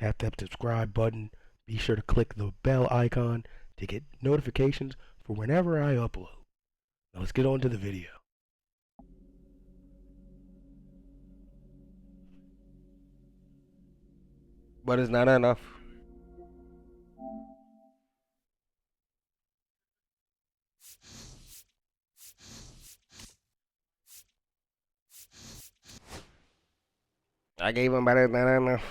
Tap that subscribe button. Be sure to click the bell icon to get notifications for whenever I upload. Now let's get on to the video. But it's not enough. I gave him, but it's not enough.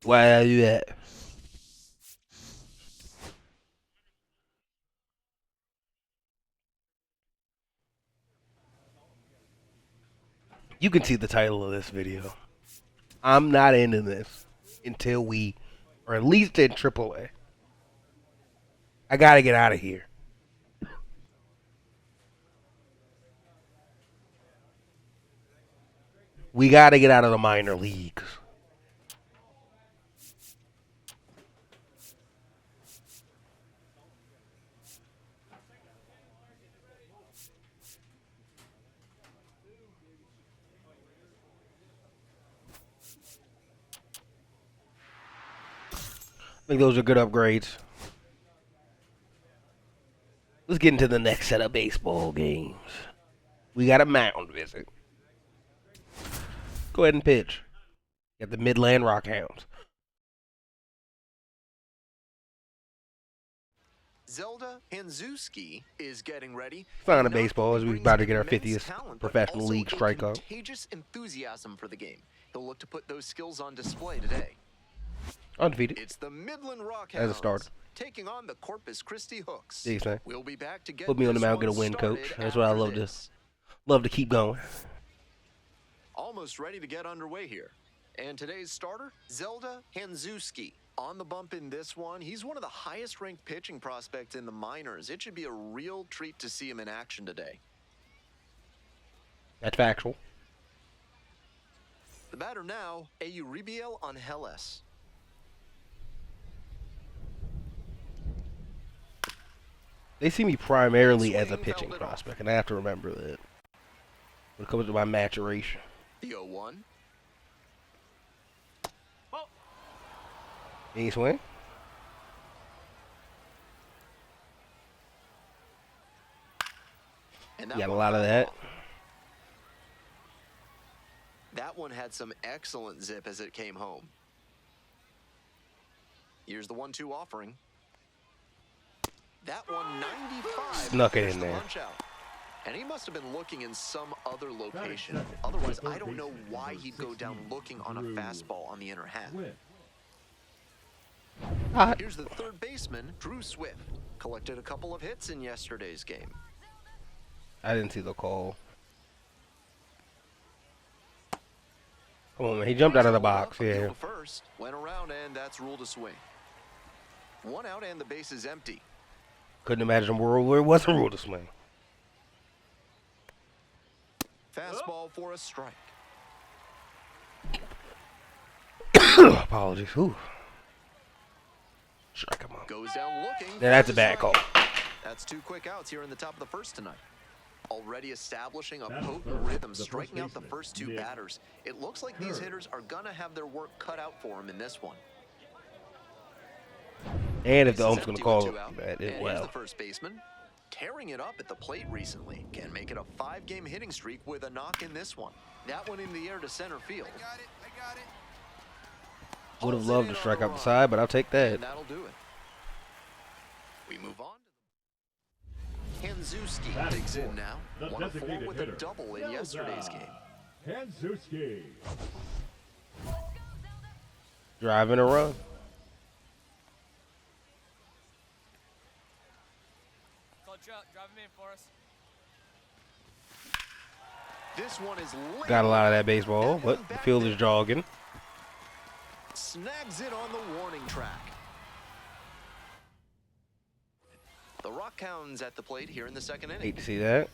Why did I do that? You can see the title of this video. I'm not into this until we are at least in AAA. I gotta get out of here. We gotta get out of the minor leagues. I think those are good upgrades. Let's get into the next set of baseball games. We got a mound visit. Go ahead and pitch. Got the Midland Rockhounds. Zelda Hanzuski is getting ready. Fine of baseball as we're about to get our 50th professional league strikeout. Contagious enthusiasm for the game. He'll look to put those skills on display today. Undefeated. It's the Midland Rockhounds As a starter. taking on the Corpus Christi Hooks. Yeah, we'll be back to get put me on the this mound, get a one win, started coach. That's what I love this. Love to keep going. Almost ready to get underway here. And today's starter, Zelda Hanzuski. On the bump in this one, he's one of the highest ranked pitching prospects in the minors. It should be a real treat to see him in action today. That's factual. The batter now, Euribiel Angeles. They see me primarily as a pitching prospect, and I have to remember that when it comes to my maturation. The 0-1. Can he swing? And You got a lot of that. That one had some excellent zip as it came home. Here's the 1-2 offering. That one 95. Snuck it in there. Punch out. And he must have been looking in some other location. Otherwise, I don't know why he'd go down looking on a fastball on the inner half. Here's the third baseman, Drew Swift. Collected a couple of hits in yesterday's game. I didn't see the call. Come on, man. He jumped out of the box. Yeah. First, went around, and that's ruled a swing. 1 out, and the base is empty. Couldn't imagine a world where it wasn't ruled a swing. Fastball for a strike. Apologies. Whew. Strike him out. Goes down looking. Yeah, that's a bad call. That's 2 quick outs here in the top of the first tonight. Already establishing a potent rhythm, striking out the first 2 batters. It looks like these hitters are going to have their work cut out for them in this one. And if the ump's going to call it, that as Here's well. the first baseman. Tearing it up at the plate recently. Can make it a 5-game hitting streak with a knock in this one. That one in the air to center field. I got it. Would have loved to strike out the side, but I'll take that. And that'll do it. We move on. Hanzuski digs in now. 1 of 4 with a double in yesterday's game. Hanzuski. Driving a run. Drive him in for us. This one is Got a lot of that baseball, but the field is jogging. Snags it on the warning track. The Rockhounds at the plate here in the second inning. Hate to see that.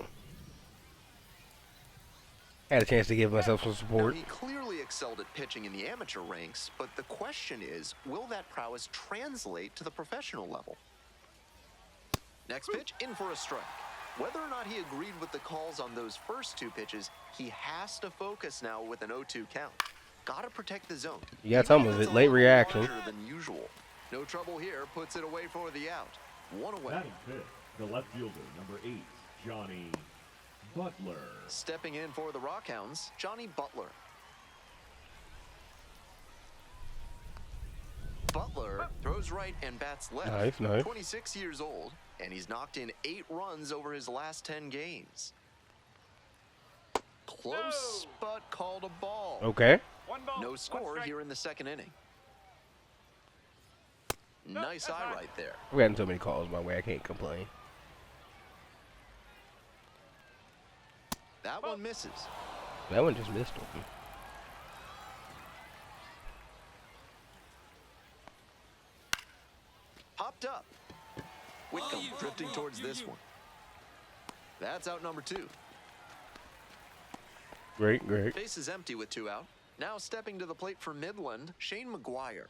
Had a chance to give myself some Now, support. he clearly excelled at pitching in the amateur ranks, but the question is, will that prowess translate to the professional level? Next pitch, in for a strike. Whether or not he agreed with the calls on those first 2 pitches, he has to focus now with an 0-2 count. Gotta protect the zone. You got some of it. Late reaction. Larger than usual. No trouble here, puts it away for the out. 1 away. Batting fifth, the left fielder, number 8, Johnny Butler. Stepping in for the Rockhounds, Johnny Butler. Butler throws right and bats left. Nice, nice. 26 years old, and he's knocked in 8 runs over his last 10 games. Close, but called a ball. Okay. No score here in the second inning. Nice eye right there. We're getting so many calls my way, I can't complain. That one misses. That one just missed him. Popped up. Whitcomb drifting towards this one. That's out number 2. Great, great. Base is empty with 2 out. Now stepping to the plate for Midland, Shane McGuire.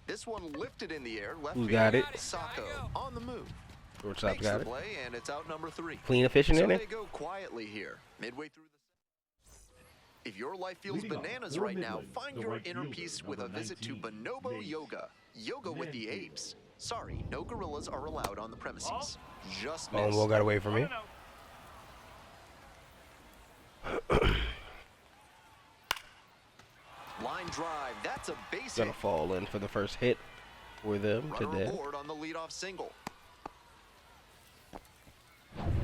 This one lifted in the air. Left Who field, got it? Sacco on the move. Shortstop Makes got the it. play, and it's out number 3. Clean, efficient So inning. they go quietly here, midway through the. If your life feels Leading off bananas for right now, Midland, find the your right inner fielder, peace with a number visit to 19, Bonobo Nate Yoga. Yoga with the Manfield. apes. Sorry, no gorillas are allowed on the premises. Just Lone missed. ball got away from me. Line drive. That's a base Gonna hit. fall in for the first hit for them Runner today. aboard on the leadoff single.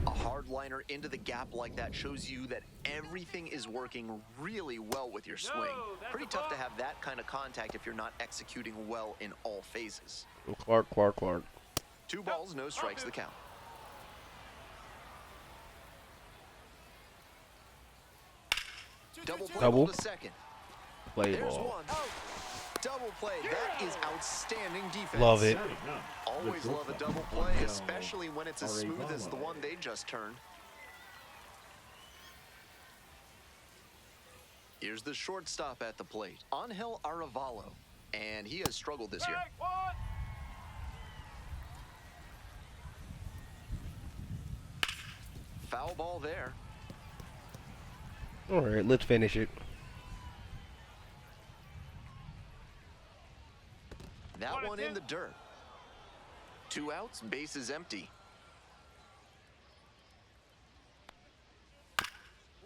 A hard liner into the gap like that shows you that everything is working really well with your swing. Pretty tough to have that kind of contact if you're not executing well in all phases. Clark. 2 balls, no strikes, the count. Double play Double. to second. Play There's ball. one. Double play. That is outstanding defense. Love it. Always love a double play, especially when it's as smooth as the one they just turned. Here's the shortstop at the plate, Angel Arevalo, and he has struggled this year. Foul ball there. All right, let's finish it. That one in the dirt. 2 outs, bases empty.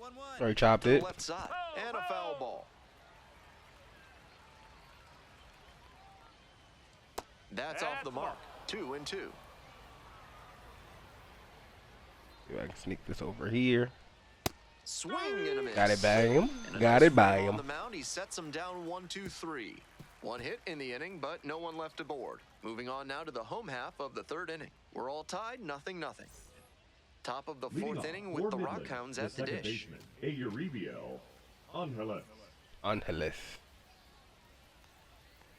1-1. Already chopped To the it. left side, and a foul ball. That's off the mark. 2-2. See if I can sneak this over here. Swing and a miss. Got it by him. And a Got nice it by throw him. On the mound, he sets him down 1-2-3. 1 hit in the inning, but no one left aboard. Moving on now to the home half of the 3rd inning. We're all tied, 0-0. Top of the 4th inning with the Rockhounds at the dish. Uribe Angeles. Angeles.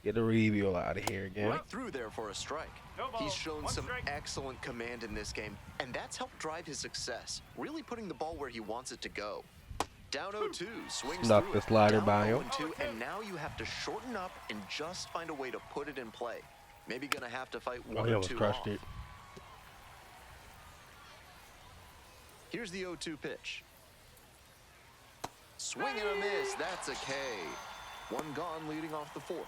Get the review out of here again. Right through there for a strike. He's shown some excellent command in this game, and that's helped drive his success, really putting the ball where he wants it to go. Down 0-2, swings Snuck through the it. slider Down by him. 0-2, and now you have to shorten up and just find a way to put it in play. Maybe gonna have to fight Oh, 1 he or almost 2 crushed off. it. Here's the 0-2 pitch. Swing and a miss. That's a K. 1 gone, leading off the 4th.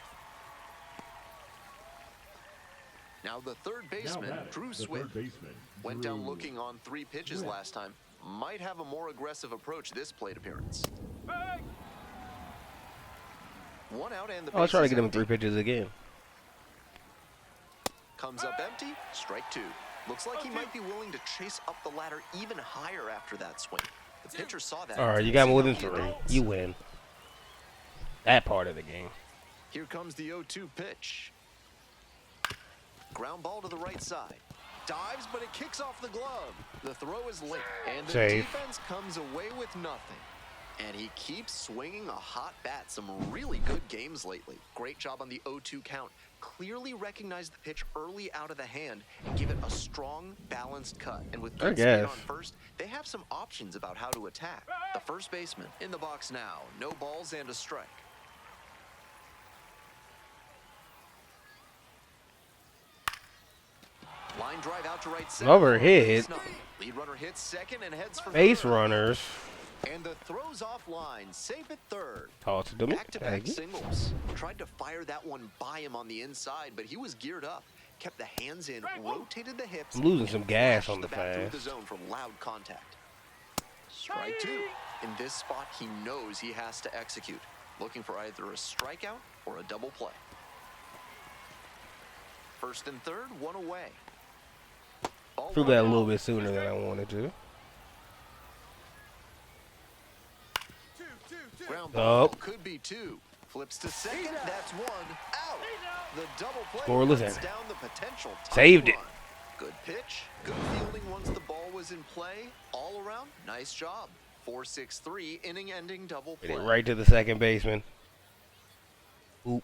Now the 3rd baseman, Drew Swift, went down looking on 3 pitches last time. Might have a more aggressive approach this plate appearance. 1 out and the Oh, I was trying to base get him is 3 empty. pitches again. Comes up empty, strike 2. Looks like he might be willing to chase up the ladder even higher after that swing. The pitcher saw that. All right, you got more than 3. You win. That part of the game. Here comes the 0-2 pitch. Ground ball to the right side. Dives, but it kicks off the glove. The throw is late, and the Safe. defense comes away with nothing. And he keeps swinging a hot bat. Some really good games lately. Great job on the 0-2 count. Clearly recognized the pitch early out of the hand and give it a strong, balanced cut. And with good speed on first, they have some options about how to attack. The first baseman in the box now. No balls and a strike. Line drive out to right center. Overhit. Lead runner hits second and heads for Base third. runners. And the throw's offline. Safe at 3rd. Toss it to me. Back-to-back Thank you. singles. Tried to fire that one by him on the inside, but he was geared up. Kept the hands in, rotated the hips. I'm losing some and gas flashed on the bat through the fast. zone for loud contact. Strike 2. In this spot, he knows he has to execute. Looking for either a strikeout or a double play. 1st and 3rd, 1 away. Ball Threw 1 that a out. little bit sooner than I wanted to. Ground ball Oh. could be 2. Flips to second. That's 1 out. The double play Scoreless cuts inning. down the potential tying Saved it. run. Good pitch. Good fielding once the ball was in play. All around, nice job. 4-6-3 inning-ending double Hit play. it right to the second baseman. Oop.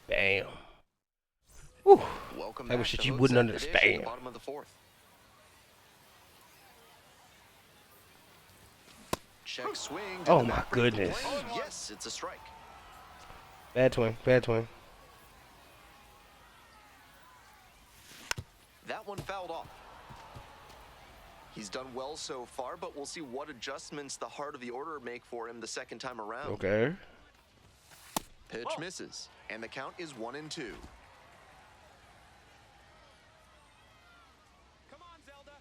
Bam. Whew. Welcome That back was shit to you Hooks wouldn't at the dish at the understand. bottom of the 4th. Check swing. to Oh the my back right of the goodness. plate. Yes, it's a strike. Bad twin. Bad twin. That one fouled off. He's done well so far, but we'll see what adjustments the heart of the order make for him the second time around. Okay. Pitch misses, and the count is 1-2. Come on, Zelda.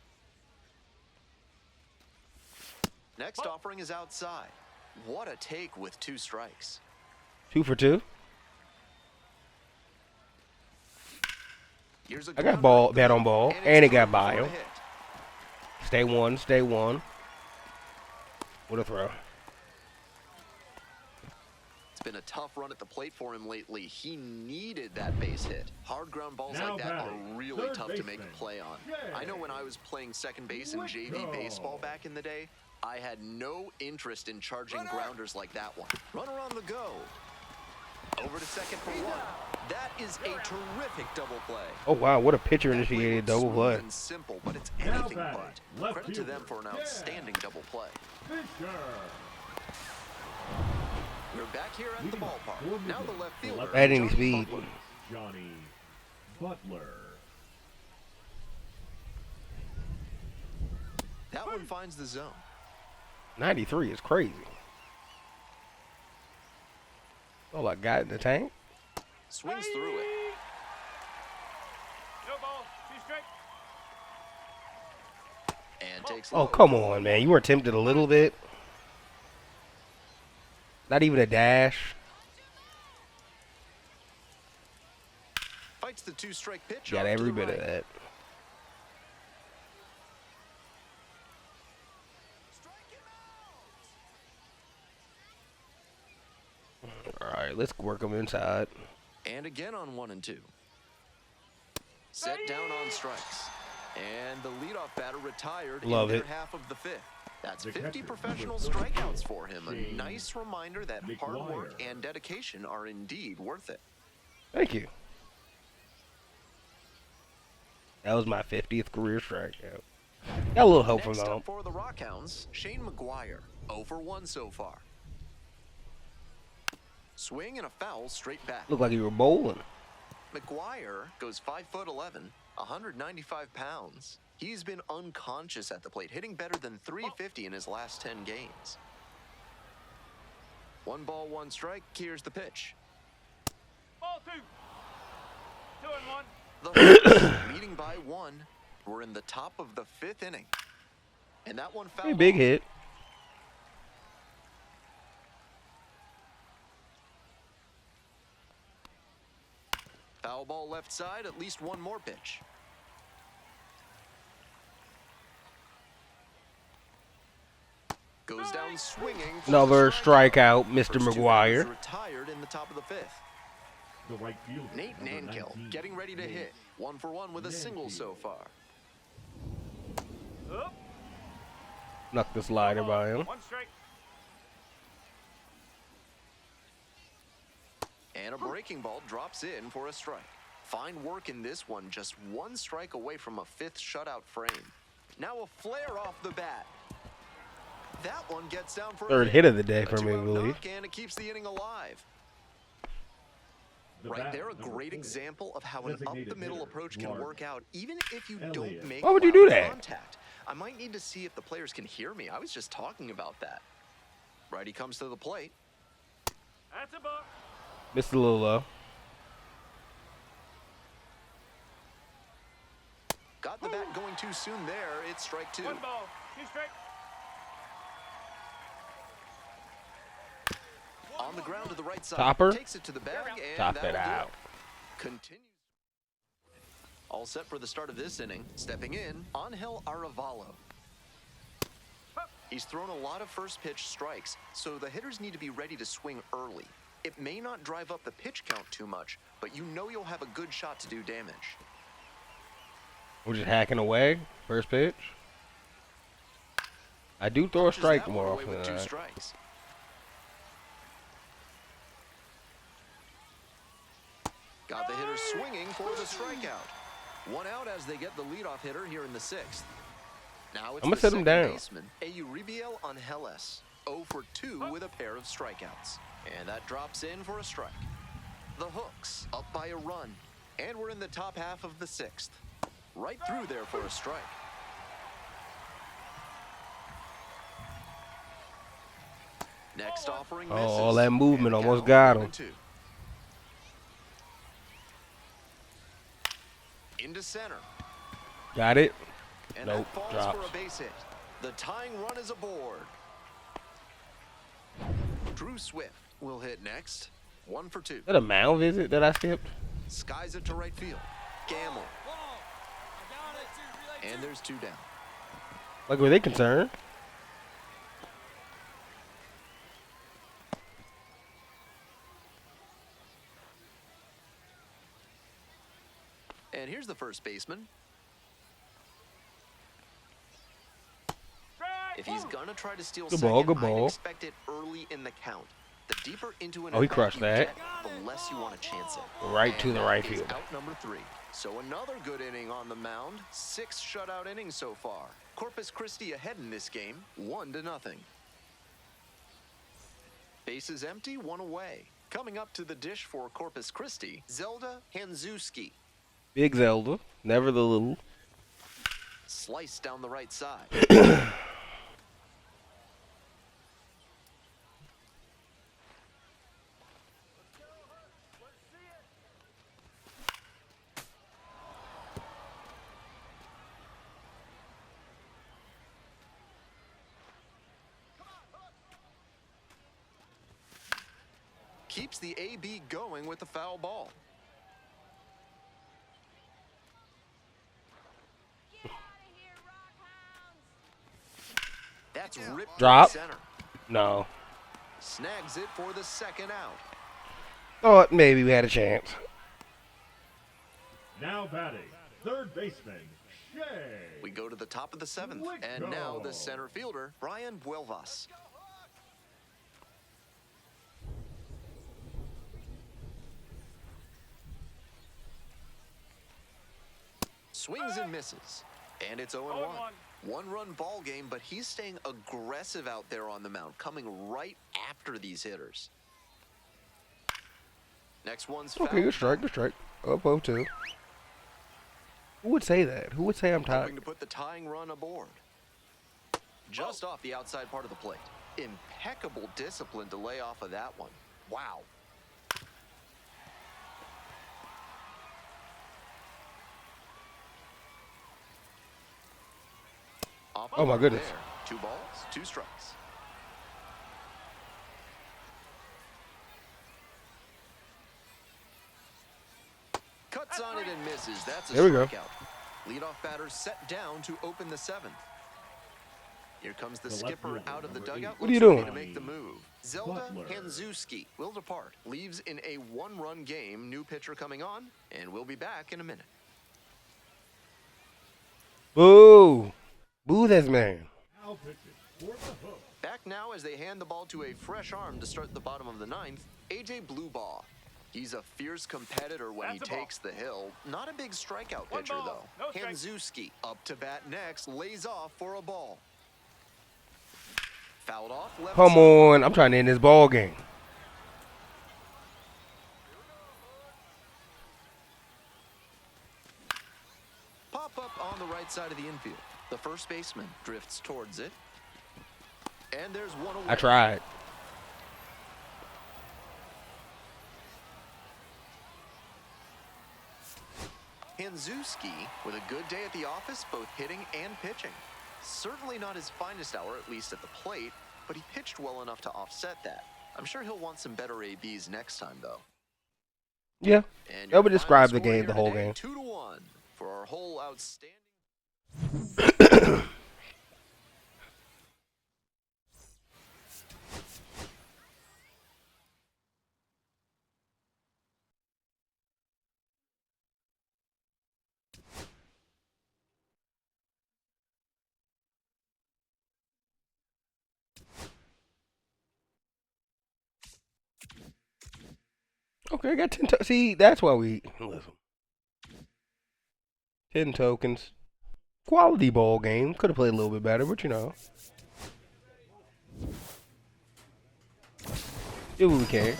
Next offering is outside. What a take with 2 strikes. 2 for 2. Here's a I got grounder ball, at the bat on middle, ball, it's and it got through by for a him. hit. Stay one. Stay one. What a throw. It's been a tough run at the plate for him lately. He needed that base hit. Hard ground balls Now like that are batting, really third tough to make baseman, a play on. Jay I know when I was playing second base in JV Hovah. baseball back in the day, I had no interest in charging grounders like that one. Runner on the go. Over to second for 1. That is a terrific double play. Oh wow, what a pitcher That play initiated looks double smooth play. and simple, but it's Now anything batting, but. left Credit to them fielder, for an Jay. outstanding double play. Fisher. We're back here at the Leading off ballpark. for Now the Midland, left fielder, left Adding Johnny speed. Butler. Johnny Butler. That one finds the zone. 93 is crazy. Oh, I got in the tank. Swings through it. No ball. 2 strike. And takes Oh, low come for on, one man. more. You were tempted a little bit. Not even a dash. Fights the 2-strike pitch. Got off to every the bit of right. that. All right, let's work them inside. And again on 1 and 2. Set down on strikes. And the leadoff batter retired Love in it. their half of the 5th. That's The 50 catcher, professional number 32, strikeouts for him. A Shane nice reminder that hard work McGuire. and dedication are indeed worth it. Thank you. That was my 50th career strikeout. Got a little help from Next them. up for the Rockhounds, Shane McGuire, 0 for 1 so far. Swing and a foul straight back. Looked like you were bowling. McGuire goes 5'11", 195 pounds. He's been unconscious at the plate, hitting better than .350 in his last 10 games. 1 ball, 1 strike. Here's the pitch. Ball 2. 2 and 1. The Hawks leading by 1. We're in the top of the 5th inning. And that one fouled Hey, big off. hit. Foul ball left side, at least 1 more pitch. Goes down swinging. for Another the strikeout, Mr. First 2 McGuire. batters retired in the top of the 5th. The right fielder, Nate number Nankel 19, getting ready to Nate hit. 1 for 1 with a single so far. Up. Knocked the slider by him. 1 strike. And a breaking ball drops in for a strike. Fine work in this one, just 1 strike away from a 5th shutout frame. Now a flare off the bat. That one gets down for a Third hit of the day for me, I 2-out believe. knock, and it keeps the inning alive. The Right batter, there, a number great 4, example of how an designated up-the-middle hitter, approach can Clark work out, even if you Elliott. don't make Why would you loud do that? contact. I might need to see if the players can hear me. I was just talking about that. Righty comes to the plate. That's a ball. Missed a little low. Got the bat going too soon there. It's strike 2. 1 ball. 2 strike. On the ground to the right side. Topper. Takes it to the bag and Top that'll it do out. Continues. All set for the start of this inning. Stepping in, Angel Arevalo. He's thrown a lot of first pitch strikes, so the hitters need to be ready to swing early. It may not drive up the pitch count too much, but you know you'll have a good shot to do damage. We're just hacking away. First pitch. I do throw a Punches strike that more one away often with than 2 that. strikes. Got the hitter swinging for the strikeout. 1 out as they get the leadoff hitter here in the 6th. Now it's I'ma the set him second down. baseman, Euribiel Angeles, 0 for 2 with a pair of strikeouts. And that drops in for a strike. The Hooks up by a run. And we're in the top half of the 6th. Right through there for a strike. Next offering misses. all that movement And the almost count, got 1 him. and 2. Into center. Got it. And Nope, that falls drops. for a base hit. The tying run is aboard. Drew Swift will hit next. 1 for 2. Is that a mound visit that I skipped? Skies it to right field. Gamble. Ball. I got it. 2. Relay 2. And there's 2 down. Like, were they concerned? And here's the first baseman. Strike. If he's gonna try to steal Good second, ball, good I'd ball. expect it early in the count. The deeper into an Oh, he at-bat crushed you that. get, the less you want to chance it. Right to And the that right is field. Out number 3. So another good inning on the mound. 6 shutout innings so far. Corpus Christi ahead in this game, 1-0. Bases empty, 1 away. Coming up to the dish for Corpus Christi, Zelda Hanzuski. Big Zelda. Never the little. Sliced down the right side. keeps the AB going with the foul ball. That's ripped Drop. to center. No. Snags it for the second out. Thought maybe we had a chance. Now batting, third baseman, Shea. We go to the top of the seventh, and now the center fielder, Brian Buelvas. Swings and misses, and it's 0-1. 0-1. One-run ball game, but he's staying aggressive out there on the mound, coming right after these hitters. Next one's foul. Okay, good strike, good strike. Up 0-2. Who would say that? Who would say I'm tired? Hoping to put the tying run aboard. Just off the outside part of the plate. Impeccable discipline to lay off of that one. Wow. Oh my goodness. There. 2 balls, 2 strikes. Cuts on it and misses. That's a There we go. strikeout. Leadoff batter set down to open the 7th. Here comes the The left skipper fielder, out of the number dugout. 8. What are you Looks doing? ready to make the move. Zelda Hanzuski will depart. Leaves in a 1-run game. New pitcher coming on, and we'll be back in a minute. Boo! Boo this man. Now pitching for the hook. Back now as they hand the ball to a fresh arm to start the bottom of the 9th, AJ Bluebaugh. He's a fierce competitor when he That's a ball. takes the hill. Not a big strikeout One pitcher, ball, though. no strike. Hanzuski up to bat next, lays off for a ball. Fouled off. Left Come side. on, I'm trying to end this ball game. Pop up on the right side of the infield. The first baseman drifts towards it. And there's one away. I tried. Hanzuski with a good day at the office, both hitting and pitching. Certainly not his finest hour, at least at the plate, but he pitched well enough to offset that. I'm sure he'll want some better ABs next time, though. Yeah. And That would your describe final the score game, here the whole today, game. 2-1 for our whole outstanding. Okay, I got 10 see, that's why we listen. 10 tokens. Quality ball game. Could have played a little bit better, but you know. Do what we can.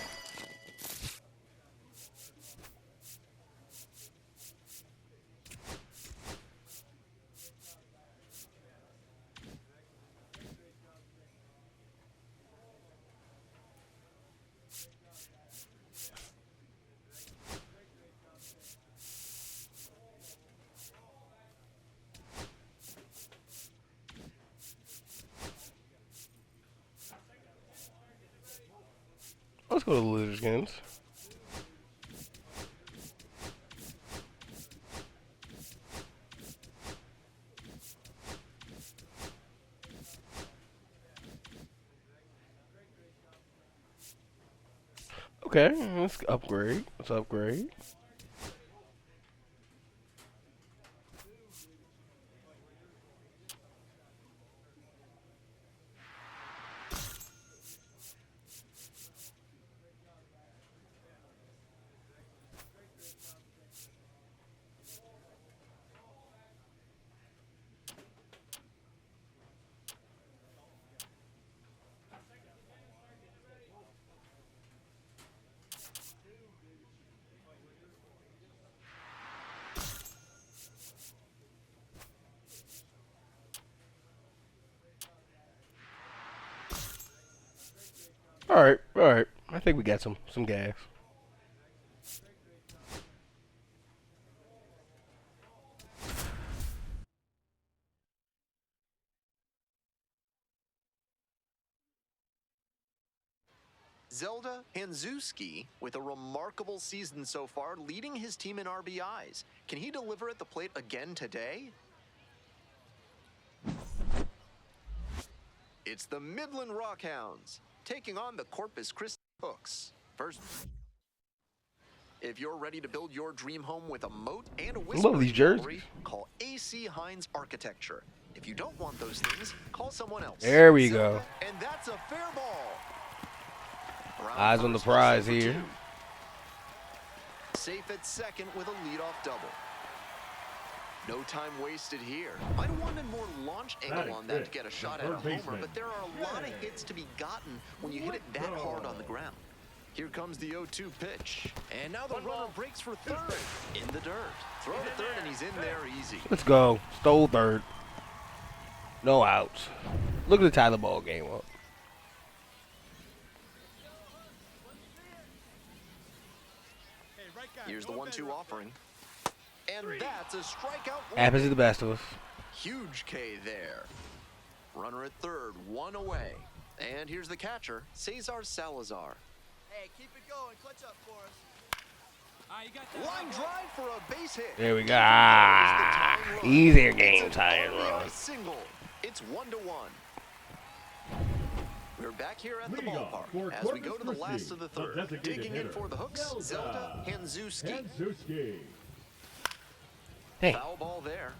Let's go to the loser skins. Okay, let's upgrade. Let's upgrade. All right, all right. I think we got some gas. Zelda Hanzuski, with a remarkable season so far, leading his team in RBIs. Can he deliver at the plate again today? It's the Midland Rockhounds taking on the Corpus Christi Hooks. First, if you're ready to build your dream home with a moat and a love these whispering jerseys. gallery, call AC Hines Architecture. If you don't want those things, call someone else. There we go. And that's a fair ball. Round Eyes on the first, prize for here. two. Safe at second with a leadoff double. No time wasted here. Might have wanted more launch angle on that to get a shot at a homer, but there are a lot of hits to be gotten when you hit it that hard on the ground. Here comes the 0-2 pitch. And now the runner breaks for third. In the dirt. Throw to third and he's in there easy. Let's go. Stole third. No outs. Look at the tie the ball game up. Here's the 1-2 offering. And that's a strikeout. Happens to the best of us. Huge K there. Runner at third, one away. And here's the catcher, Cesar Salazar. Hey, keep it going. Clutch up for us. You got that. Line drive for a base hit. There we go. There's the Ah, tying run. easier It's game an tying RBI run. single. It's 1-1. We're back here at the Leading off ballpark for as we go to the Corpus last Christi, of the the third. designated Digging in hitter, for the Hooks, Zelda Zelda Hanzuski. Hanzuski. Hey, Foul ball there.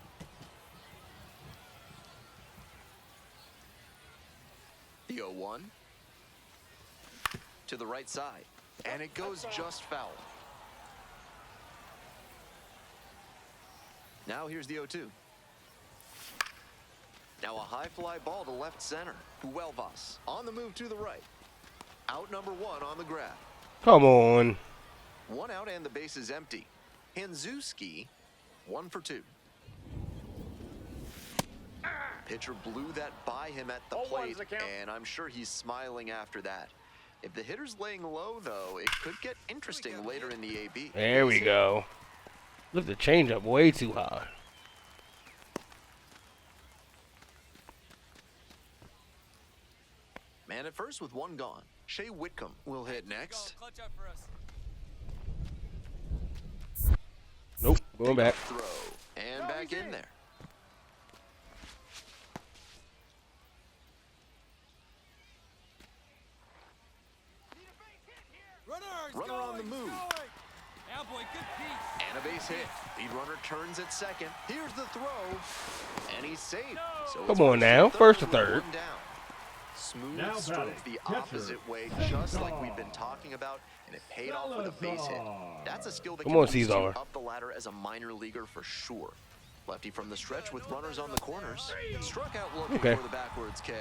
The 0-1 to the right side, and it goes just foul. Now here's the 0-2. Now a high fly ball to left center. Hovah on the move to the right. Out number one on the grab. come on. One out and the base is empty. Hanzuski, 1 for 2. Pitcher blew that by him at the plate, and I'm sure he's smiling after that. If the hitter's laying low, though, it could get interesting later in the AB. There we go. Look, the changeup way too high. Man at first with one gone. Shea Whitcomb will hit next. Clutch up for us. Nope, going back. Throw, and back in there. Runner on the move. Yeah, boy, good piece. And a base hit. Lead runner turns at second. Here's the throw. And he's safe. So Come on now, first to third. One down. Smooth Now stroke batting, the catcher, opposite way, just like we've been talking about, and it paid off with a base hit. That's a skill that Come can on, boost you Cesar. up the ladder as a minor leaguer for sure. Lefty from the stretch with runners on the corners. Struck out looking Okay. for the backwards K.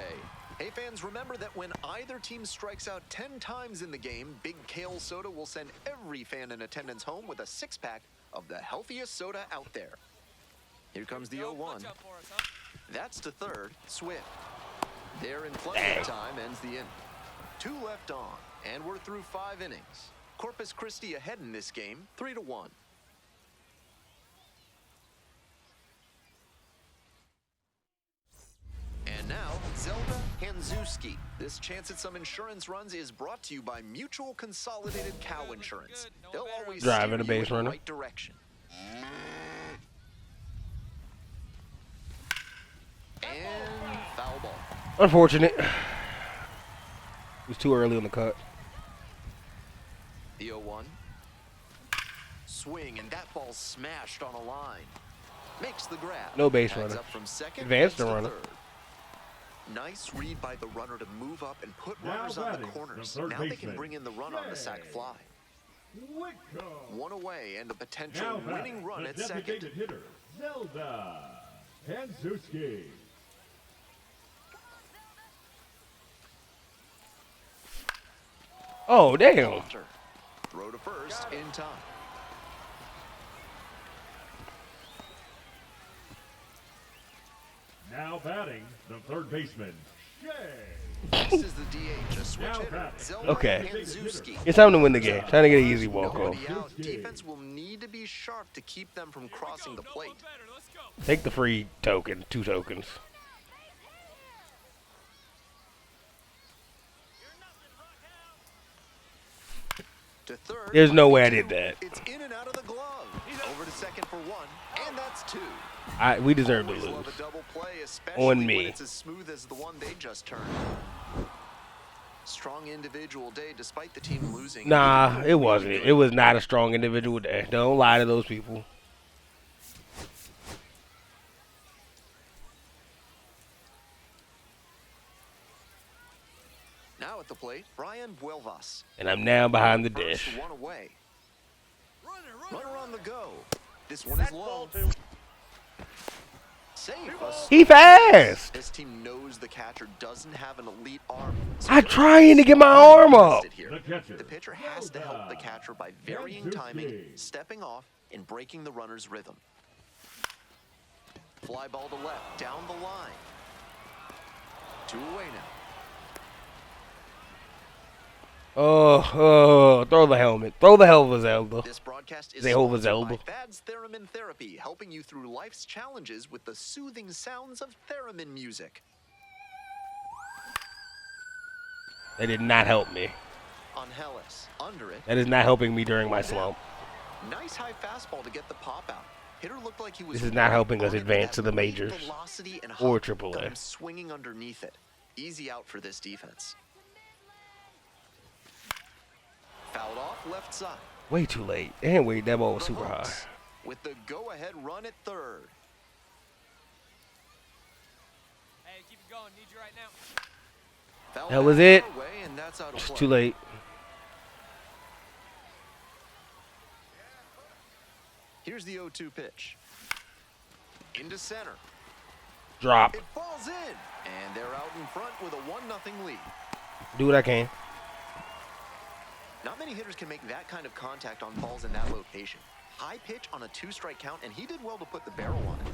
Hey fans, remember that when either team strikes out 10 times in the game, Big Kale Soda will send every fan in attendance home with a 6-pack of the healthiest soda out there. Here comes the 0-1. Clutch up for us, huh? That's to third, Swift. There in plenty Dang. of time ends the inning. 2 left on, and we're through 5 innings. Corpus Christi ahead in this game, 3-1. And now, Zelda Hanzuski. This chance at some insurance runs is brought to you by Mutual Consolidated Cow Insurance. They'll always Driving steer a you base in the runner. right direction. And foul ball. Unfortunate. It was too early on the cut. The 0-1. Swing, and that ball smashed on a line. Makes the grab. No base Tags runner. up from second. Advanced gets to runner. third. Nice read by the runner to move up and put Now runners on the batting, corners. the third Now they baseman, can bring in the run on the sac Zay fly. Hovah. One away and the potential Now winning batting, run the at second. designated hitter, Zelda Hanzuski. Oh, damn. Walter. Throw to first in time. Now batting, the third baseman, Shea. Next is the DH, a switch Now hitter. batting. Zelda Okay. Hanzuski. It's time to win the game. Trying to get an easy walk off. Nobody out. Defense will need to be sharp to keep them from crossing the No plate. one better. Let's go. Take the free token. 2 tokens. To third. There's no way I did that. It's in and out of the glove. Over to second for one, and that's two. We deserve to Always lose. love a double play, especially On when me. it's as smooth as the one they just turned. Strong individual day despite the team losing. Nah, it wasn't. It was not a strong individual day. Don't lie to those people. Now at the plate, Brian Buelvas. And I'm now behind the First dish. one away. Runner. Runner on the go. This one is low. Save. He fast. This team knows the catcher doesn't have an elite arm. So I'm trying to get my arm up. The catcher. The pitcher has to help the catcher by varying timing, stepping off, and breaking the runner's rhythm. Fly ball to left, down the line. 2 away now. Oh, throw the helmet. Throw the Hovah Zelda. This broadcast is Zay Hovah sponsored Zelda. by Thad's Theremin Therapy, helping you through life's challenges with the soothing sounds of theremin music. That did not help me. On Hellas, under it. That is not helping me during my slump. Nice high fastball to get the pop out. Hitter looked like he was. This is not helping us on it, advance but to the that majors velocity and or hop AAA. got him swinging underneath it. Easy out for this defense. Fouled off left side. Way too late. And wait, that ball was The super high. Hawks with the go-ahead run at third. Hey, keep it going. Need you right now. Foul That was back it. away, and that's out of It's play. too late. Here's the 0-2 pitch. Into center. Drop. It falls in, and they're out in front with a 1-0 lead. Do what I can. Not many hitters can make that kind of contact on balls in that location. High pitch on a 2-strike count, and he did well to put the barrel on it.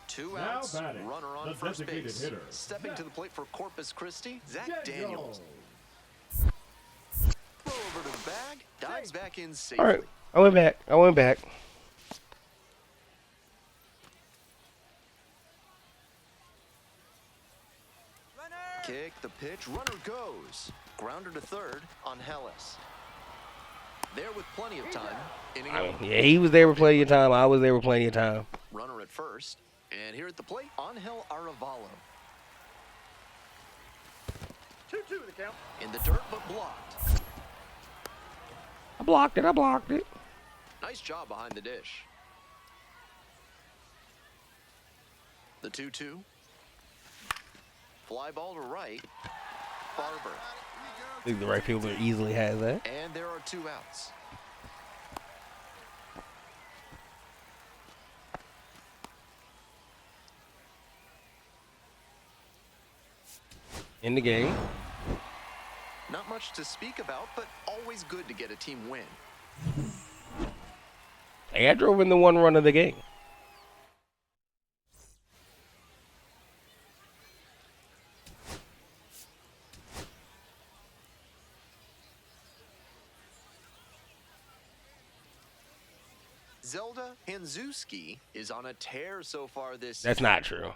2 Now outs, batting, runner on the first designated base. hitter, Stepping to the plate for Corpus Christi, Zach Daniels. Daniels. Throw over to the bag, dives back in safely. All right. I went back. Kick the pitch, runner goes. Grounder to third on Hellas. There with plenty of time. Inning I mean, over. yeah, he was there with plenty of time. I was there with plenty of time. Runner at first. And here at the plate, Angel Arevalo. 2-2 the count. In the dirt, but blocked. I blocked it. Nice job behind the dish. The 2-2. Fly ball to right. Barber. I think the right fielder easily has that. And there are 2 outs. In the game. Not much to speak about, but always good to get a team win. Hey, I drove in the 1 run of the game. Zelda Hanzuski is on a tear so far this That's not true.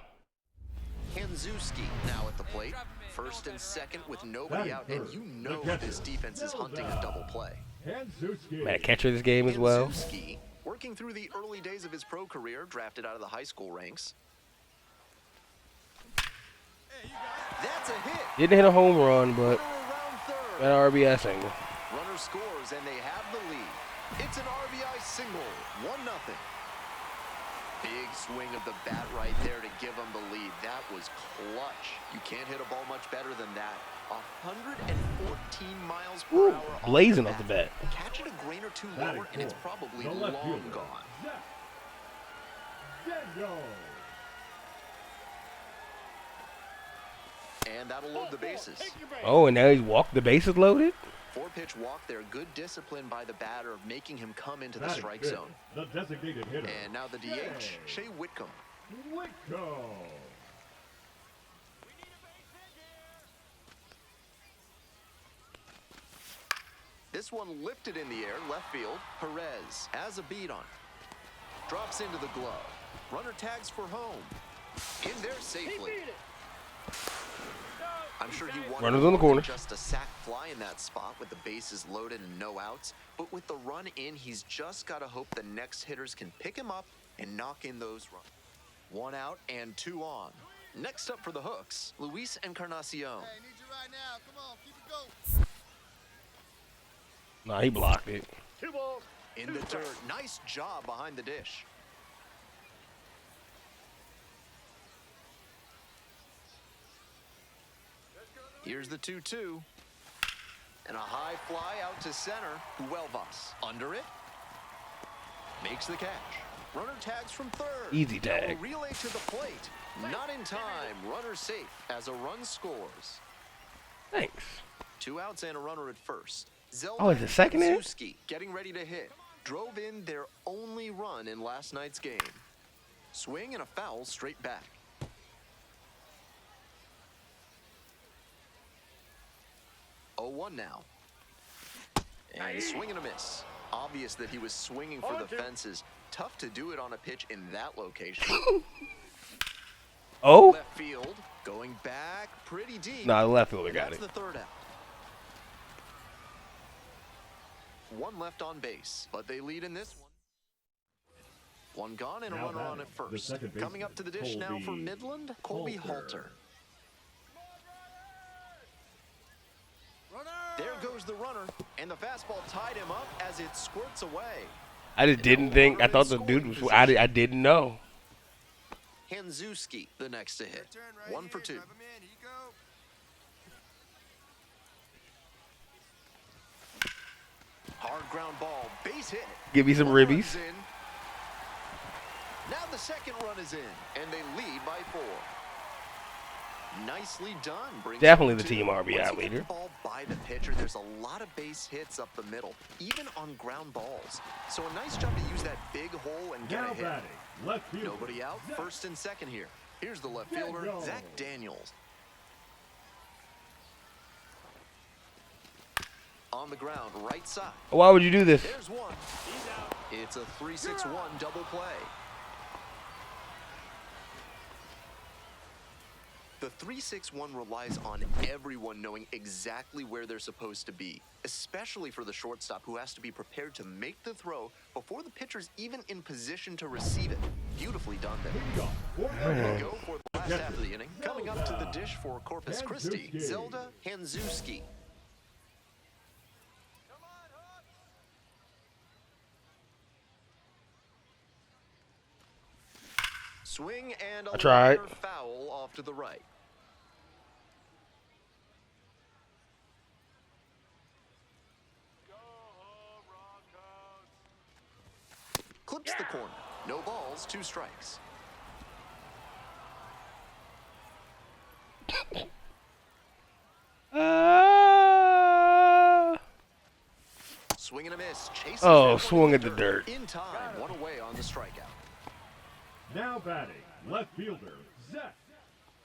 Hanzuski now at the plate. First and second with nobody out, and you know this defense is hunting a double play. Hanzuski. I'm at catcher this game as well. Hanzuski, working through the early days of his pro career, drafted out of the high school ranks. That's a hit. Didn't hit a home run, but Runner around third. got an RBI single. Runner scores, and they have the lead. It's an RBI single, 1-0. Big swing of the bat right there to give them the lead. That was clutch. You can't hit a ball much better than that. 114 miles per Woo, hour. blazing off the bat. Catch it a grain or 2 Batting lower, and it's fourth, probably the left long fielder, gone. Zach Daniels. And that'll load the bases. Oh, and now he's walked. The bases loaded. 4-pitch walk there. Good discipline by the batter, making him come into the Batting strike fifth, zone. The designated hitter. And now the DH, Shea Whitcomb. Whitcomb. This one lifted in the air, left field. Perez has a beat on. Drops into the glove. Runner tags for home. In there safely. I'm sure he wanted Runners on the more than corner. just a sac fly in that spot with the bases loaded and no outs. But with the run in, he's just got to hope the next hitters can pick him up and knock in those runs. 1 out and 2 on. Next up for the Hooks, Luis Encarnacion. Hey, need you right now. Come on, keep it going. Nah, he blocked it. 2 balls. In 2 the dirt, strikes. nice job behind the dish. Here's the 2-2. And a high fly out to center. Huelvas under it. Makes the catch. Runner tags from third. Easy Now a tag. relay to the plate. Not in time. Runner safe as a run scores. Thanks. 2 outs and a runner at first. Zelda Oh, is it second in? Zewski getting ready to hit. Drove in their only run in last night's game. Swing and a foul straight back. 0-1 now. And swing and a miss. Obvious that he was swinging for the fences. Tough to do it on a pitch in that location. Oh? Left field, going back pretty deep. Nah, the left fielder got That's it. the 3rd out. 1 left on base, but they lead in this one. 1 gone and a Now runner on batting, at the first. second Coming up to the dish now for Colby Midland, Colby Halter. Runner! There goes the runner, and the fastball tied him up as it squirts away. I just didn't think. I thought the dude was. I didn't know. Hanzuski, the next to hit. 1 for 2. Hard ground ball, base hit. Give me some One run's ribbies. in. Now the second run is in, and they lead by 4. Nicely done. Brings Definitely home the 2. team RBI Once you get leader. the ball by the pitcher, there's a lot of base hits up the middle, even on ground balls. So a nice job to use that big hole and get Now a hit. batting, left fielder. Nobody out, Zach. 1st and 2nd here. Here's the left fielder, Daniels. Zach Daniels. On the ground, right side. Why would you do this? There's 1. It's a 3-6-1 double play. The 3-6-1 relies on everyone knowing exactly where they're supposed to be, especially for the shortstop who has to be prepared to make the throw before the pitcher's even in position to receive it. Beautifully done there. Ready to go for the last half of the inning. Coming up to the dish for Corpus Christi, Zelda Hanzuski. Swing and a tried. liner foul off to the right. Clips the corner. No balls, 2 strikes. Swing and a miss. Chases Oh, that one swung in at the dirt. In time, 1 away on the strikeout. Now batting, left fielder, Zach.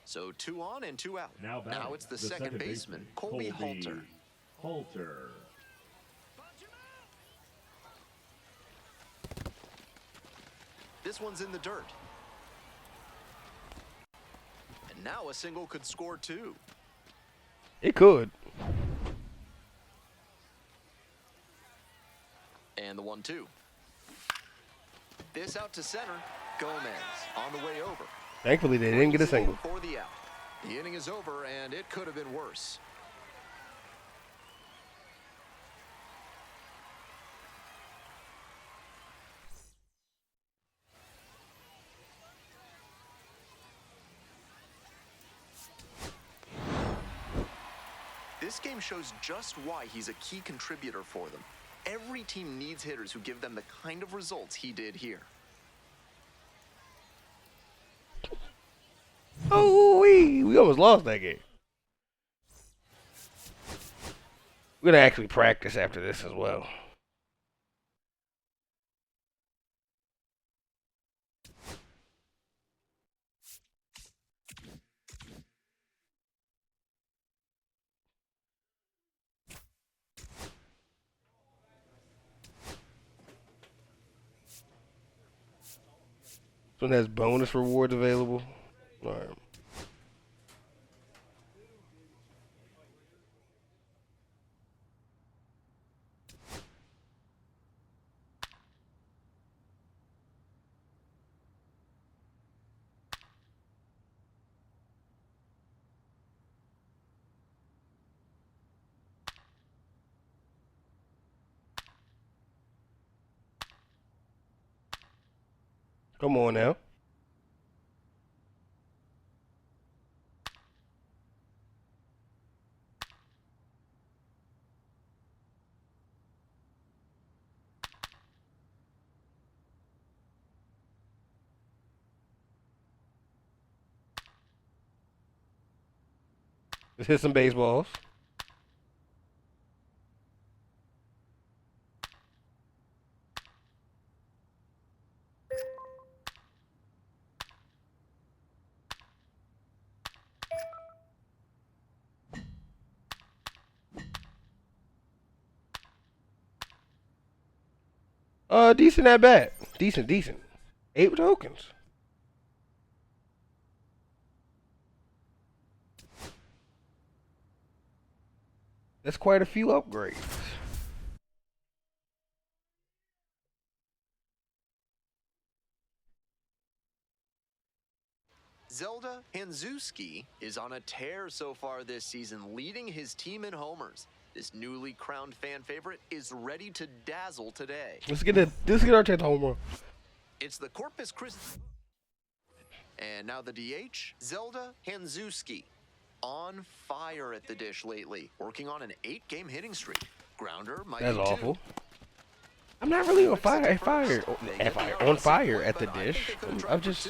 So 2 on and 2 out. Now batting, Now it's the second baseman, Colby Halter. Halter. This one's in the dirt. And now a single could score 2. It could. And the 1-2. This out to center. Gomez on the way over. Thankfully, they didn't get a single. For the out. The inning is over, and it could have been worse. This game shows just why he's a key contributor for them. Every team needs hitters who give them the kind of results he did here. Oh, we almost lost that game. We're gonna actually practice after this as well. This one has bonus rewards available. All right. Come on now. Let's hit some baseballs. Decent at bat. Decent. 8 tokens. That's quite a few upgrades. Zelda Hanzuski is on a tear so far this season, leading his team in homers. This newly crowned fan favorite is ready to dazzle today. Let's get our 10th home run. It's the Corpus Christi. And now the DH, Zelda Hanzuski. On fire at the dish lately, working on an 8-game hitting streak. Grounder might That's be awful. 2. I'm not really on fire at the dish. I'm just,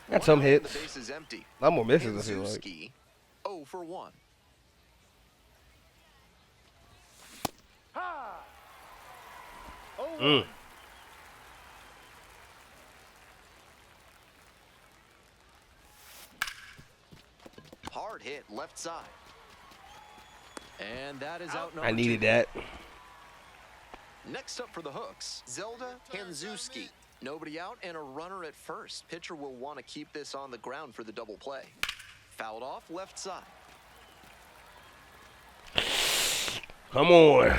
got some hits. The base is empty. A lot more misses, I feel like. Hanzuski, 0 for 1. Mm. Hard hit left side. And that is out. I needed that. Next up for the hooks, Zelda Hanzuski. Nobody out and a runner at first. Pitcher will want to keep this on the ground for the double play. Fouled off left side. Come on.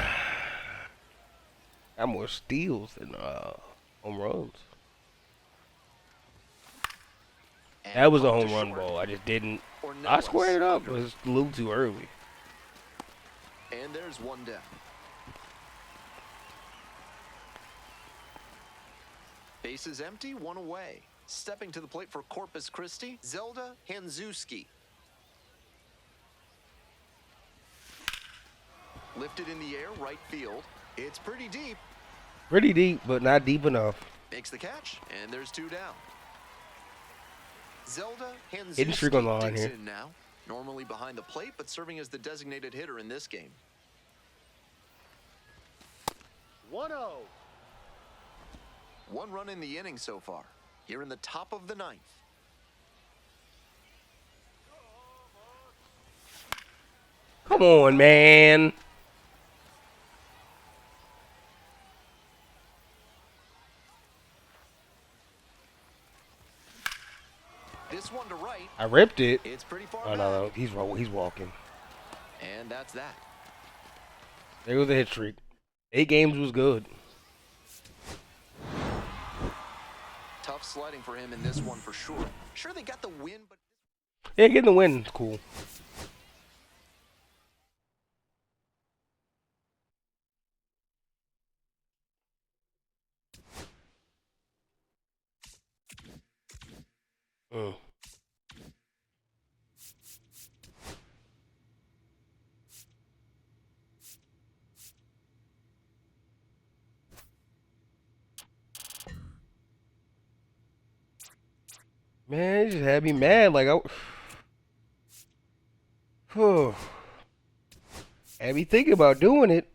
Got more steals than home runs. And That was a pumped home run short. ball. I just didn't. Or no I squared it up. It under. was a little too early. And there's one down. Base is empty, one away. Stepping to the plate for Corpus Christi, Zelda Hanzuski. Lifted in the air, right field. It's pretty deep. Pretty deep, but not deep enough. Makes the catch, and there's 2 down. Zelda Hanzuski Hidden streak on the line digs here. in now. Normally behind the plate, but serving as the designated hitter in this game. 1-0. 1 run in the inning so far. Here in the top of the 9th. Come on, man. This one to right. I ripped it. It's pretty far Oh, back. no. He's walking. And that's that. There was a hit streak. 8 games was good. Tough sliding for him in this one for sure. Sure, they got the win, but Yeah, getting the win is cool. Mm. Man, it just had me mad. Like, had me thinking about doing it.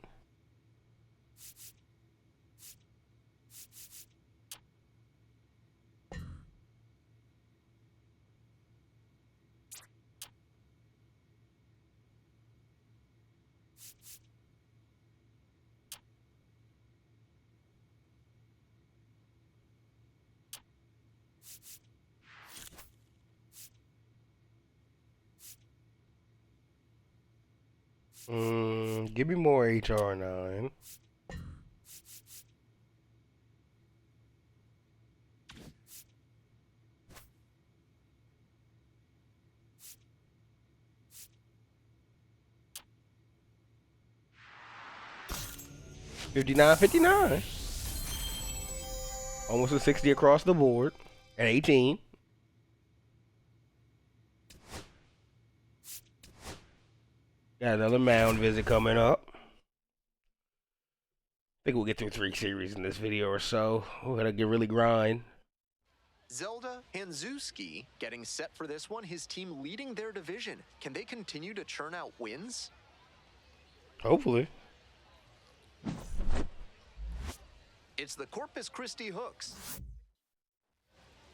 Give me more HR9. $59.59. Almost a 60 across the board at 18. Got another mound visit coming up. I think we'll get through 3 series in this video or so. We're gonna get really grind. Zelda Hanzuski getting set for this one. His team leading their division. Can they continue to churn out wins? Hopefully. It's the Corpus Christi Hooks.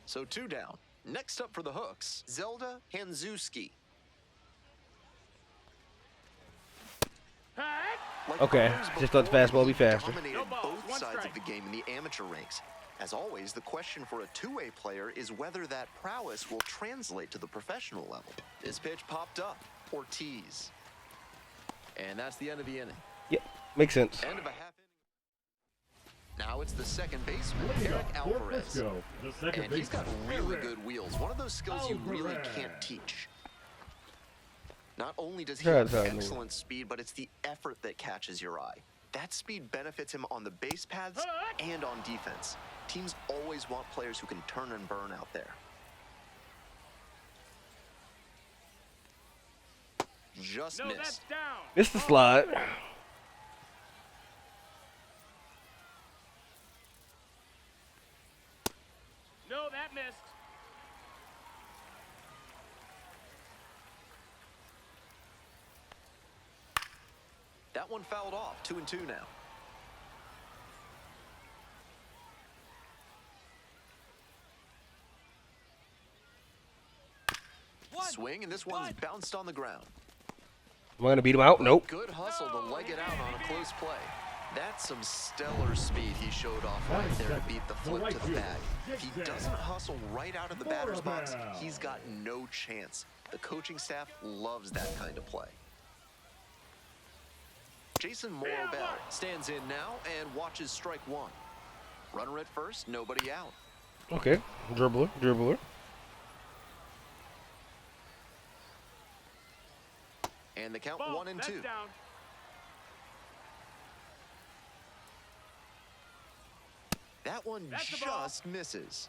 So 2 down. Next up for the Hooks, Zelda Hanzuski. Okay, just let the fastball be faster. Dominated both sides of the game in the amateur ranks. As always, the question for a two-way player is whether that prowess will translate to the professional level. This pitch popped up. Ortiz. And that's the end of the inning. Yep, makes sense. End of a half inning. Now it's the second baseman, Leading Eric up for Alvarez. Frisco, the second And he's got baseman, really Eric good wheels. One of those skills you really Alvarez. can't teach. Not only does he Yeah, have that's how I mean. excellent speed, but it's the effort that catches your eye. That speed benefits him on the base paths and on defense. Teams always want players who can turn and burn out there. Just No, missed. that's down. Missed the slide. No, that missed. That one fouled off. 2-2 now. Swing, and this one's bounced on the ground. Am I gonna beat him out? Nope. Good hustle to leg it out on a close play. That's some stellar speed he showed off right there to beat the flip to the bag. If he doesn't hustle right out of the batter's box, he's got no chance. The coaching staff loves that kind of play. Jason Morobel stands in now and watches strike one. Runner at first, nobody out. Okay, dribbler. And the count Ball, 1 and that's 2. down. That one That's the ball. just misses.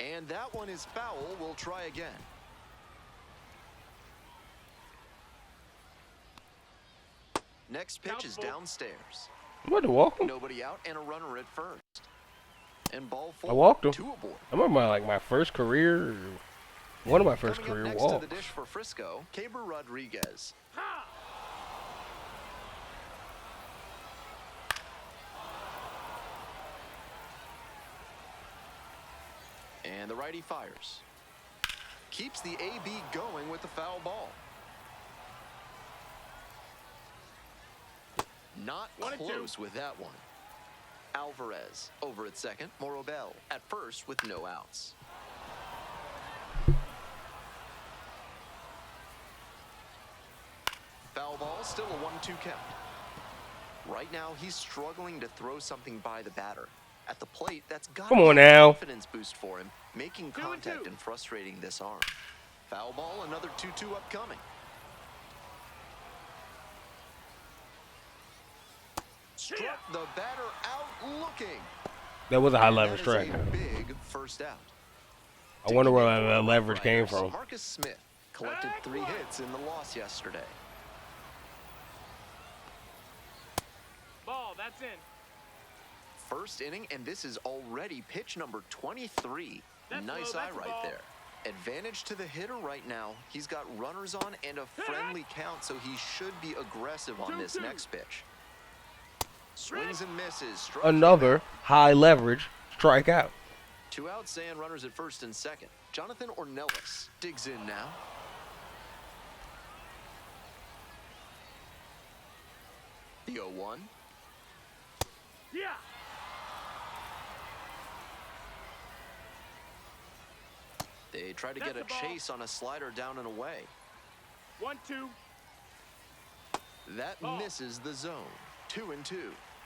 And that one is foul. We'll try again. Next pitch is Doubtful. downstairs. I'm about to walk him. Nobody out and a runner at first. And ball 4. I walked him. 2 aboard. I remember my first career, one of my first Coming up career next walks. to the dish for Frisco, Caber Rodriguez. Ha! And the righty fires. Keeps the AB going with the foul ball. Not 1 and 2. close with that one. Alvarez over at second. Morobel at first with no outs. Foul ball, still a 1-2 count. Right now, he's struggling to throw something by the batter. At the plate, that's got Come to on be a now. confidence boost for him, making 2 and contact 2. and frustrating this arm. Foul ball, another 2-2 upcoming. Struck the batter out looking. That was a high And leverage that is strike. a big first out. I wonder where Digging in that for leverage came Riders, from. Marcus Smith collected 3 hits in the loss yesterday. Ball, that's in. First inning, and this is already pitch number 23. That's Nice low, eye that's a right ball. there. Advantage to the hitter right now. He's got runners on and a friendly count, so he should be aggressive on this 2-2. next pitch. Swings and misses. Strikes Another high leverage strikeout. 2 outs and runners at first and second. Jonathan Ornelas digs in now. The 0-1. Yeah. They try to That's get a the ball. chase on a slider down and away. 1-2. That Ball. misses the zone. 2-2.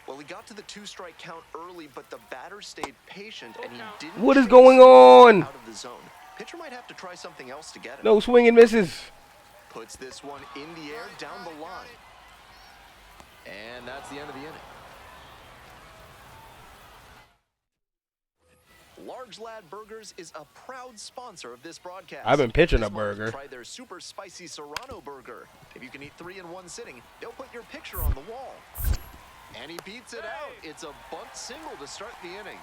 Well, he got to the 2-strike count early, but the batter stayed patient and he count. didn't. What is chase going on? Out of the zone. Pitcher might have to try something else to get him. No swing and misses. Puts this one in the air down the line. And that's the end of the inning. Large Lad Burgers is a proud sponsor of this broadcast. I've been pitching This a month, burger. Try their super spicy Serrano burger. If you can eat 3 in one sitting, they'll put your picture on the wall. And he beats it out. It's a bunt single to start the inning.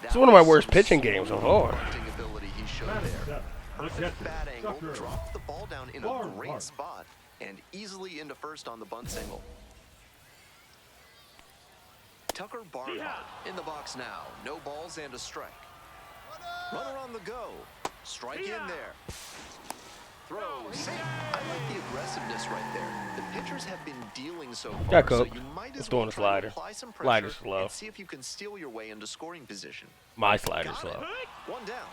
It's one of my worst pitching games so far. Bunting ability he showed there. Perfect bat angle, Tucker. dropped the ball down in a Barnhart. great spot, and easily into first on the bunt single. Tucker Barnhart in the box now. No balls and a strike. Runner on the go. Strike in there. Throw. Safe. I like the aggressiveness right there. The pitchers have been dealing so far, Got so cooked. you might Let's as throw well in a try to slider. apply some Slider's pressure slow. and see if you can steal your way into scoring position. My slider's Got it. slow. One down.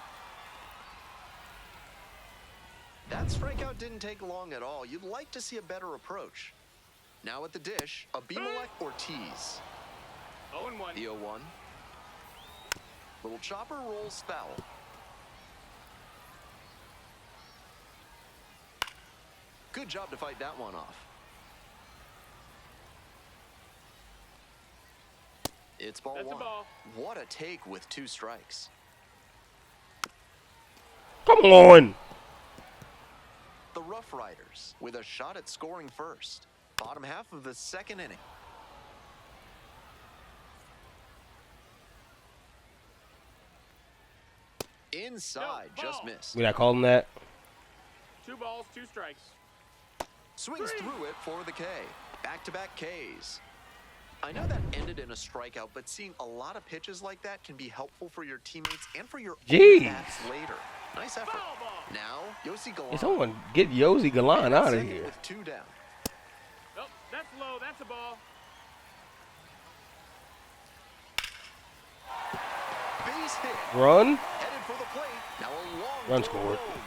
That strikeout didn't take long at all. You'd like to see a better approach. Now at the dish, Abimelech Ortiz. 0-1. The 0-1. Little chopper rolls foul. Good job to fight that one off. It's ball That's a one. ball. What a take with 2 strikes. Come on. The Rough Riders with a shot at scoring first. Bottom half of the second inning. Inside, No, just ball. missed. We not calling that? 2 balls, 2 strikes. Swings through it for the K. Back-to-back Ks. I know that ended in a strikeout, but seeing a lot of pitches like that can be helpful for your teammates and for your Jeez. own bats later. Nice effort. Foul ball. Now, Yossi Galan. Hey, someone get Yossi Galan out of Second here. with 2 down. Oh, that's low. That's a ball. Base hit. Run. Headed for the plate. Now a long Run throw scored. home.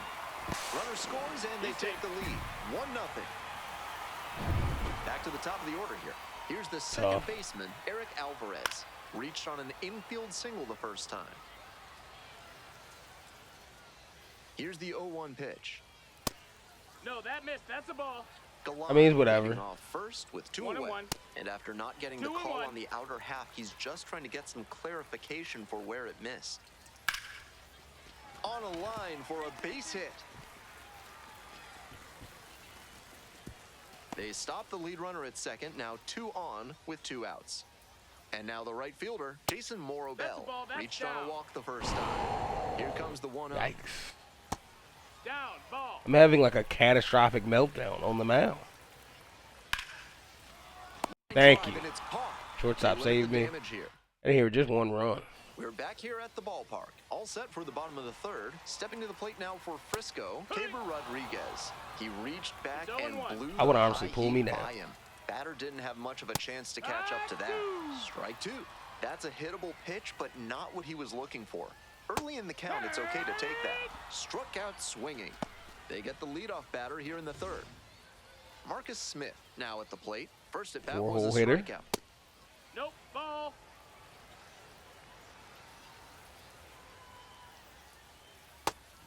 Runner scores and they take the lead. 1-0. Back to the top of the order here. Here's the second Tough. baseman, Eric Alvarez. Reached on an infield single the first time. Here's the 0-1 pitch. No, that missed. That's a ball. Galan I mean, it's whatever. leading off first with 2 1 and away. 1. And after not getting the 2 and call 1. on the outer half, he's just trying to get some clarification for where it missed. On a line for a base hit. They stop the lead runner at second, now 2 on with 2 outs. And now the right fielder, Jason That's Morobel, a ball, that's reached on down. a walk the first time. Here comes the 1-0. Yikes. Down, ball. I'm having like a catastrophic meltdown on the mound. Thank you. And it's caught. Shortstop They limit saved the me. damage here. I didn't hear just one run. We're back here at the ballpark. All set for the bottom of the third. Stepping to the plate now for Frisco, Caber Rodriguez. He reached back It's and 0-1. blew I would the honestly high pull heat me now. by him. Batter didn't have much of a chance to catch up to that. Strike 2. That's a hittable pitch, but not what he was looking for. Early in the count, it's okay to take that. Struck out swinging. They get the leadoff batter here in the third. Marcus Smith now at the plate. First at bat was a Four-hole hitter. strikeout. Nope, ball.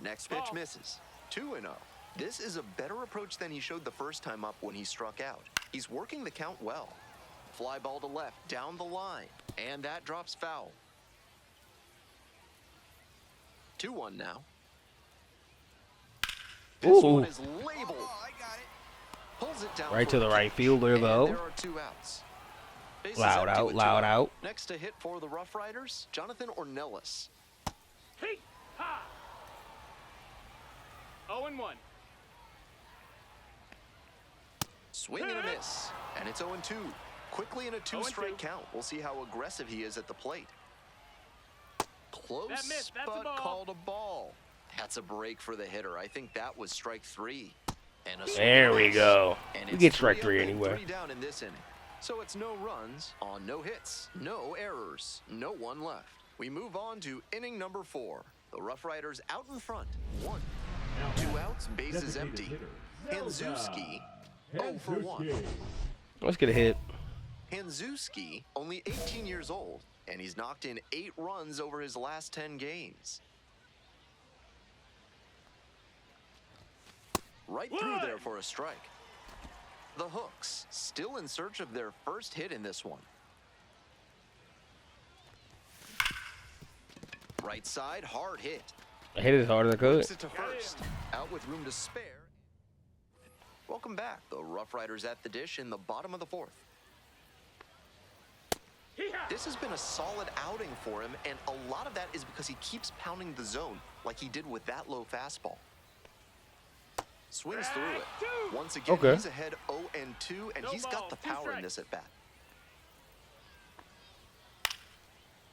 Next pitch Ball. misses. 2-0. This is a better approach than he showed the first time up when he struck out. He's working the count well. Fly ball to left, down the line, and that drops foul. 2-1 now. This Ooh. one is labeled. Pulls it down Right for to the a right catch, fielder, and though. there are 2 outs. Bases Loud empty out, with 2 loud out. Next to hit for the Rough Riders, Jonathan Ornelas. Hey, ha. 0-1. Swing and a miss, and it's 0-2. Quickly in a 2-strike 0-2. count. We'll see how aggressive he is at the plate. Close, That missed. That's a but ball. called a ball. That's a break for the hitter. I think that was strike 3. And a There swing we miss. go. And We it's get strike 3 3 up and anyway. 3 down in this inning. So it's no runs on no hits, no errors, no one left. We move on to inning number 4. The Rough Riders out in front. 1. 2 outs, bases empty. Hanzuski, 0 for 1. Let's get a hit. Hanzuski, only 18 years old, and he's knocked in 8 runs over his last 10 games. Right through there for a strike. The Hooks, still in search of their first hit in this one. Right side, hard hit. I hit it as hard as I could. Moves it to first. Out with room to spare. Welcome back. The Rough Riders at the dish in the bottom of the fourth. This has been a solid outing for him, and a lot of that is because he keeps pounding the zone like he did with that low fastball. Swings through it. Once again, Okay. he's ahead 0-2, and he's got the power in this at bat.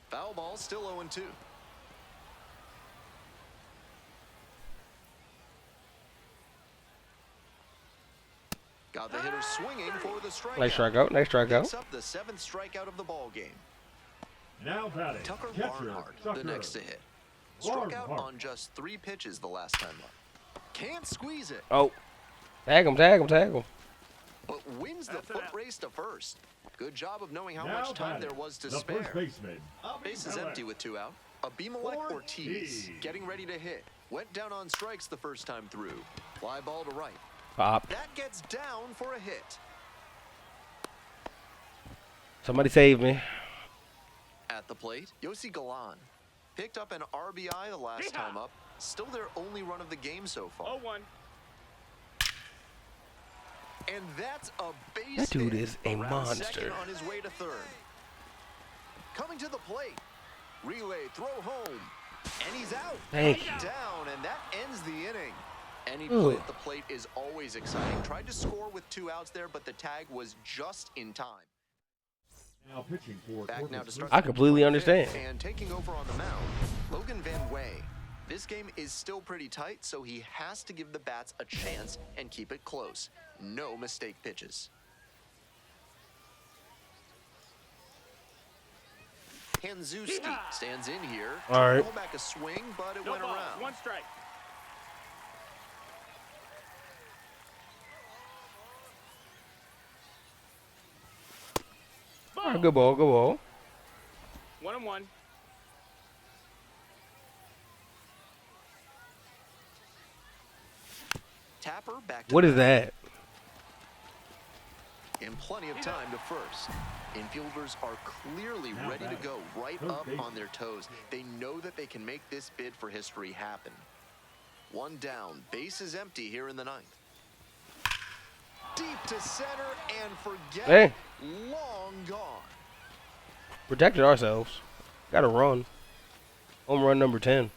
Foul ball, still 0-2. Got the hitter swinging for the strikeout. Nice strikeout. Nice strikeout. Picks up the 7th strikeout of the ball game. Now batting, Tucker catcher, Barnhart, the Tucker. next to hit. Struck out Barnhart. on just 3 pitches the last time up. Can't squeeze it, Oh. Tag him, tag him, tag him. but wins the That's foot out. race to first. Good job of knowing how Now much time batting, there was to the spare. first baseman. Base is empty with 2 out. Abimelech Ortiz getting ready to hit. Went down on strikes the first time through. Fly ball to right. Pop. That gets down for a hit. Somebody save me. At the plate, Yossi Galan picked up an RBI the last time up. Still their only run of the game so far. 0-1. And that's a base That dude hit. is a Around monster. second on his way to third. Coming to the plate. Relay, throw home. And he's out. Thank you. Down, and that ends the inning. Any Ooh. play at the plate is always exciting. Tried to score with 2 outs there, but the tag was just in time. Now pitching for Back now to Corpus start. I completely understand. And taking over on the mound, Logan Van Way. This game is still pretty tight, so he has to give the bats a chance and keep it close. No mistake pitches. Hanzuski stands in here. All right. Pull back a swing, but it No went ball. around. 1 strike. All right, good ball, good ball. 1-1. Tapper back to What the is that? in plenty of time to first. Infielders are clearly Now ready to batting, go right third up baseman. on their toes. They know that they can make this bid for history happen. 1 down, base is empty here in the 9th. Deep to center and forget Hey. it. Long gone. Protected ourselves. Got to run. Home run number 10.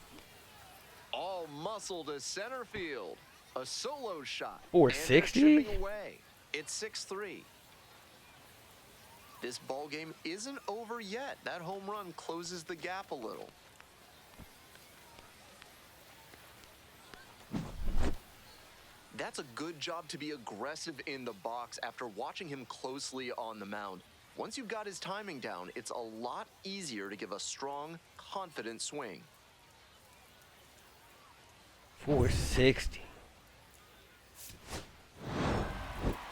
All muscle to center field. A solo shot. 460? And they're chipping away. It's 6-3. This ball game isn't over yet. That home run closes the gap a little. That's a good job to be aggressive in the box after watching him closely on the mound. Once you've got his timing down, it's a lot easier to give a strong, confident swing. 460.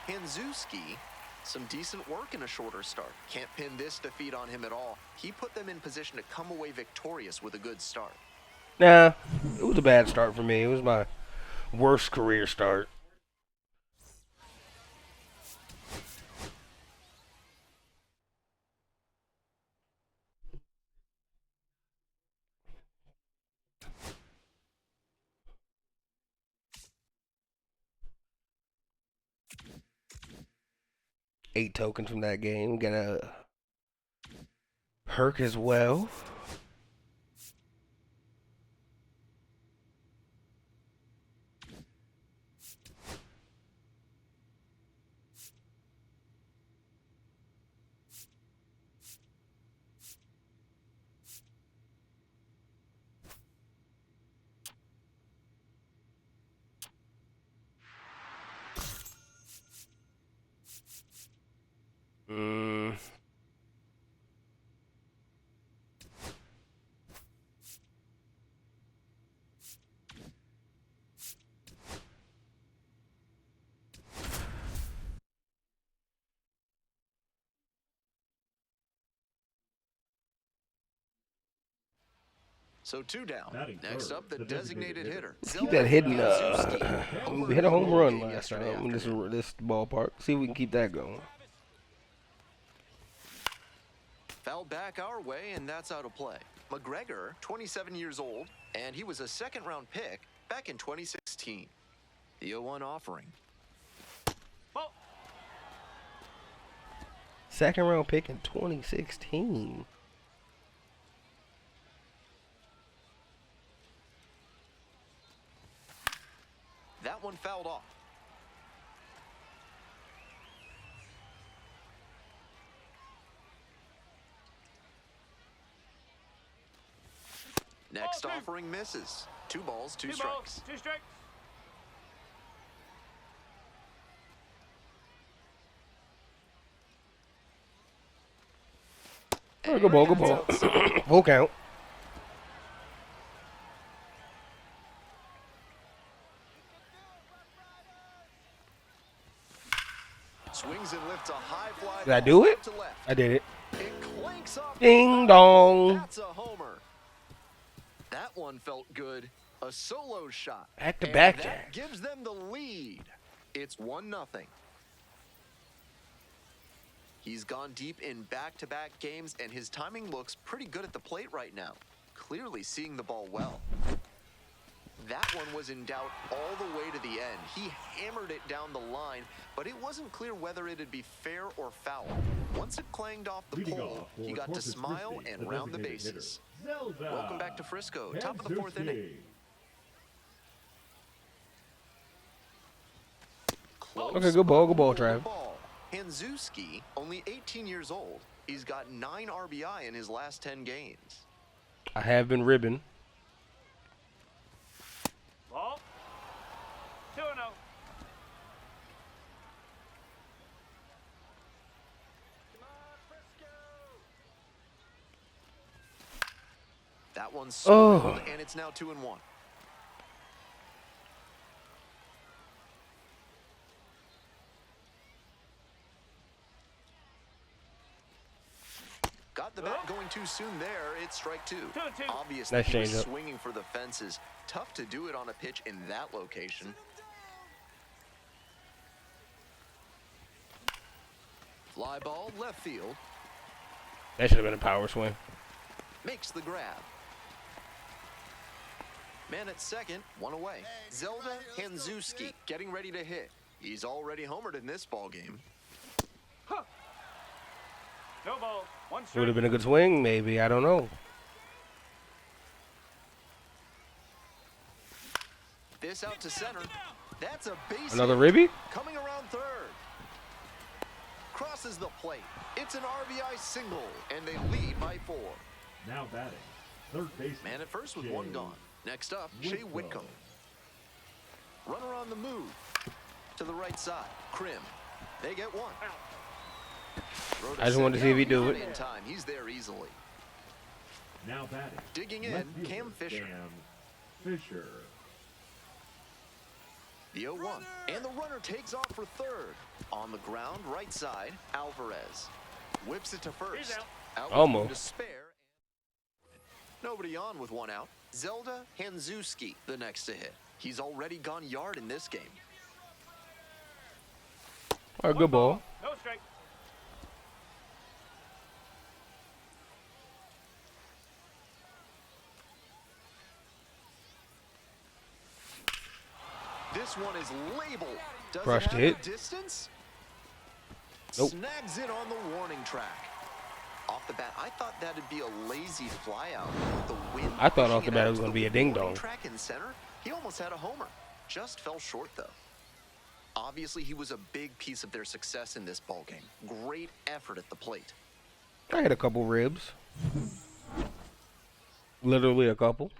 Hanzuski, some decent work in a shorter start. Can't pin this defeat on him at all. He put them in position to come away victorious with a good start. Nah, it was a bad start for me. It was my worst career start. Eight tokens from that game. Got a perk as well. So 2 down. Batting Next third, up, the the designated designated hitter. Keep that hidden. Hanzuski. We hit a home run last Yesterday time in afternoon. this ballpark. See if we can keep that going. Foul back our way, and that's out of play. McGregor, 27 years old, and he was a second-round pick back in 2016. The 0-1 offering. Ball. Second round pick in 2016. That one fouled off. Next Ball two. offering misses. 2 balls, 2 Two strikes. balls, 2 strikes. Oh, good ball, good And ball. that's outside. Full count. Swings and lifts a high fly. Did I ball do it? out to left. I did it. It clanks off the Ding foul. dong. That's a homer. That one felt good. A solo shot. Back to And back that jacks. gives them the lead. It's 1-0. He's gone deep in back-to-back games, and his timing looks pretty good at the plate right now. Clearly seeing the ball well. That one was in doubt all the way to the end. He hammered it down the line, but it wasn't clear whether it'd be fair or foul. Once it clanged off the Leading pole, off for he got to Corpus smile Christi, and round the designated bases. hitter, Zelda Welcome back to Frisco. Top of the 4th inning. Hanzuki. Close, Okay, good ball, but good ball, ruled the Trav. ball. Hanzuki, only 18 years old. He's got 9 RBI in his last 10 games. I have been ribbing. Ball. 2-0. That one's Oh. spoiled, and it's now 2-1. Got the bat going too soon there. It's strike 2. 2-2. Obviously, Nice he was changeup. swinging for the fences. Tough to do it on a pitch in that location. Fly ball, left field. That should have been a power swing. Makes the grab. Man at second, 1 away. Zelda Hanzuki getting ready to hit. He's already homered in this ball game. No ball. 1 Would strike. have been a good swing, maybe. I don't know. This out to center. That's a base Another hit. ribby? Coming around third. Crosses the plate. It's an RBI single, and they lead by 4. Now batting, third baseman. Man at first with Jay 1 gone. Next up, Shea Whitcomb. Runner on the move. To the right side. Krim. They get 1. Throw I just wanted to see if he'd do not it. in time. He's there easily. Now batting, Digging left in, fielder, Cam Fisher. Cam Fisher. The 0-1. And the runner takes off for third. On the ground, right side, Alvarez. Whips it to first. He's out. Out with Almost. room to spare. Nobody on with 1 out. Zelda Hanzuki, the next to hit. He's already gone yard in this game. All right, good ball. No strike. This one is labeled. Does Crushed it have hit. the distance? Nope. Snags it on the warning track. Off the bat, I thought that'd be a lazy flyout. The wind I thought off pushing the bat it out was to gonna the be a ding warning dong. Track in center. He almost had a homer. Just fell short though. Obviously, he was a big piece of their success in this ballgame. Great effort at the plate. I had a couple ribs. Literally a couple.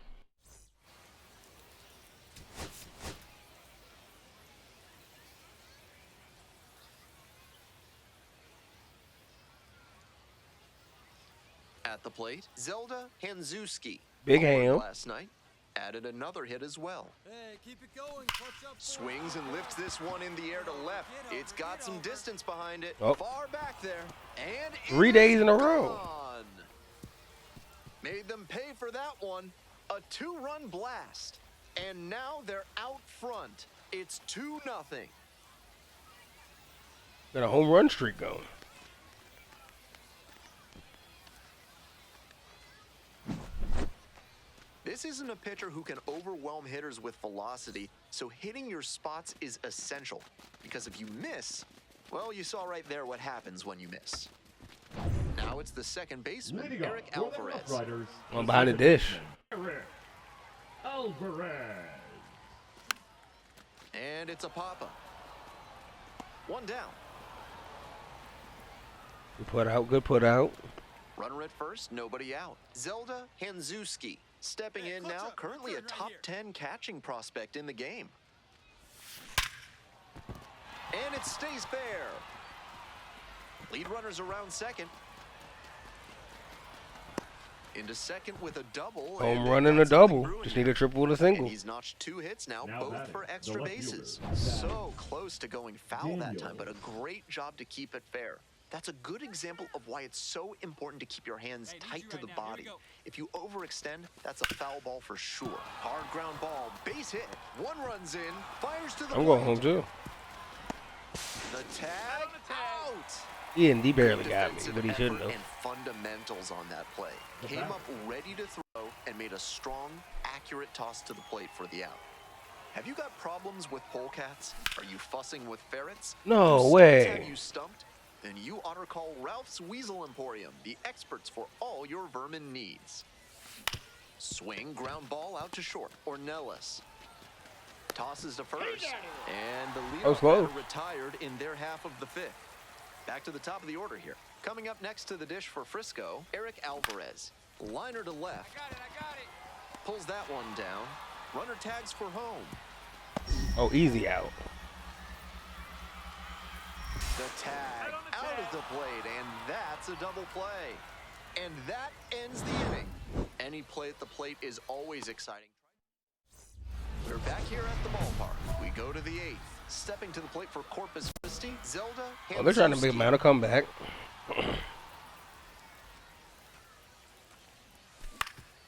At the plate, Zelda Hanzuki. Big Homered ham. last night. Added another hit as well. Hey, keep it going. Clutch up. Swings and lifts this one in the air to left. It's got some distance behind it. Oh. Far back there. And 3 it days is in a row. gone. Made them pay for that one. A 2-run blast. And now they're out front. It's 2-0. Got a home run streak going. This isn't a pitcher who can overwhelm hitters with velocity, so hitting your spots is essential. Because if you miss, well, you saw right there what happens when you miss. Now it's the second baseman, Leading Eric up for the Alvarez. Rough Riders, One behind the dish. Eric Alvarez. And it's a pop-up. One down. Good put out. Good put out. Runner at first, nobody out. Zelda Hanzuski stepping in now, currently a top 10 catching prospect in the game. And it stays fair. Lead runner's around second. Into second with a double. Home run and a double. Just need a triple and a single. And he's notched 2 hits now both batting, for the extra left bases. fielder, So close to going foul that time, Daniel. but a great job to keep it fair. That's a good example of why it's so important to keep your hands tight to the body. If you overextend, that's a foul ball for sure. Hard ground ball, base hit. One runs in, fires to the I'm going plate. home too. The tag out. He barely Good got me, defensive but he shouldn't effort have. and fundamentals on that play. The Came batter. up ready to throw and made a strong, accurate toss to the plate for the out. Have you got problems with polecats? Are you fussing with ferrets? No Do stumps way. Have you stumped? Then you ought to call Ralph's Weasel Emporium, the experts for all your vermin needs. Swing, ground ball out to short. Ornelas tosses to first, and the That was leadoff close. batter retired in their half of the 5th. Back to the top of the order here. Coming up next to the dish for Frisco, Eric Alvarez. Liner to left. I got it. Pulls that one down. Runner tags for home. Oh, easy out. The tag out of the plate, and that's a double play. And that ends the inning. Any play at the plate is always exciting. We're back here at the ballpark. We go to the 8th. Stepping to the plate for Corpus Christi, Zelda Oh, they're trying to make Hanzuski. Mount a comeback.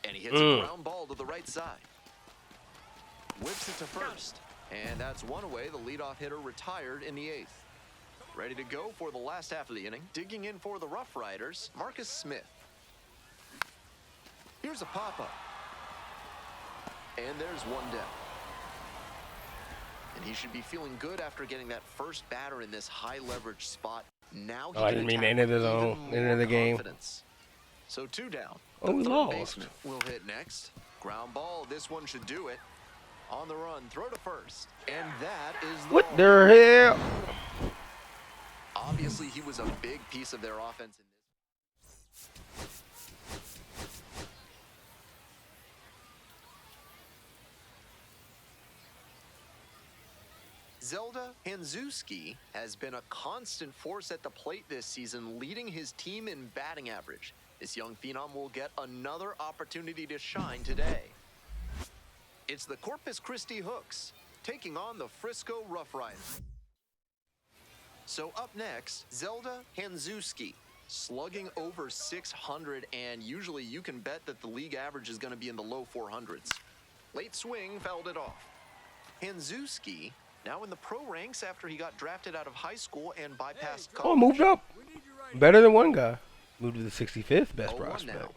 And he hits a ground ball to the right side. Whips it to first. And that's one away. The leadoff hitter retired in the 8th. Ready to go for the last half of the inning. Digging in for the Rough Riders, Marcus Smith. Here's a pop-up. And there's one down. And he should be feeling good after getting that first batter in this high-leverage spot. Now he Oh, I can didn't mean attack the end of the with zone, even end of the more game. confidence. So 2 down. Oh, The we third lost. baseman will hit next. Ground ball. This one should do it. On the run, throw to first. And that is the What ball. the hell? Obviously, he was a big piece of their offense in this. Zelda Hanzuski has been a constant force at the plate this season, leading his team in batting average. This young phenom will get another opportunity to shine today. It's the Corpus Christi Hooks taking on the Frisco Rough Riders. So up next, Zelda Hanzuski, slugging over 600, and usually you can bet that the league average is going to be in the low 400s. Late swing fouled it off. Hanzuski now in the pro ranks after he got drafted out of high school and bypassed college. Oh, moved up. We need you right Better than one guy. Moved to the 65th best 0-1 prospect. now.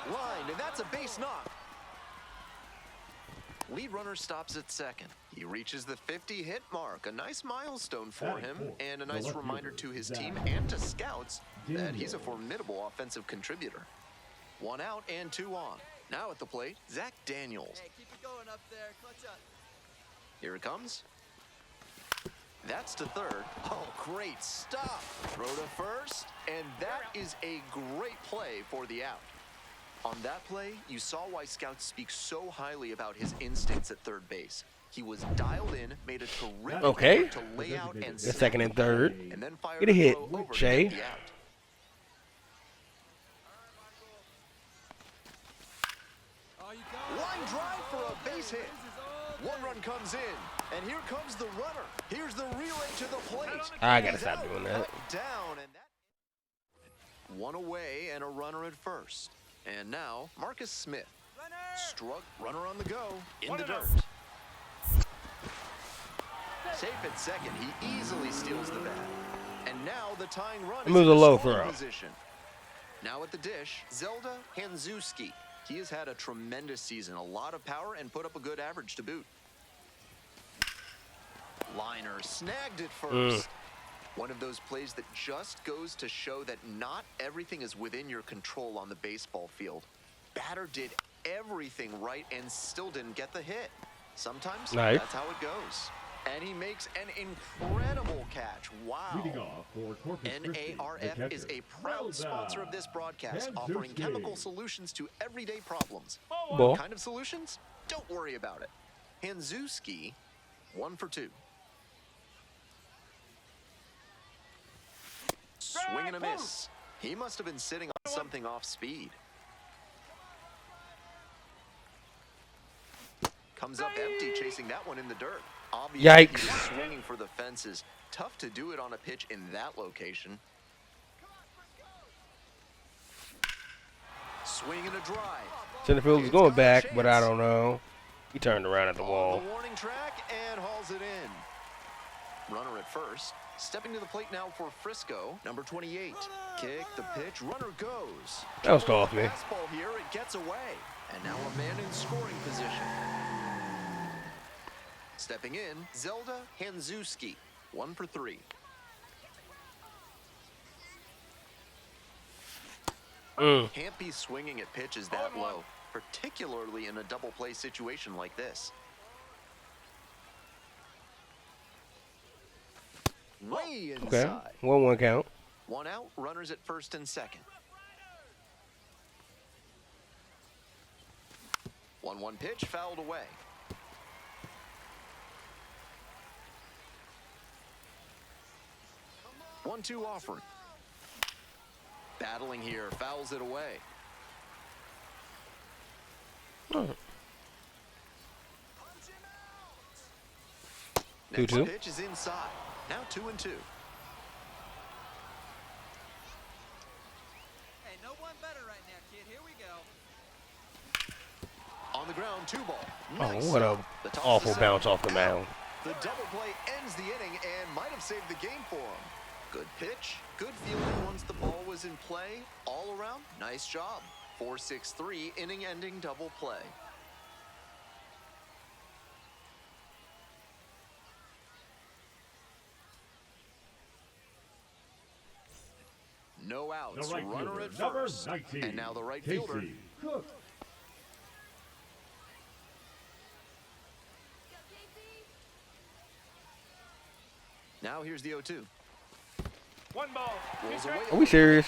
Line, and that's a base knock. Lead runner stops at second. He reaches the 50 hit mark, a nice milestone for Batting him, fourth, and a the nice left reminder fielder, to his Zay team and to scouts that he's a Hovah. formidable offensive contributor. 1 out and 2 on. Now at the plate, Zach Daniels. Hey, keep it going up there. Clutch up. Here it comes. That's to third. Oh, great stop. Throw to first, and that is a great play for the out. On that play, you saw why scouts speak so highly about his instincts at third base. He was dialed in, made a terrific Okay. effort to lay out and The second and third. and then fired Get a hit, throw over to Shay. get the out. Oh, you got it. Line drive for a base hit. This is all One day. run comes in, and here comes the runner. Here's the relay to the plate. I gotta He's stop out, doing that. cut down, and that one away and a runner at first. And now Marcus Smith Runner. struck, runner on the go in One the dirt. enough. Safe at second, he easily steals the bat. And now the tying run It moves is in a low scoring throw. position. Now at the dish, Zelda Hanzuski. He has had a tremendous season, a lot of power, and put up a good average to boot. Liner snagged it first. One of those plays that just goes to show that not everything is within your control on the baseball field. Batter did everything right and still didn't get the hit. Sometimes Nice. that's how it goes. And he makes an incredible catch. Wow. Leading off for Corpus Christi, the NARF catcher, is a proud sponsor of this broadcast, offering Hanzuski. chemical solutions to everyday problems. Ball. What kind of solutions? Don't worry about it. Hanzuski, 1 for 2. Swing and a miss. He must have been sitting on something off speed. Comes up empty, chasing that one in the dirt. Obviously, Yikes. he's swinging for the fences. Tough to do it on a pitch in that location. Swing and a drive. Center field is It's going got a back, but I chance. don't know. He turned around at the On wall. the warning track and hauls it in. Runner at first. Stepping to the plate now for Frisco, number 28. Kick the pitch, runner goes. That was off me. Fastball here, it gets away. And now a man in scoring position. Stepping in, Zelda Hanzuski, 1 for 3. Can't be swinging at pitches that low, particularly in a double play situation like this. Way Okay. inside. 1-1 count. 1 out, runners at first and second. 1-1 pitch, fouled away. 1-2 offering. Battling here, fouls it away. Next 2-2. pitch is inside. Now 2-2. Hey, no one better right now, kid. Here we go. On the ground, 2 ball. Oh, Nice what a up. The toss awful to center. bounce off the mound. The double play ends the inning and might have saved the game for him. Good pitch, good fielding once the ball was in play. All around, nice job. 4-6-3 inning-ending double play. No The outs, right runner fielder, at number first. 19, And now the right Casey fielder. Cook. Now here's the 0-2. 1 ball. 2 Rolls away. strikes. Are we serious?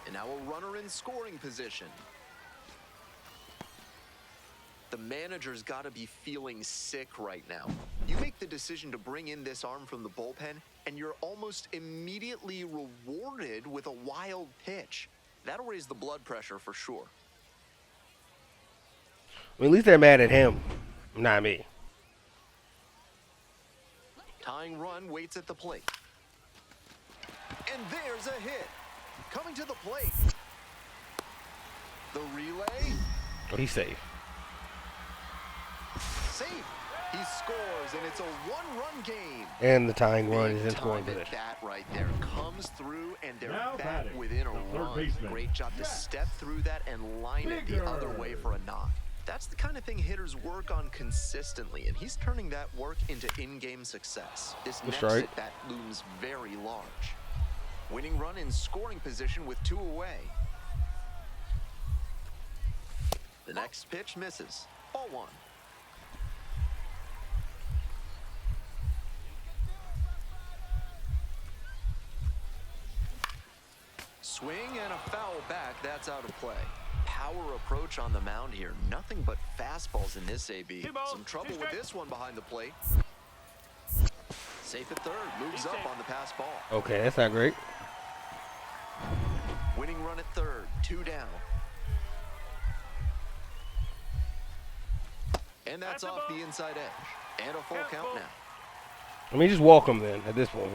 And now a runner in scoring position. The manager's got to be feeling sick right now. You make the decision to bring in this arm from the bullpen, and you're almost immediately rewarded with a wild pitch. That'll raise the blood pressure for sure. I mean, at least they're mad at him, not me. Tying run waits at the plate. And there's a hit. Coming to the plate. The relay. Oh, he's safe. Safe. He scores, and it's a 1-run game. And the tying run is in Big scoring time at position. bat right there. Comes through, and they're Now back batting, within a the third run. baseman, Great job to step through that and line it the other Bigger. way for a knock. That's the kind of thing hitters work on consistently, and he's turning that work into in-game success. This That's next right. at-bat looms very large. Winning run in scoring position with 2 away. The next pitch misses. Ball 1. Swing and a foul back. That's out of play. Power approach on the mound here. Nothing but fastballs in this AB. 2 balls, Some trouble 2 with strikes. this one behind the plate. Safe at third. Moves up on the pass ball. Okay, that's not great. Winning run at third. 2 down. And that's That's a off ball. the inside edge. And a full Count count full. now. I mean, just walk him then at this point.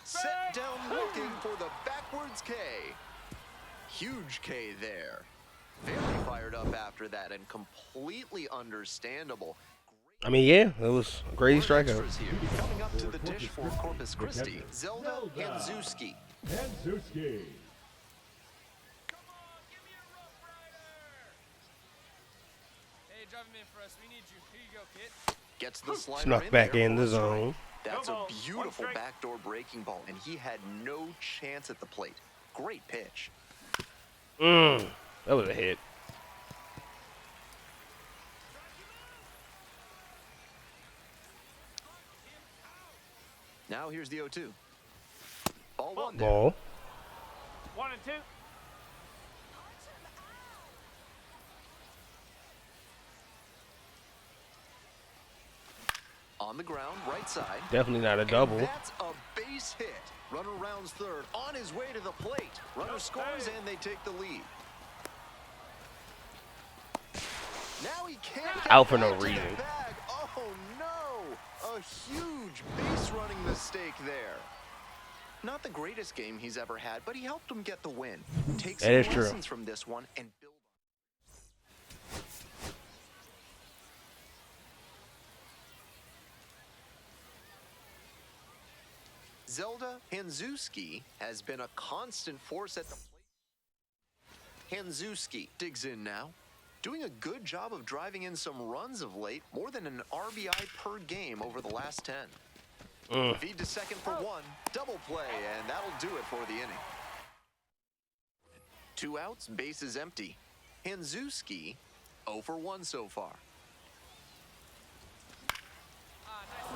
Set down looking for the backwards K. Huge K there. Very fired up after that and completely understandable. I mean, yeah, it was a crazy We're strikeout. extras here. Coming up to the dish for Corpus Christi, Zelda Hanzuski. Hanzuski. Hey, drive him in for us. We need you. Here you go, kid. Gets the slider Snuck back there in for the a strike. zone. That's No a ball, beautiful one strike. backdoor breaking ball, and he had no chance at the plate. Great pitch. That was a hit. Now here's the 0-2. Ball one there. Ball. 1 and 2. On the ground, right side. Definitely not a And double. that's a base hit. Runner rounds third, on his way to the plate. Runner scores, and they take the lead. Now he can't get Out for no back to the reason. bag. Oh no! A huge base running mistake there. Not the greatest game he's ever had, but he helped him get the win. Take That some is true. lessons from this one and build. Zelda Hanzuski has been a constant force at the plate. Hanzuski digs in now, doing a good job of driving in some runs of late, more than an RBI per game over the last 10. Feed to second for one, double play, and that'll do it for the inning. 2 outs, base is empty. Hanzuski 0 for 1 so far.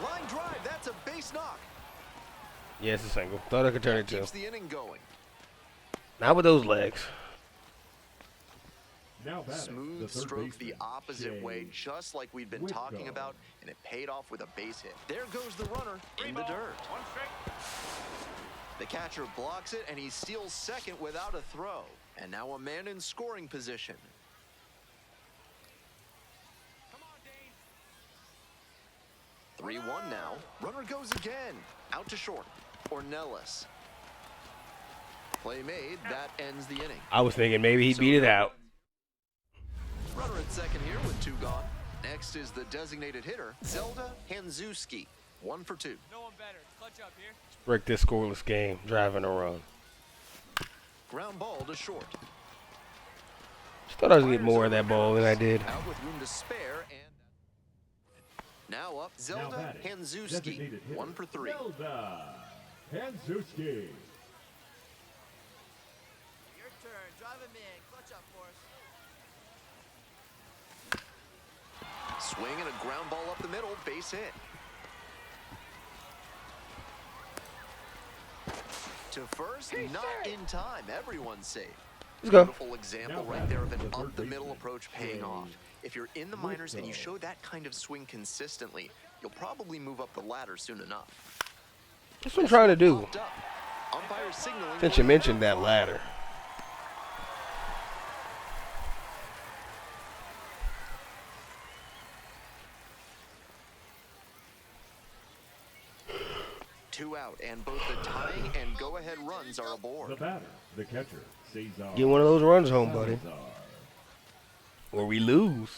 Line drive, that's a base knock. Yeah, it's a single. Thought I could turn it to. Keeps the inning going. Not with those legs. Now batting, Smooth the third stroke baseman, the opposite way, Jay just like we've been talking Hovah. about, and it paid off with a base hit. There goes the runner in the Ball, dirt. 1 strike. The catcher blocks it, and he steals second without a throw. And now a man in scoring position. Come on, Dane. 3-1 now. Runner goes again. Out to short. Ornelas. Play made. That ends the inning. I was thinking maybe he beat it out. Runner at second here with 2 gone. Next is the designated hitter, Zelda Hanzuski. 1 for 2. No one better. Clutch up here. Break this scoreless game, driving a run. Ground ball to short. Just thought I was getting more of that ball than I did. Out with room to spare, and now up, Now Zelda batting, Hanzuski. designated hitter, 1 for 3. Zelda Hanzuski. Your turn. Drive him in. Clutch up for us. Swing and a ground ball up the middle, base hit. To first, not in time. Everyone's safe. Let's go. Beautiful example Now right there of an batting, the third up-the-middle baseman, approach paying Zay off. If you're in the minors and you Hovah. show that kind of swing consistently, you'll probably move up the ladder soon enough. That's what I'm trying to do. Popped up. Umpire signaling. Since you mentioned that ladder. Two out, and both the tying and go-ahead runs are The aboard. batter, the catcher, Cesar. Get one of those runs home, buddy. Salazar. Or we lose.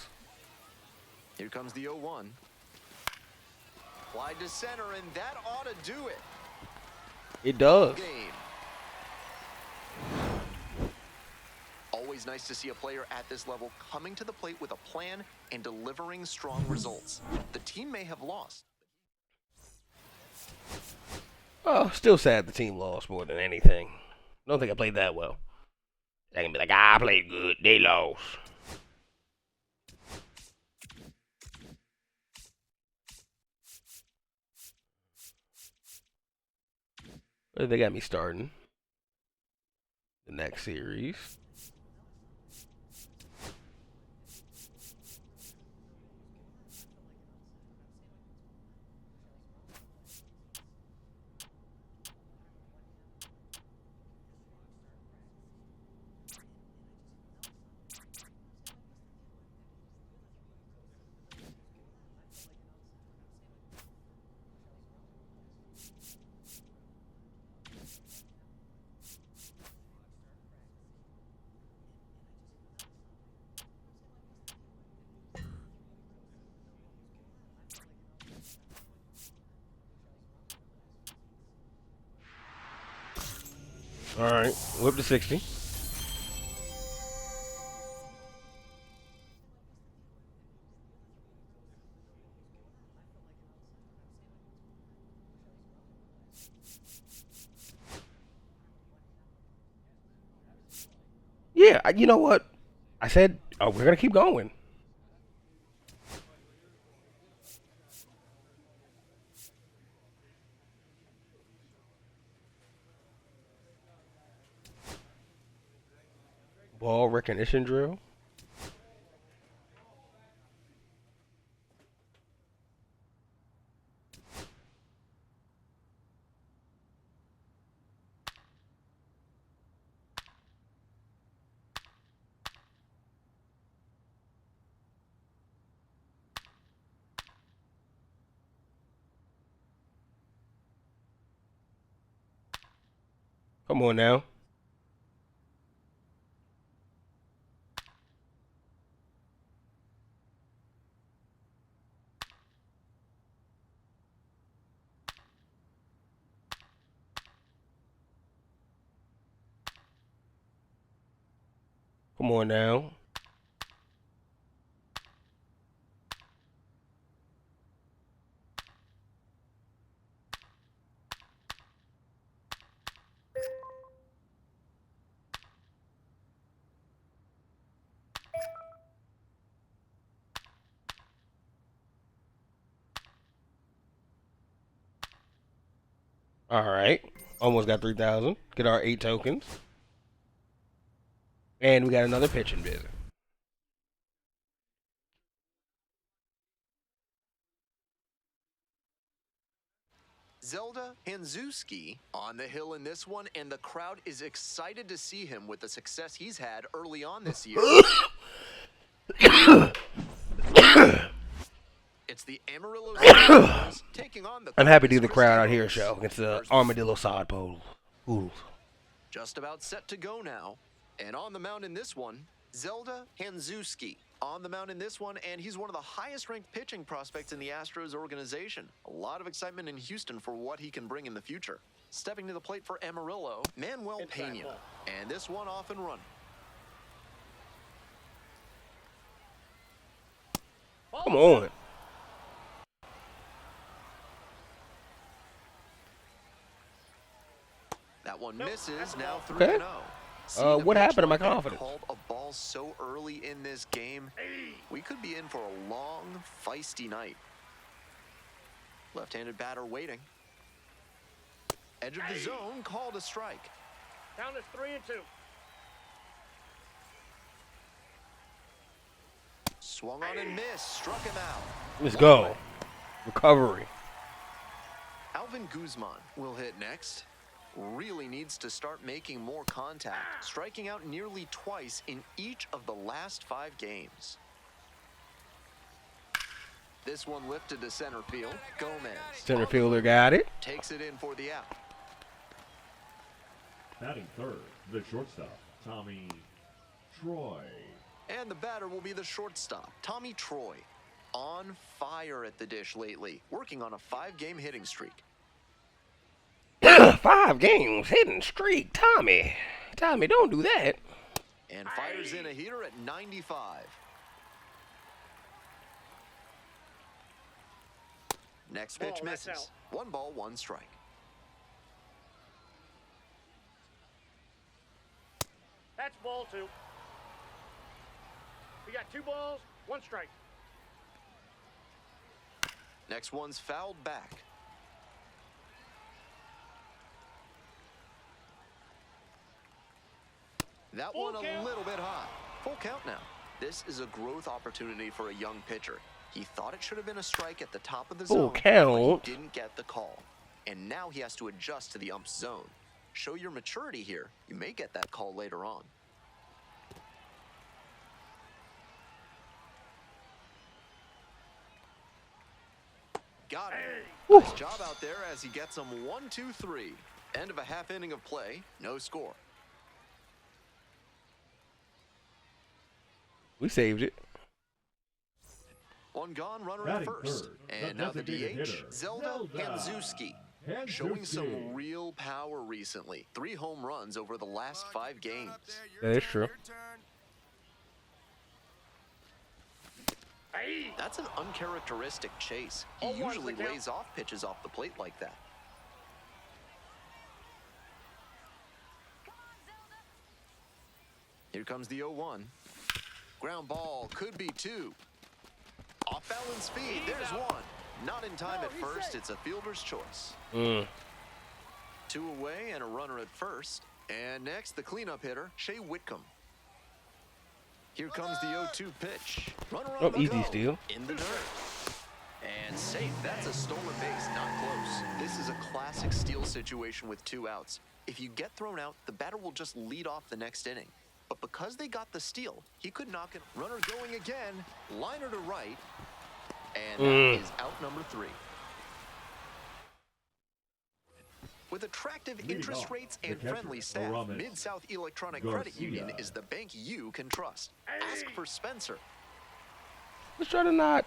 Here comes the 0-1. Wide to center, and that ought to do it. It does. Game. Always nice to see a player at this level coming to the plate with a plan and delivering strong results. The team may have lost. Oh, still sad the team lost more than anything. Don't think I played that well. I can be like, I played good. They lost. They got me starting the next series. All right, whip to 60. Yeah, you know what? I said we're gonna keep going. Ball recognition drill. Come on now. Come on now. All right. Almost got 3,000. Get our 8 tokens. And we got another pitching visit. Zelda Hanzuski on the hill in this one, and the crowd is excited to see him with the success he's had early on this year. It's the Amarillo taking on the I'm happy to do the crowd out here show against the Armadillo Sod Poodles. Just about set to go now. And on the mound in this one, Zelda Hanzuski on the mound in this one, and he's one of the highest ranked pitching prospects in the Astros organization. A lot of excitement in Houston for what he can bring in the future. Stepping to the plate for Amarillo, Manuel Pena. And this one off and running. Come on. That one misses, now 3-0. Okay. What happened to my Pitch like that confidence? Called a ball so early in this game, we could be in for a long, feisty night. Left-handed batter waiting. Edge of the zone, called a strike. Count is 3-2. Swung on and missed, struck him out. Let's go. Recovery. Alvin Guzman will hit next. Really needs to start making more contact, striking out nearly twice in each of the last 5 games. This one lifted to center field. Gomez. Center fielder got it. Takes it in for the out. Batting third, the shortstop, Tommy Troy. And the batter will be the shortstop, Tommy Troy. On fire at the dish lately, working on a 5-game hitting streak. 5 games hitting streak. Tommy, don't do that. And fires in a heater at 95. Next pitch misses. 1 ball, 1 strike. That's ball 2. We got 2 balls, 1 strike. Next one's fouled back. That Full one a count. little bit high. Full count now. This is a growth opportunity for a young pitcher. He thought it should have been a strike at the top of the Full zone, count. but he didn't get the call. And now he has to adjust to the ump's zone. Show your maturity here. You may get that call later on. Got it. Nice job out there as he gets him 1-2-3. End of a half inning of play. No score. We saved it. One gone, runner at Batting first. third, And now the designated DH, hitter, Zelda Hanzuski. Showing some Hanzuki. real power recently. 3 home runs over the last 5 games. That is true. That's an uncharacteristic chase. He 0-1's the usually count. lays off pitches off the plate like that. Here comes the 0-1. Ground ball could be 2. Off balance speed, there's 1. Not in time at first, it's a fielder's choice. 2 away and a runner at first. And next, the cleanup hitter, Shea Whitcomb. Here comes the 0-2 pitch. Runner on the easy go. steal. In the dirt. And safe. That's a stolen base, not close. This is a classic steal situation with 2 outs. If you get thrown out, the batter will just lead off the next inning. But because they got the steal, he could knock it. Runner going again. Liner to right. And that is out number 3. With attractive Leading interest off, rates the and catcher, friendly staff, Aramis Mid-South Electronic Garcia. Credit Union is the bank you can trust. Ask for Spencer. Let's try to not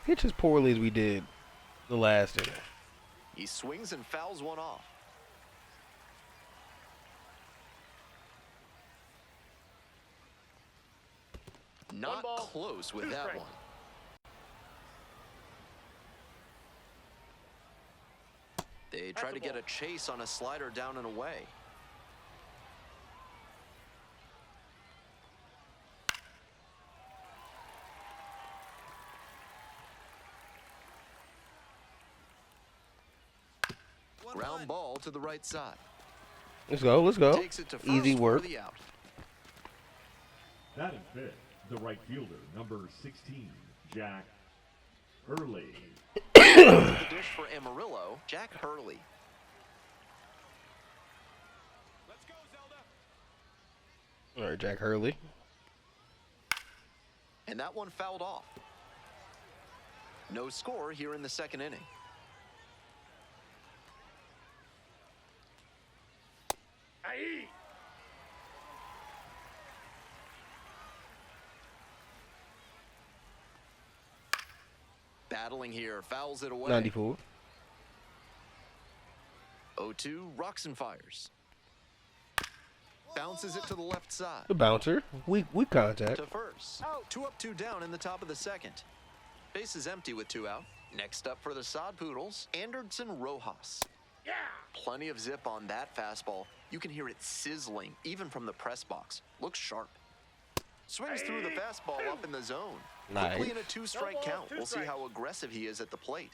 pitch as poorly as we did the last inning. He swings and fouls one off. Not ball, close with 2 that strikes. one. They try That's to a get ball. a chase on a slider down and away. Ground ball to the right side. Let's go. Let's go. Takes it to first Easy for work. the out. Batting fifth, the right fielder, number 16, Jack Hurley. The dish for Amarillo, Jack Hurley. All right, Jack Hurley. And that one fouled off. No score here in the second inning. Aye. Battling here, fouls it away. 94. 0-2, rocks and fires. Bounces it to the left side. The bouncer. Weak contact. To first. 2 up, 2 down in the top of the second. Base is empty with 2 out. Next up for the Sod Poodles, Anderson Rojas. Yeah. Plenty of zip on that fastball. You can hear it sizzling, even from the press box. Looks sharp. Swings through the fastball up in the zone. Nice. Quickly in a 2-strike No ball, count. 2 We'll see strikes. how aggressive he is at the plate.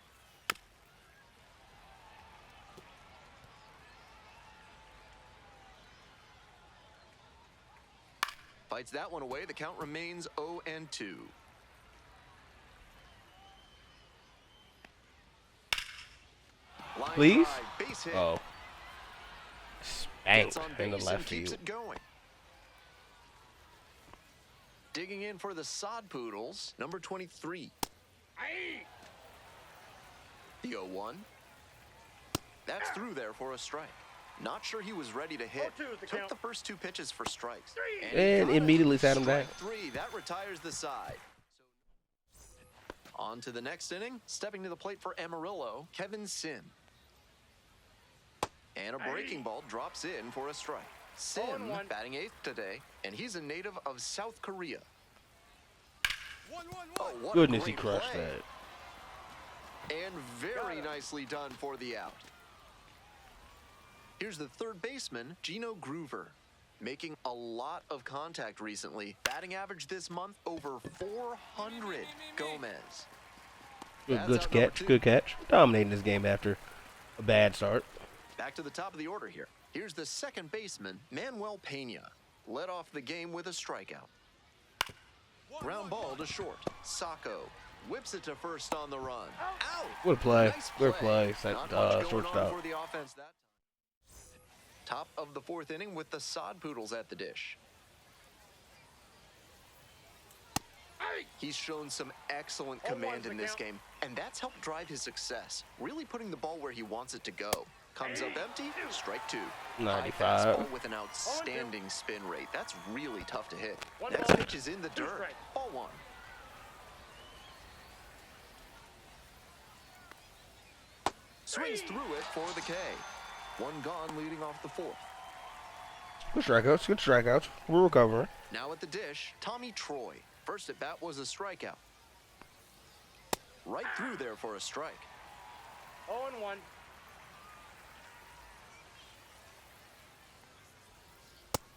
Fights that one away. The count remains 0-2. Line Please? drive, base hit. Oh. Gets Spanked on in the base left and keeps field. it going. Digging in for the Sod Poodles, number 23. Aye. The 0-1. That's through there for a strike. Not sure he was ready to hit. 0-2 is the Took count. the first 2 pitches for strikes. Three. he And got it. immediately sat him down. Strike 3. That retires the side. On to the next inning. Stepping to the plate for Amarillo, Kevin Sim. And a breaking ball drops in for a strike. Sim 0-1. batting 8th today, and he's a native of South Korea. Oh, what a Goodness, he great crushed play. that. And very nicely done for the out. Here's the third baseman, Gino Groover. Making a lot of contact recently. Batting average this month, over 400. Gomez. Good, That's good out number catch. 2. Good catch. Dominating this game after a bad start. Back to the top of the order here. Here's the second baseman, Manuel Pena. Led off the game with a strikeout. Ground ball to short. Sacco whips it to first on the run. Out. What a play. Nice What a play. Not much going on Shortstop. for the offense that time. Top of the 4th inning with the Sod Poodles at the dish. He's shown some excellent command in this game, and that's helped drive his success. Really putting the ball where he wants it to go. Comes up empty, strike 2. High 95. fastball with an outstanding spin rate. That's really tough to hit. 1 Next ball, pitch is in the 2 dirt. strikes. Ball 1. Swings through it for the K. One gone leading off the fourth. Good strikeouts. Good strikeouts. We're recovering. Now at the dish, Tommy Troy. First at bat was a strikeout. Right through there for a strike. 0-1.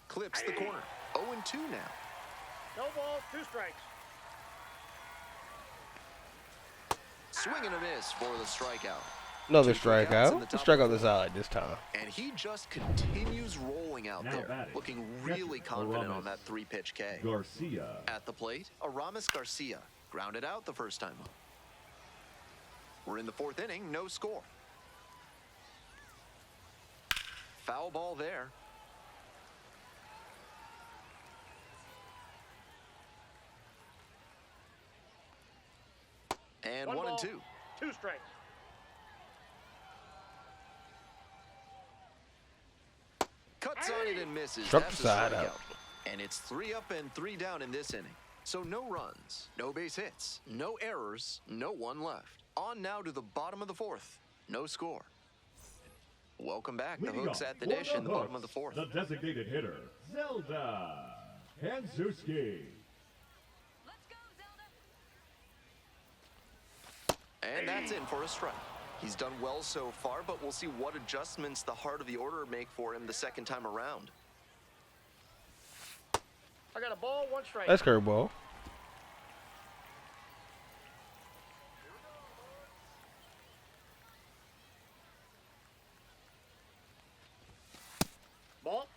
Clips the corner. 0-2 now. No balls, 2 strikes. Swing and a miss for the strikeout. Another 2 strikeouts in strikeout. the The top strikeout of the this side this time. And he just continues rolling out Now there, batting, looking really catcher, confident Aramis on that 3-pitch K. Garcia. At the plate, Aramis Garcia grounded out the first time up. We're in the 4th inning, no score. Foul ball there. And 1 1 and ball, 2. 2 strikes. Cuts on it and misses. Struck That's the side a strikeout. out. And it's 3 up and 3 down in this inning. So no runs, no base hits, no errors, no one left. On now to the bottom of the 4th. No score. Welcome back. The Leading Hooks off at the for dish in the bottom of the 4th. The designated hitter, Zelda Hanzuski. And that's in for a strike. He's done well so far, but we'll see what adjustments the heart of the order make for him the second time around. I got a ball, 1 strike. That's curveball. Ball.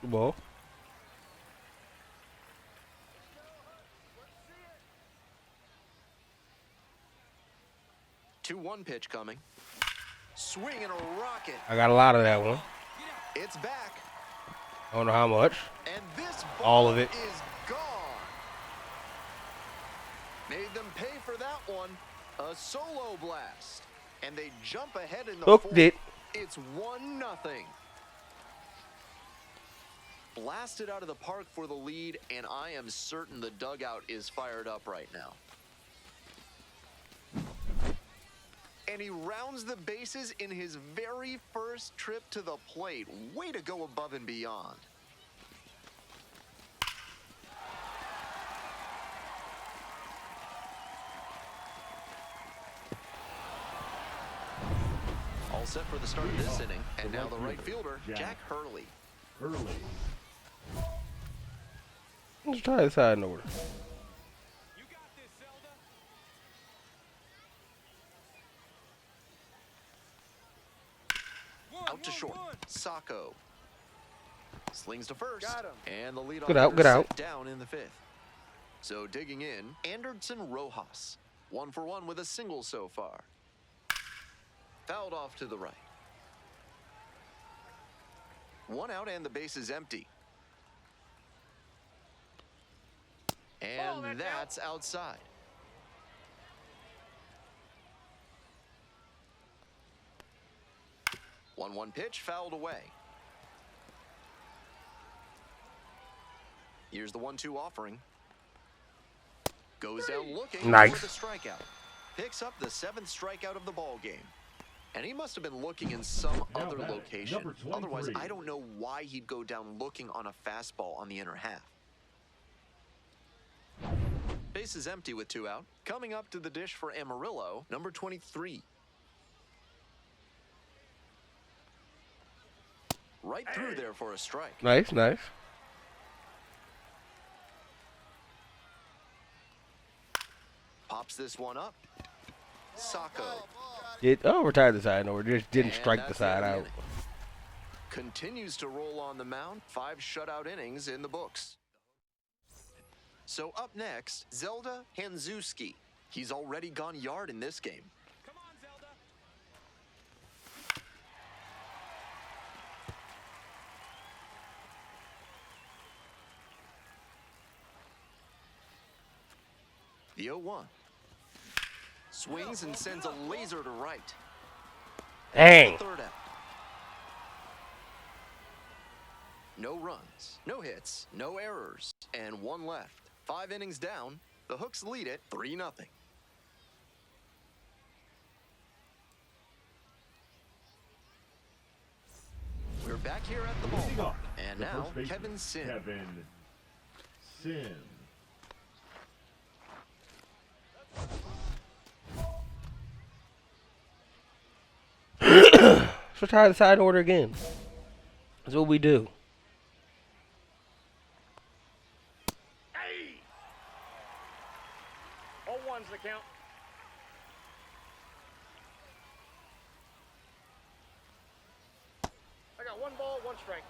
Ball. Two 1 pitch coming. Swing and a rocket. I got a lot of that one. It's back. I don't know how much. And this All ball of it. is gone. Made them pay for that one. A solo blast. And they jump ahead in the Hooked 4th. it. It's 1-0. Blasted out of the park for the lead, and I am certain the dugout is fired up right now. And he rounds the bases in his very first trip to the plate. Way to go above and beyond. All set for the start of this inning. And now the right fielder, Jack Hurley. Early. Let's try this side in order. You got this, Zelda. Out to short. Sacco. Slings to first. Got him. And the leadoff Good out, hitter good out. set down in the 5th. So digging in, Anderson Rojas. 1 for 1 with a single so far. Fouled off to the right. 1 out and the base is empty. And that's outside. One pitch fouled away. Here's the 1-2 offering. Goes down looking Nice. for the strikeout. Picks up the 7th strikeout of the ball game. And he must have been looking in some Now other batting, location. number 23. Otherwise, I don't know why he'd go down looking on a fastball on the inner half. Base is empty with 2 out. Coming up to the dish for Amarillo, number 23. Right through there for a strike. Nice, nice. Pops this one up. Sacco. Retired the side in order. Just didn't And strike the that's side end of the out. inning. Continues to roll on the mound. 5 shutout innings in the books. So up next, Zelda Hanzuski. He's already gone yard in this game. Come on, Zelda. The 0-1. Swings and sends a laser to right. Dang. 3rd out. No runs, no hits, no errors, and 1 left. 5 innings down. The Hooks lead it 3-0. back here at the Leading ballpark. off, And the now, first baseman, Kevin Sim. Kevin Sim. So try the side order again. That's what we do. Hey! 0-1's the count. I got 1 ball, 1 strike.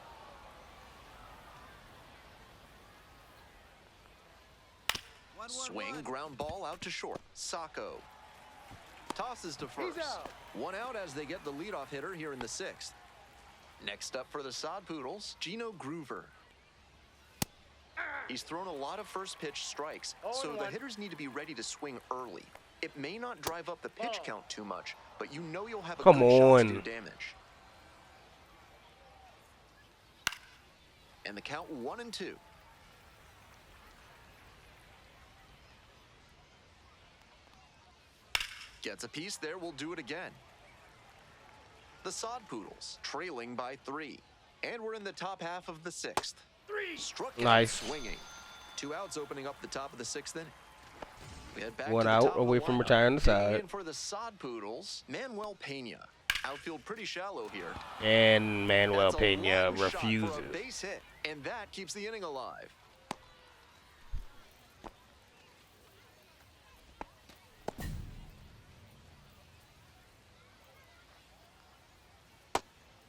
Swing, ground ball out to short. Sacco tosses to first. He's out. 1 out as they get the leadoff hitter here in the 6th. Next up for the Sod Poodles, Gino Groover. He's thrown a lot of first pitch strikes, so the 0-1. hitters need to be ready to swing early. It may not drive up the pitch Ball. count too much, but you know you'll have a Come good shot to on. do damage. And the count 1-2. Gets a piece there, we'll do it again. The Sod Poodles trailing by 3. And we're in the top half of the 6th. 3. Struck out Nice. swinging. 2 outs opening up the top of the 6th inning. We head back 1 to the out top of away the from lineup. retiring the Digging side. in for the Sod Poodles, Manuel Pena. Outfield pretty shallow here. And Manuel That's a Pena long shot for a refuses. base hit, and that keeps the inning alive.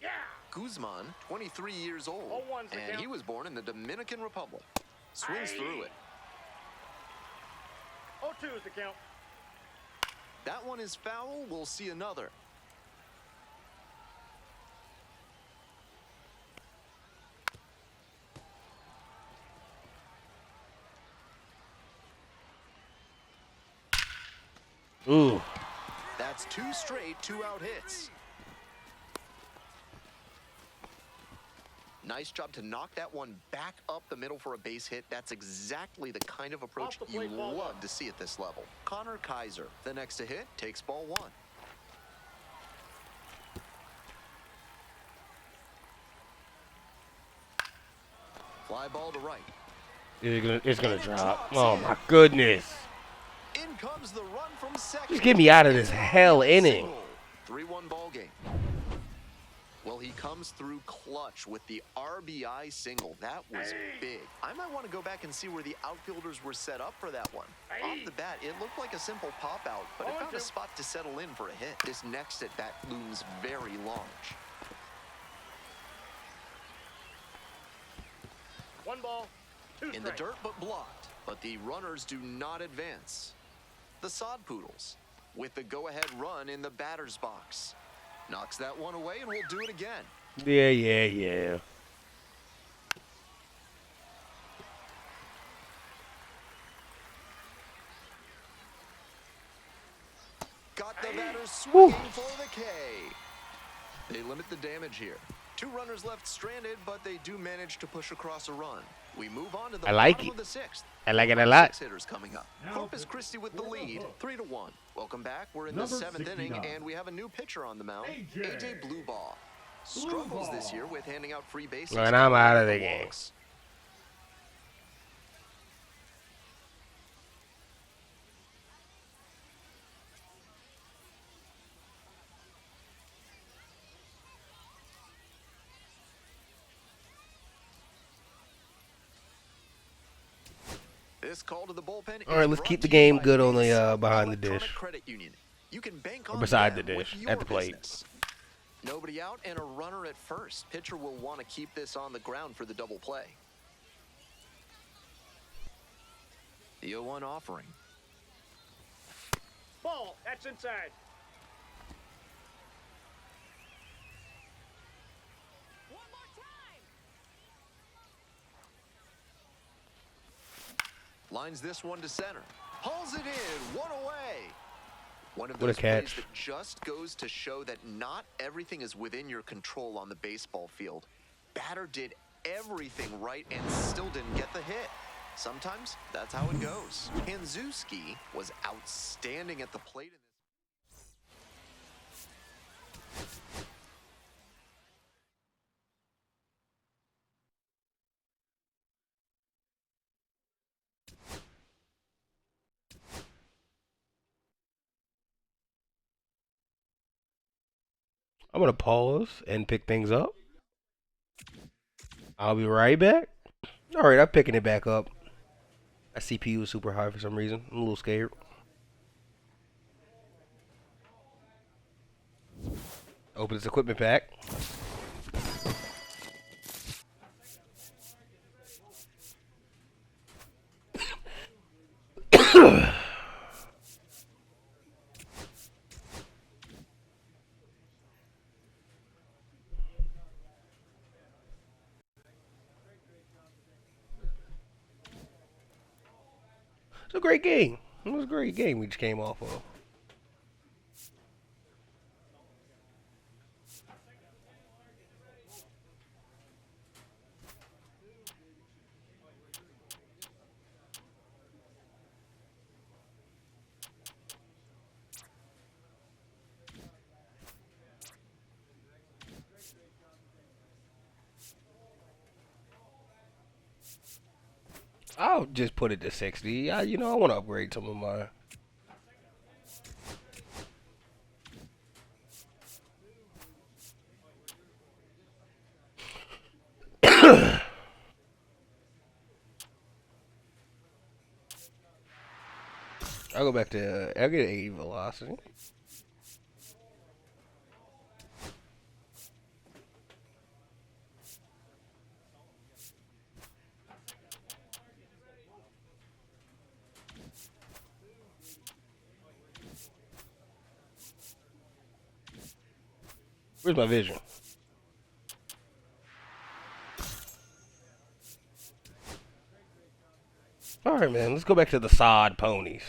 Yeah! Guzman, 23 years old, 0-1's the and count. he was born in the Dominican Republic. Swings Aye. through it. 0-2's the count. That one is foul. We'll see another. Ooh. That's 2 straight 2-out hits. Nice job to knock that one back up the middle for a base hit. That's exactly the kind of approach Off the you plate, ball love 1. to see at this level. Connor Kaiser, the next to hit, takes ball 1. Fly ball to right. It's gonna drop. Oh my goodness. In comes the run from second. Just get me out of this It's an hell RBI inning. single. 3-1 ball game. Well, he comes through clutch with the RBI single. That was big. I might want to go back and see where the outfielders were set up for that one. Off the bat, it looked like a simple pop out, but it found a spot to settle in for a hit. This next at bat looms very large. 1 ball, 2 In the strikes. dirt, but blocked. But the runners do not advance. The Sod Poodles with the go-ahead run in the batter's box. Knocks that one away, and we'll do it again. Yeah. Got the batter Woo. swinging for the K. They limit the damage here. 2 runners left stranded, but they do manage to push across a run. We move on to the I like bottom it. of the 6th. I like it a lot. 6 hitters coming up. Now Corpus for Christi with the the lead, hook. 3-1. Welcome back. We're in Number the 7th inning, 69. and we have a new pitcher on the mound, AJ. AJ Blueball. Struggles this year with handing out free bases. And I'm out of the the game. walks. This call to the bullpen. All right, is let's brought keep to the you game by good on the Visa behind the Electronic dish. Credit Union. You can bank Or on beside them the with dish, your at the plate. business. Nobody out and a runner at first. Pitcher will want to keep this on the ground for the double play. The 0-1 offering. Ball, that's inside. Lines this one to center. Pulls it in. One away. One of What a those plays catch. that just goes to show that not everything is within your control on the baseball field. Batter did everything right and still didn't get the hit. Sometimes that's how it goes. Hanzuski was outstanding at the plate in this. I'm gonna pause and pick things up. I'll be right back. Alright, I'm picking it back up. My CPU is super high for some reason. I'm a little scared. Open this equipment pack. It's a great game. It was a great game we just came off of. I'll just put it to 60. I want to upgrade some of mine. I'll go back to, I'll get 80 velocity. Where's my vision? Alright, man, let's go back to the sod ponies.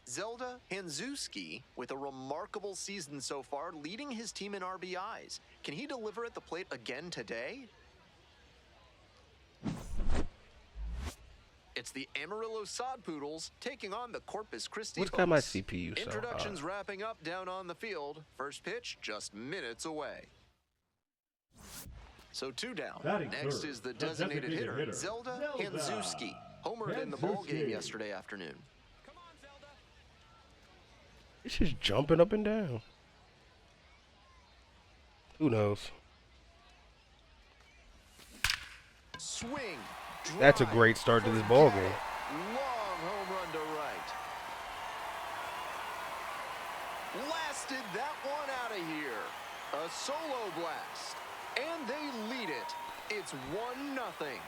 Zelda Hanzuski with a remarkable season so far, leading his team in RBIs. Can he deliver at the plate again today? It's the Amarillo Sod Poodles taking on the Corpus Christi What's got my Bucks. CPU so Introductions high? wrapping up down on the field. First pitch just minutes away. So 2 down. Batting Next third, is the the designated designated hitter, hitter, Zelda Zelda Hanzuski. Homered in the ball game Hanzuski. yesterday afternoon. Come on, Zelda. It's just jumping up and down. Who knows? Swing. That's a drive, great start to this ball forget game. it. Long home run to right. Blasted that one out of here. A solo blast. And they lead it. It's 1-0.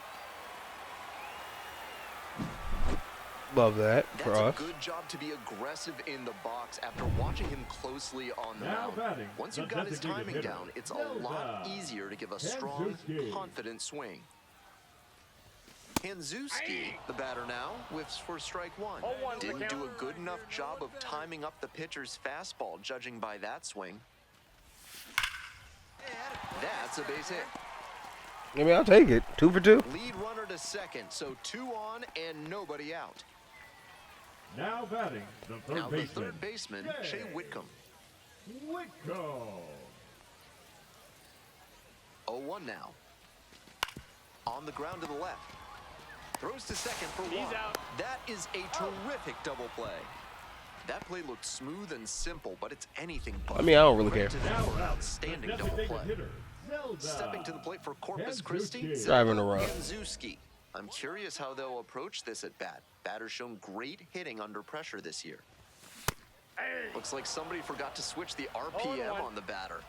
Love that for That's us. a good job to be aggressive in the box after watching him closely on the Now mound. batting, Once the you've got his designated timing hitter, down, it's a Zelda lot easier to give a strong, Hanzuski. confident swing. Hanzuski, the batter now, whiffs for strike 1. 0-1 Didn't count. do a good enough job of timing up the pitcher's fastball, judging by that swing. That's a base hit. I mean, I'll take it. 2 for 2. Lead runner to second, so 2 on and nobody out. Now batting, the third Now the baseman. third baseman, Jay Shea Whitcomb. Whitcomb. 0-1 now. On the ground to the left. Throws to second for He's 1. out. That is a terrific double play. That play looked smooth and simple, but it's anything but. I mean, I don't really care. Credit to them Now for batting, outstanding the double designated play. hitter, Zelda Stepping to the plate for Corpus Hanzuski. Christi, Driving a run. Hanzuski. I'm curious how they'll approach this at bat. Batter's shown great hitting under pressure this year. Looks like somebody forgot to switch the RPM 0-1. on the batter.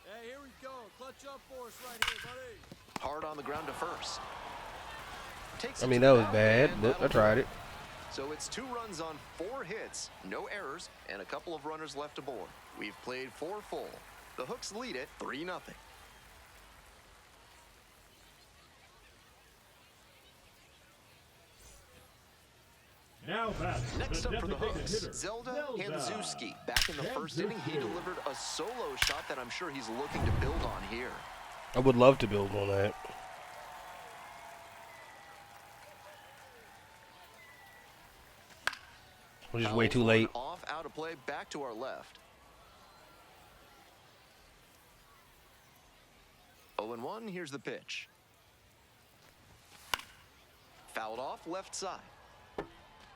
Hey, here we go. Clutch up for us right here, buddy. Hard on the ground to first. Takes I it mean, to that the was mound, bad, and but that'll I tried do it. So it's 2 runs on 4 hits, no errors, and a couple of runners left aboard. We've played 4 full. The Hooks lead it 3-0. Now batting, Next the up for the designated Hooks, hitter, Zelda Hanzuski. Back in the first inning, he Hanzuski. delivered a solo shot that I'm sure he's looking to build on here. I would love to build on that. We're just way Fouls too one late. Off, out of play, back to our left. 0-1, here's the pitch. Fouled off left side.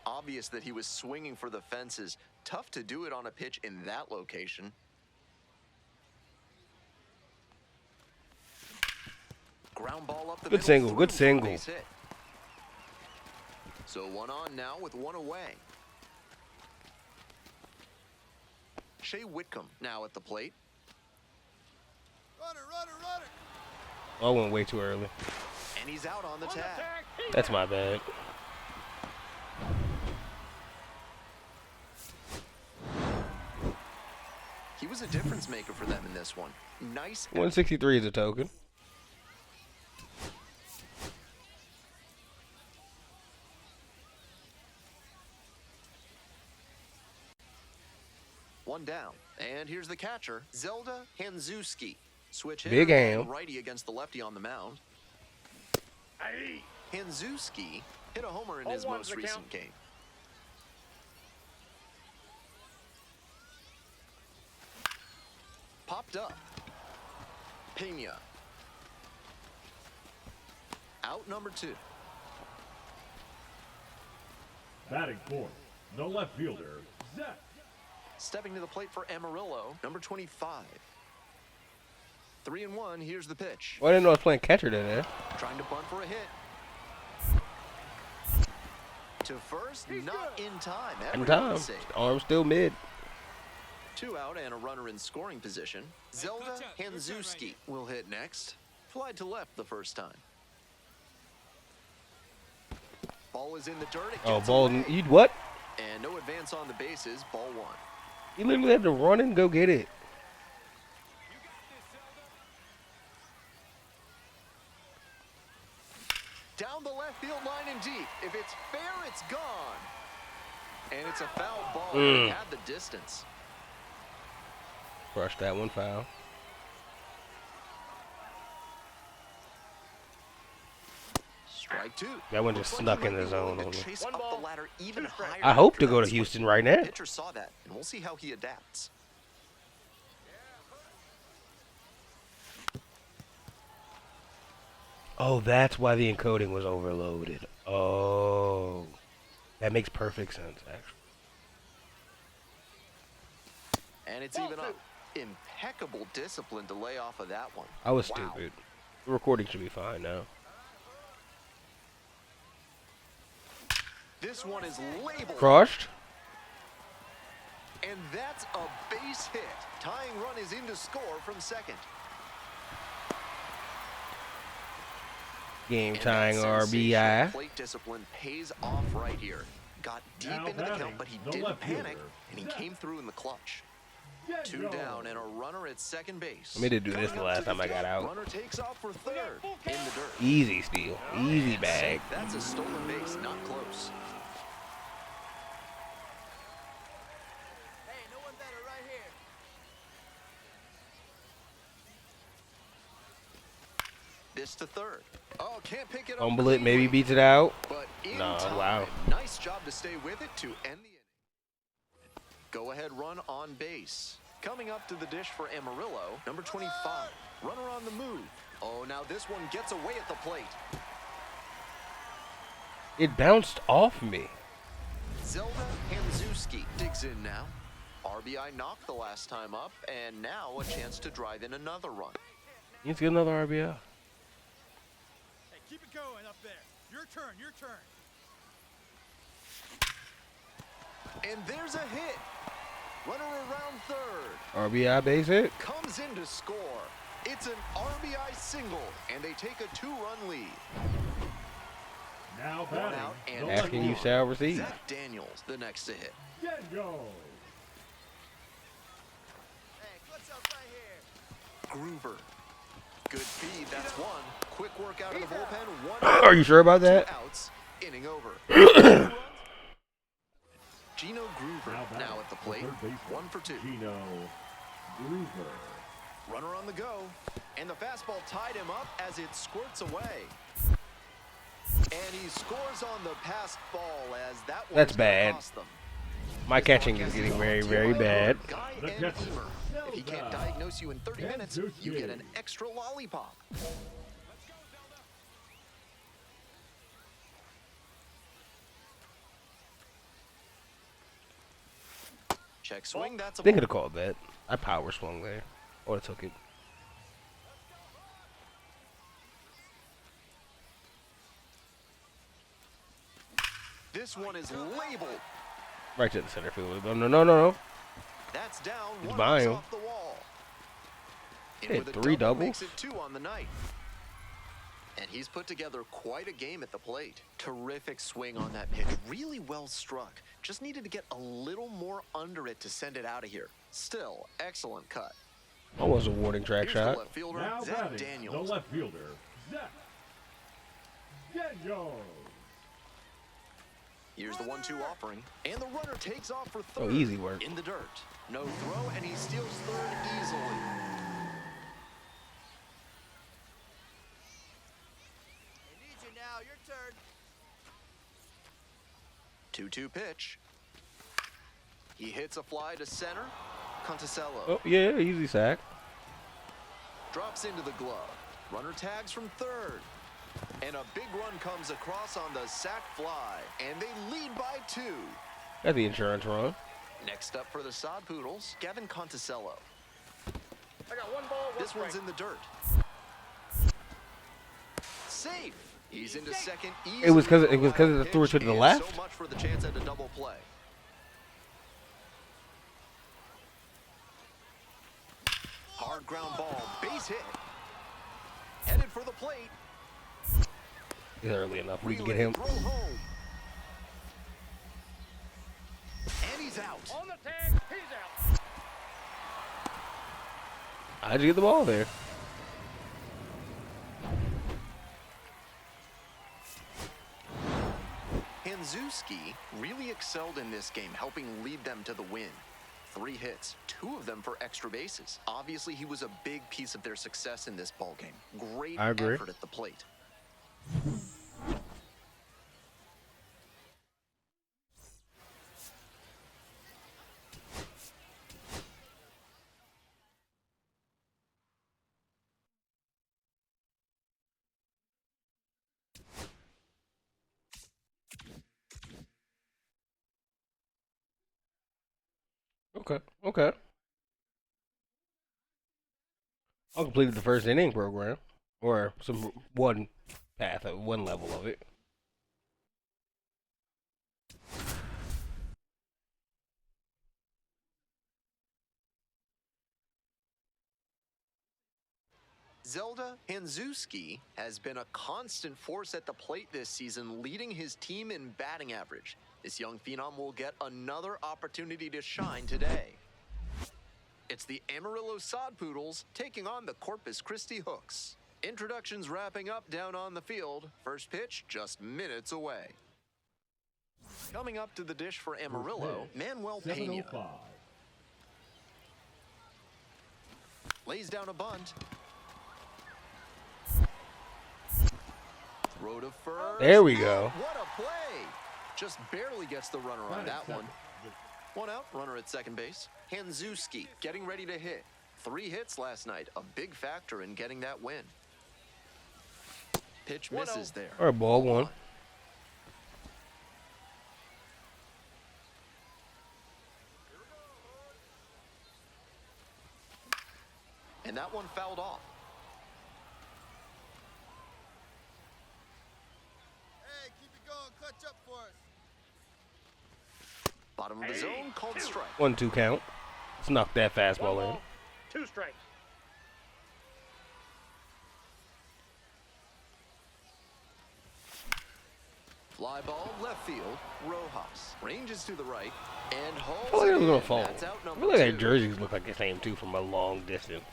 Obvious that he was swinging for the fences. Tough to do it on a pitch in that location. Ground ball up the Good middle, single, through good for a single. base hit. So 1 on now with 1 away. Shea Whitcomb now at the plate. Oh, I went way too early. And he's out on the tag. That's my bad. He was a difference maker for them in this one. Nice. 163 is a token. One down. And here's the catcher, Zelda Hanzuski. Switch hitter Big and ham. righty against the lefty on the mound. Hanzuski hit a homer in his 0-1's most the recent count. game. Popped up. Pena. Out number 2. Batting fourth, the left fielder, Zach. Stepping to the plate for Amarillo, number 25. 3-1, here's the pitch. Well, I didn't know I was playing catcher today. Trying to bunt for a hit. To first, not in time. In Everyone time. safe. Arm still mid. 2 out and a runner in scoring position. Zelda catch up. Your turn right Hanzuski here. will hit next. Flied to left the first time. Ball is in the dirt. It Oh, gets ball. away. You what? And no advance on the bases. Ball 1. He literally had to run and go get it. Down the left field line and deep. If it's fair, it's gone. And it's a foul ball. It had the distance. Crushed that one foul. Strike 2. That one just Looks snuck he in might the be zone willing on to me. chase One up ball, the ladder even 2 strikes. higher. I hope after to go that to swing. Houston right The now. pitcher saw that, and we'll see how he adapts. Oh, that's why the encoding was overloaded. Oh. That makes perfect sense, actually. And it's even up. Impeccable discipline to lay off of that one. I was Wow. stupid. The recording should be fine now. This one is labeled. Crushed. And that's a base hit. Tying run is in to score from second. Game And tying that sensational RBI. plate discipline pays off right here. Got deep Now into the batting, count, but he the didn't left panic, fielder, and he Zach. came through in the clutch. Get 2 going. down and a runner at second base. I mean to do this the last time I got out. Runner takes off for third in the dirt. Easy steal. Easy bag. That's a stolen base, not close. Hey, no one better right here. This to third. Oh, can't pick it up. Fumble it, maybe cleanly, beats it out. But in Nah, time. wow. Nice job to stay with it to end the inning. Go ahead run on base. Coming up to the dish for Amarillo, number 25. Runner on the move. Oh, now this one gets away at the plate. It bounced off me. Zelda Hanzuski digs in now. RBI knocked the last time up, and now a chance to drive in another run. He needs to get another RBI. Hey, keep it going up there. Your turn, your turn. And there's a hit. Runner around third. RBI base hit. Comes in to score. It's an RBI single, and they take a 2-run lead. Now One batting, out and the left Asking you fielder, shall receive. Zach Daniels, the next to hit. Get go. Hey, what's up right here? Groover. Good feed, that's one. Quick work out of the bullpen. One Are you sure about 2 that? outs, inning over. Gino Groover Now batting, now at the plate. third baseman, 1 for 2. Gino Groover. Runner on the go. And the fastball tied him up as it squirts away. And he scores on the passed ball as that one That's bad. cost them. My catching is getting very, very bad. Guy The and catcher, Beamer. If he can't diagnose you in 30 minutes, you get an extra lollipop. Check swing, that's a They ball. could have called that. I power swung there. Or I took it. This one is labeled. Right to the center field. No. That's down. It's One by him. off the wall. Hit And with a 3 double makes doubles. it 2 on the night. And he's put together quite a game at the plate. Terrific swing on that pitch. Really well struck. Just needed to get a little more under it to send it out of here. Still, excellent cut. Almost a warning track Here's the shot. left fielder, Now Zach batting, Daniels. the left fielder, Zach Daniels. Here's the 1-2 offering. And the runner takes off for third. Oh, easy work. In the dirt. No throw, and he steals third easily. They need you now. Your turn. 2-2 pitch. He hits a fly to center. Conticello Oh, yeah, easy sack. drops into the glove. Runner tags from third. And a big run comes across on the sac fly. And they lead by 2. That's the insurance run. Next up for the Sod Poodles, Gavin Conticello. I got 1 ball, 1 This strike. one's in the dirt. Safe. He's into second. It was 'cause easily it was for 'cause a of the throw pitch, to the and left? So much for the chance at a double play. Hard ground ball, base hit. Headed for the plate. It's early enough. We can get Relay him. throw home. And he's out. On the tag, he's out. How'd you get the ball there? Hanzuski really excelled in this game, helping lead them to the win. 3 hits, 2 of them for extra bases. Obviously, he was a big piece of their success in this ballgame. Great I agree. effort at the plate. Okay. I completed the first inning program. Or one path, one level of it. Zelda Hanzuski has been a constant force at the plate this season, leading his team in batting average. This young phenom will get another opportunity to shine today. It's the Amarillo Sod Poodles taking on the Corpus Christi Hooks. Introductions wrapping up down on the field. First pitch just minutes away. Coming up to the dish for Amarillo, Manuel Pena 705. lays down a bunt. Throw to first. There we go. What a play! Just barely gets the runner on that one. 1 out, runner at second base. Hanzuski getting ready to hit. 3 hits last night, a big factor in getting that win. Pitch misses there. All right, ball 1. And that one fouled off. Hey, keep it going. Clutch up for us. Bottom of the zone, called strike. 1-2 count. Let's knock that 1 fastball in. ball, 2 strikes. Fly ball, left field, Rojas. Ranges to the right, and I holds feel like it was it gonna in. fall. That's out I number feel like 2. their jerseys look like the same too from a long distance.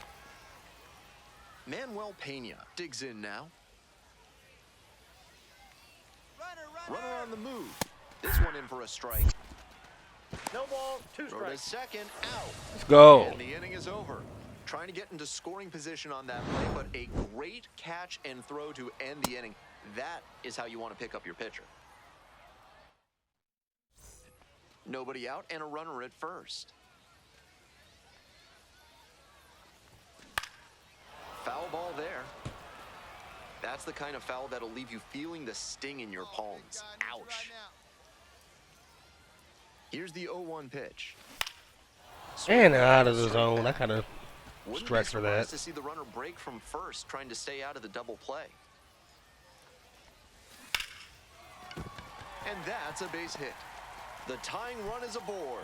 Manuel Pena digs in now. Runner on the move. This one in for a strike. No ball, 2 Throw to strikes. second, out. Let's go. And the inning is over. Trying to get into scoring position on that play, but a great catch and throw to end the inning. That is how you want to pick up your pitcher. Nobody out and a runner at first. Foul ball there. That's the kind of foul that'll leave you feeling the sting in your palms. Ouch. Here's the 0-1 pitch. And out of the zone. I kind of Wouldn't be stretched for that. surprised to see the runner break from first, trying to stay out of the double play. And that's a base hit. The tying run is aboard.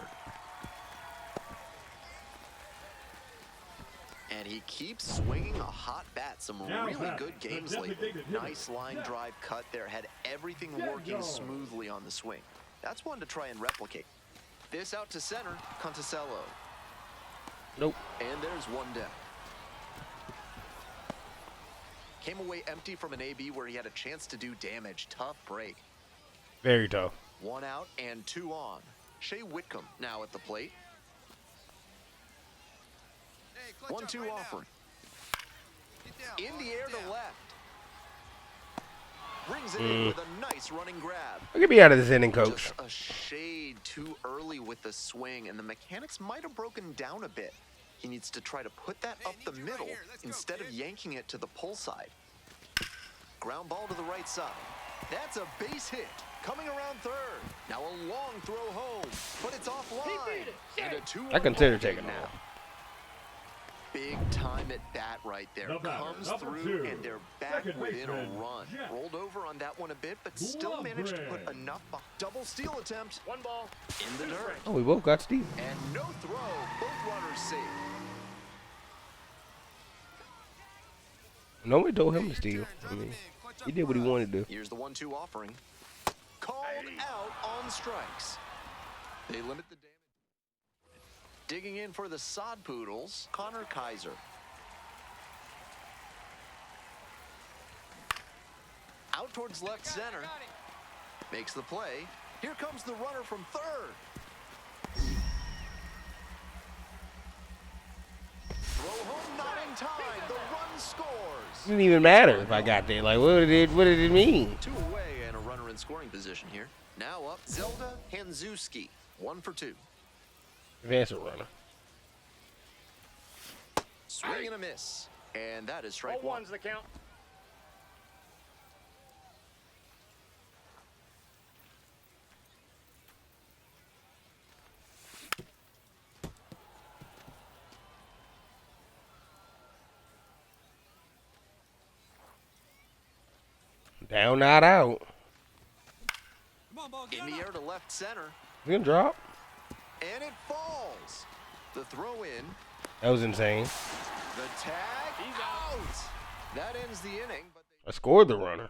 And he keeps swinging a hot bat. Some really good games lately. Nice line drive cut there. Had everything working smoothly on the swing. That's one to try and replicate. This out to center, Conticello. Nope. And there's one down. Came away empty from an AB where he had a chance to do damage. Tough break. Very tough. 1 out and 2 on. Shea Whitcomb now at the plate. Hey, clutch up 1-2 right now. offering. Get down. In the air Get to down. left. Brings it in with a nice running grab. Get me out of this inning, coach. Just a shade too early with the swing, and the mechanics might have broken down a bit. He needs to try to put that Hey, up need the you right middle here. Let's go, instead of kid. yanking it to the pull side. Ground ball to the right side. That's a base hit. Coming around third. Now a long throw home, but it's offline. And a 2-1 I consider ball game taking that. Big time at bat right there. The batter, Comes number through, 2, and they're back second within a baseman, run. Jeff Rolled over on that one a bit, but still managed to put Blumgren. enough. Double steal attempt 1 ball. in the dirt. Oh, we both got Steve. And no throw. Both runners safe. Nobody told him to Your steal. turn. I Drop mean, him in. Clutch up he did what he right. wanted to do. Here's the 1-2 offering. Called out on strikes. They limit the damage. Digging in for the Sod Poodles, Connor Kaiser. Out towards left Got it, center. got it. Makes the play. Here comes the runner from third. Throw home, not in time. The run scores. Didn't even matter if I got there. Like, what did it mean? 2 away and a runner in scoring position here. Now up, Zelda Hanzuski. 1 for 2. Advance a runner. Swing and a miss. And that is strike 1. 0-1's the count. Down, not out. Come on, ball. Get In on the up. air to left center. You gonna drop? And it falls. The throw in. That was insane. The tag. He's out. That ends the inning. But I scored the runner.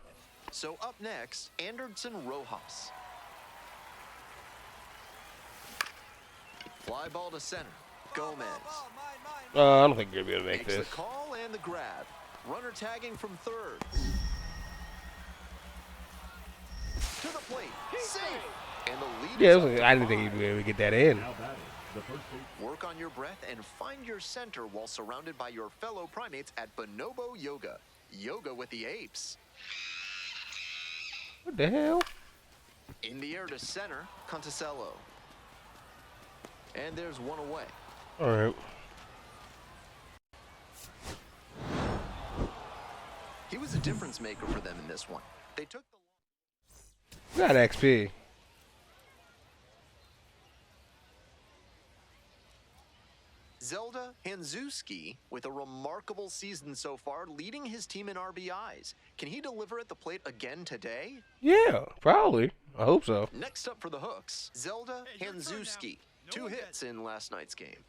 So up next, Anderson Rojas. Fly ball to center. Gomez. Ball, mine. I don't think you're gonna be able to make Makes this. the call and the grab. Runner tagging from third. To the plate. Safe. And the lead Yeah, is up I to didn't think 5. he'd be able to get that in. Now batting, the first base. Work on your breath and find your center while surrounded by your fellow primates at Bonobo Yoga. Yoga with the apes. What the hell? In the air to center, Conticello. And there's one away. All right. He was a difference maker for them in this one. They took the We got XP. Zelda Hanzuski with a remarkable season so far, leading his team in RBIs. Can he deliver at the plate again today? Yeah, probably. I hope so. Next up for the Hooks, Zelda Hey, your turn now. Hanzuski. No 2 one hits in last night's game.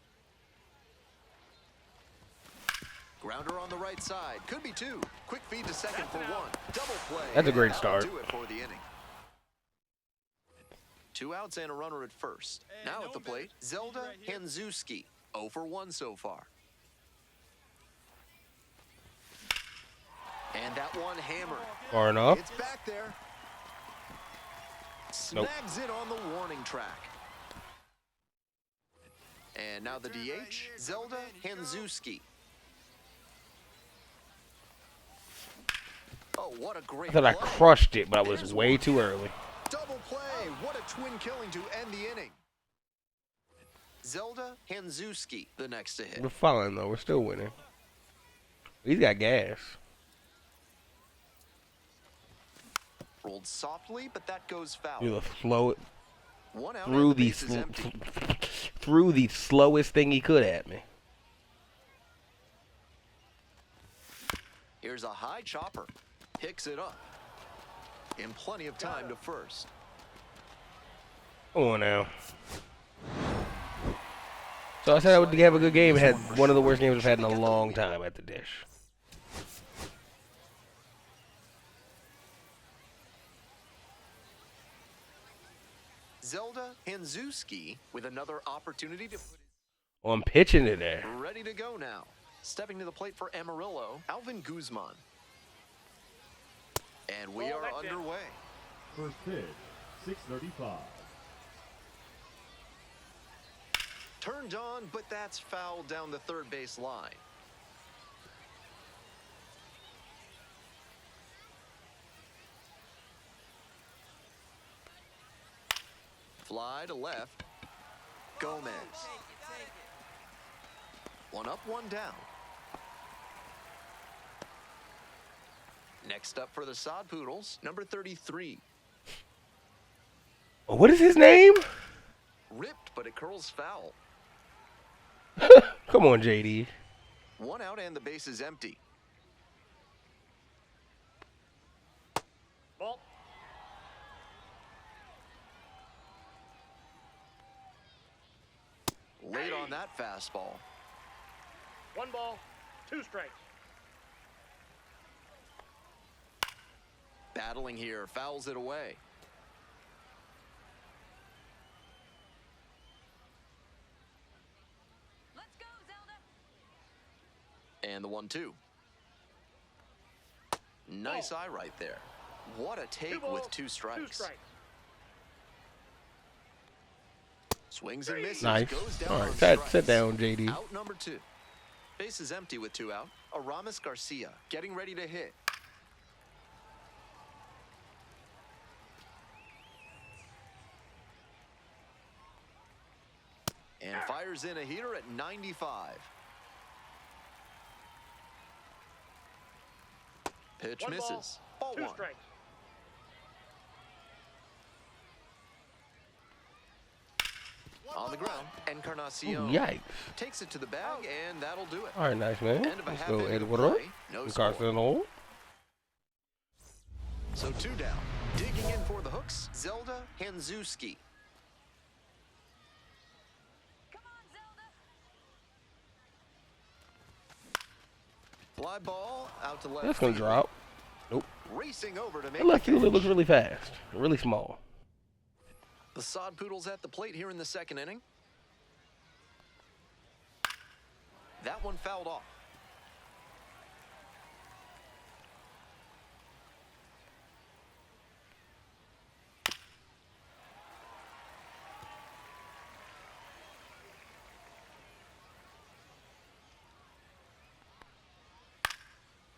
Grounder on the right side. Could be 2. Quick feed to second for 1. Double play. That's a great and start. that'll do it for the inning. 2 outs and a runner at first. Hey, Now no at the one plate, better. Zelda Right here. Hanzuski. 0 for 1 so far. And that one hammered. Far enough. It's back there. Nope. Snags it on the warning track. And now the Turn right DH, here, Zelda Gomez, here you go. Hanzuski. Oh, what a great I thought I play. crushed it, but I was There's way one. too early. Double play. What a twin killing to end the inning. Zelda Hanzuski, the next to hit. We're fine though. We're still winning. He's got gas. Rolled softly, but that goes foul. Through the slow, One out through and the the base is empty. through the slowest thing he could at me. Here's a high chopper. Picks it up. In plenty of time to first. Come on now. So I said I would have a good game. Had one of the worst games I've had in a long time at the dish. Zelda Hanzuski with another opportunity to put Oh, I'm pitching it there. it ready to go now. Stepping to the plate for Amarillo, Alvin Guzman. And we Oh, are that's it. underway. First pitch, 6:35. Turned on, but that's fouled down the third base line. Fly to left. Gomez. One up, one down. Next up for the Sod Poodles, number 33. What is his name? Ripped, but it curls foul. Come on, JD. One out and the base is empty. Ball. Late on that fastball. 1 ball, 2 strikes. Battling here, fouls it away. Let's go, Zelda. And the 1-2. Nice eye right there. What a 2 take balls, with 2 strikes. 2 strikes. Swings and misses. Nice. Goes down All on right, strikes. sit down, JD. Out number 2. Base is empty with 2 out. Aramis Garcia getting ready to hit. And fires in a heater at 95. Pitch 1 ball, misses. Ball 2 1. strikes. On the ground, Encarnacion Ooh, yikes. takes it to the bag, and that'll do it. All right, nice, man. End of a Let's half go, inning Ed. of What up? play. No score. Carson Hole. So 2 down. Digging in for the hooks, Zelda Hanzuski. Come on, Zelda. Fly ball out to left. That's gonna field. drop. Nope. Racing over to make That left the field catch. looks really fast, really small. The Sod Poodles at the plate here in the second inning. That one fouled off.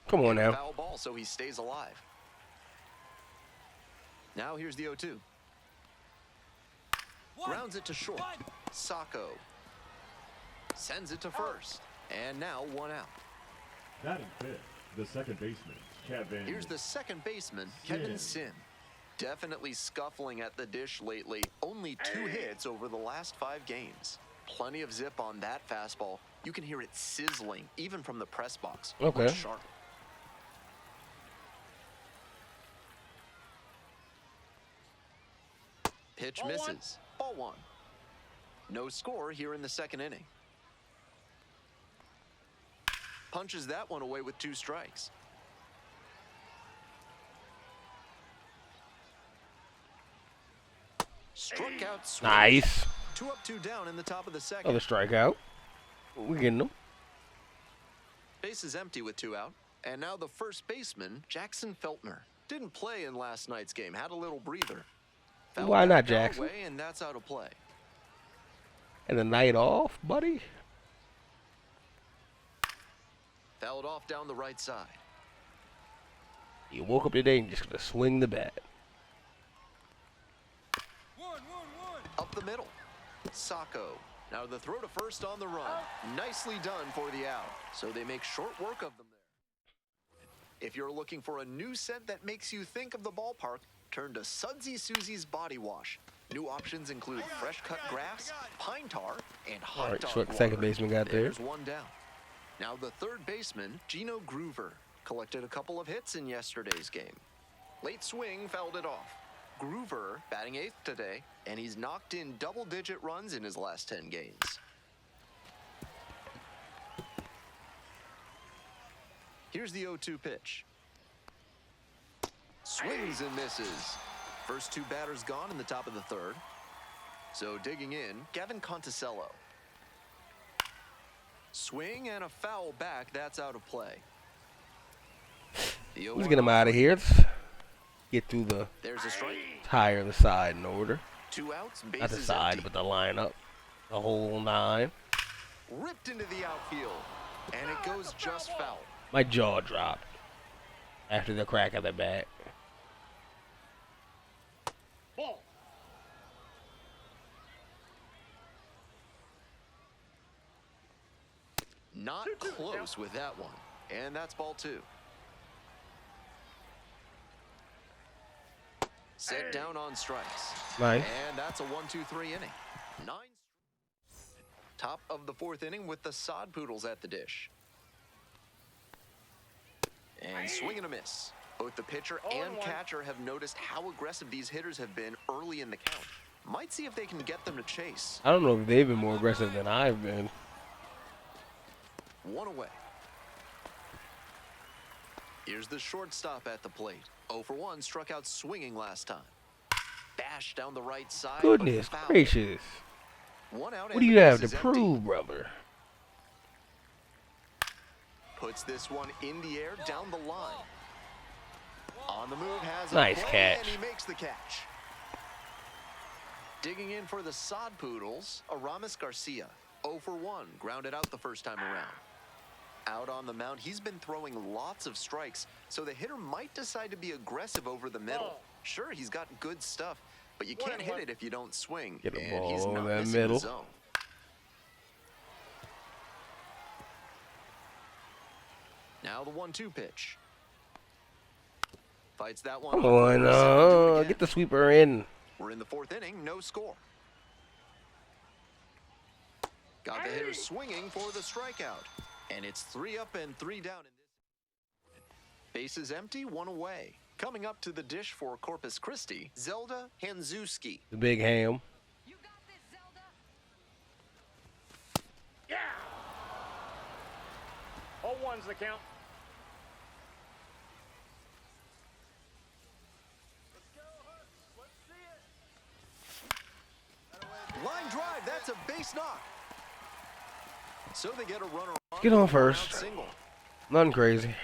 Come on now. Foul ball, so he stays alive. Now here's the 0-2. Grounds it to short. Sacco sends it to first. And now 1 out. Batting fifth, the second baseman, Kevin. Here's the second baseman, Kevin Sim. Sim. Definitely scuffling at the dish lately. Only 2 hits over the last 5 games. Plenty of zip on that fastball. You can hear it sizzling, even from the press box. Okay. Looks sharp. Pitch Ball 1. misses. Ball 1. No score here in the second inning. Punches that one away with 2 strikes. Struck out. Swing. Nice. 2 up, 2 down in the top of the second. Another strikeout. We're getting them. Base is empty with 2 out. And now the first baseman, Jackson Feltner. Didn't play in last night's game. Had a little breather. Fouled Why that not, foul Jackson? away, and that's out of play. And the night off, buddy. Fouled off down the right side. You woke up today and just gonna swing the bat. 1-1-1. Up the middle. Sacco. Now the throw to first on the run. Nicely done for the out. So they make short work of them there. If you're looking for a new scent that makes you think of the ballpark, turn to Sudsy Susie's Body Wash. New options include fresh cut grass, pine tar, and hot Alright, dog short water. second baseman got there. There's one down. Now the third baseman, Gino Groover, collected a couple of hits in yesterday's game. Late swing fouled it off. Groover batting eighth today, and he's knocked in double-digit runs in his last 10 games. Here's the 0-2 pitch. Swings and misses. First two batters gone in the top of the third. So digging in, Gavin Conticello. Swing and a foul back. That's out of play. Let's get him out of here. Let's get through the There's a strike. tire, the side in order. 2 outs, Not the bases side, empty. but the lineup. The whole 9. Ripped into the outfield, and it goes just foul. My jaw dropped after the crack of the bat. Ball. Not close with that one, and that's ball 2. Set down on strikes. Nice. And that's a 1-2-3 inning. 9. Top of the 4th inning with the Sod Poodles at the dish. And swing and a miss. Both the pitcher and catcher have noticed how aggressive these hitters have been early in the count. Might see if they can get them to chase. I don't know if they've been more aggressive than I've been. 1 away. Here's the shortstop at the plate. 0 for 1, struck out swinging last time. Bash down the right side. but Goodness foul. gracious. 1 out. What and do the you have to base is empty. prove, brother? Puts this one in the air down the line. On the move has a Nice play, catch. and he makes the catch. Digging in for the Sod Poodles, Aramis Garcia. 0 for 1, grounded out the first time around. Out on the mound, he's been throwing lots of strikes, so the hitter might decide to be aggressive over the middle. Sure, he's got good stuff, but you can't hit it if you don't swing. Get a and ball he's over not that missing middle. the zone. Now the 1-2 pitch. Fights that one. Come off, on, but he's set to do it again. get the sweeper in. We're in the 4th inning, no score. Got the hitter swinging for the strikeout. And it's 3 up and 3 down in this. Bases empty, 1 away. Coming up to the dish for Corpus Christi, Zelda Hanzuski. The big ham. You got this, Zelda. Yeah. 0-1's the count. Line drive, that's a base knock. So they get a runner on. Get on with a first. out single. Nothing crazy.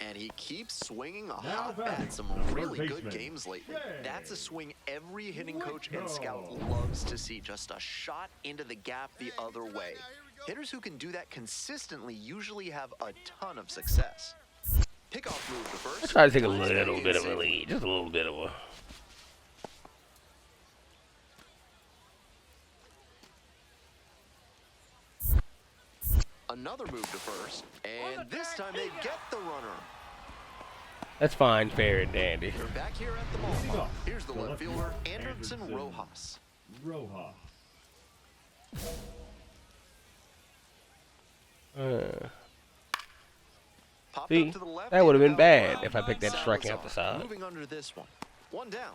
And he keeps swinging a Now hot bat. batting, Some third really good baseman, games lately. Zay That's a swing every hitting coach and Hovah. scout loves to see. Just a shot into the gap the other way. Hitters who can do that consistently usually have a ton of success. Pickoff move to first. I try to take a Last man little in bit of a safe. lead. Just a little bit of a. Another move to first. And this time they get the runner. That's fine, fair and dandy. They're back here at the ballpark. Here's the left fielder, Anderson Rojas. Rojas. Popped See, up to the left that would have been without bad run. if I picked that striking out the Salazar side. Moving under this one. 1 down.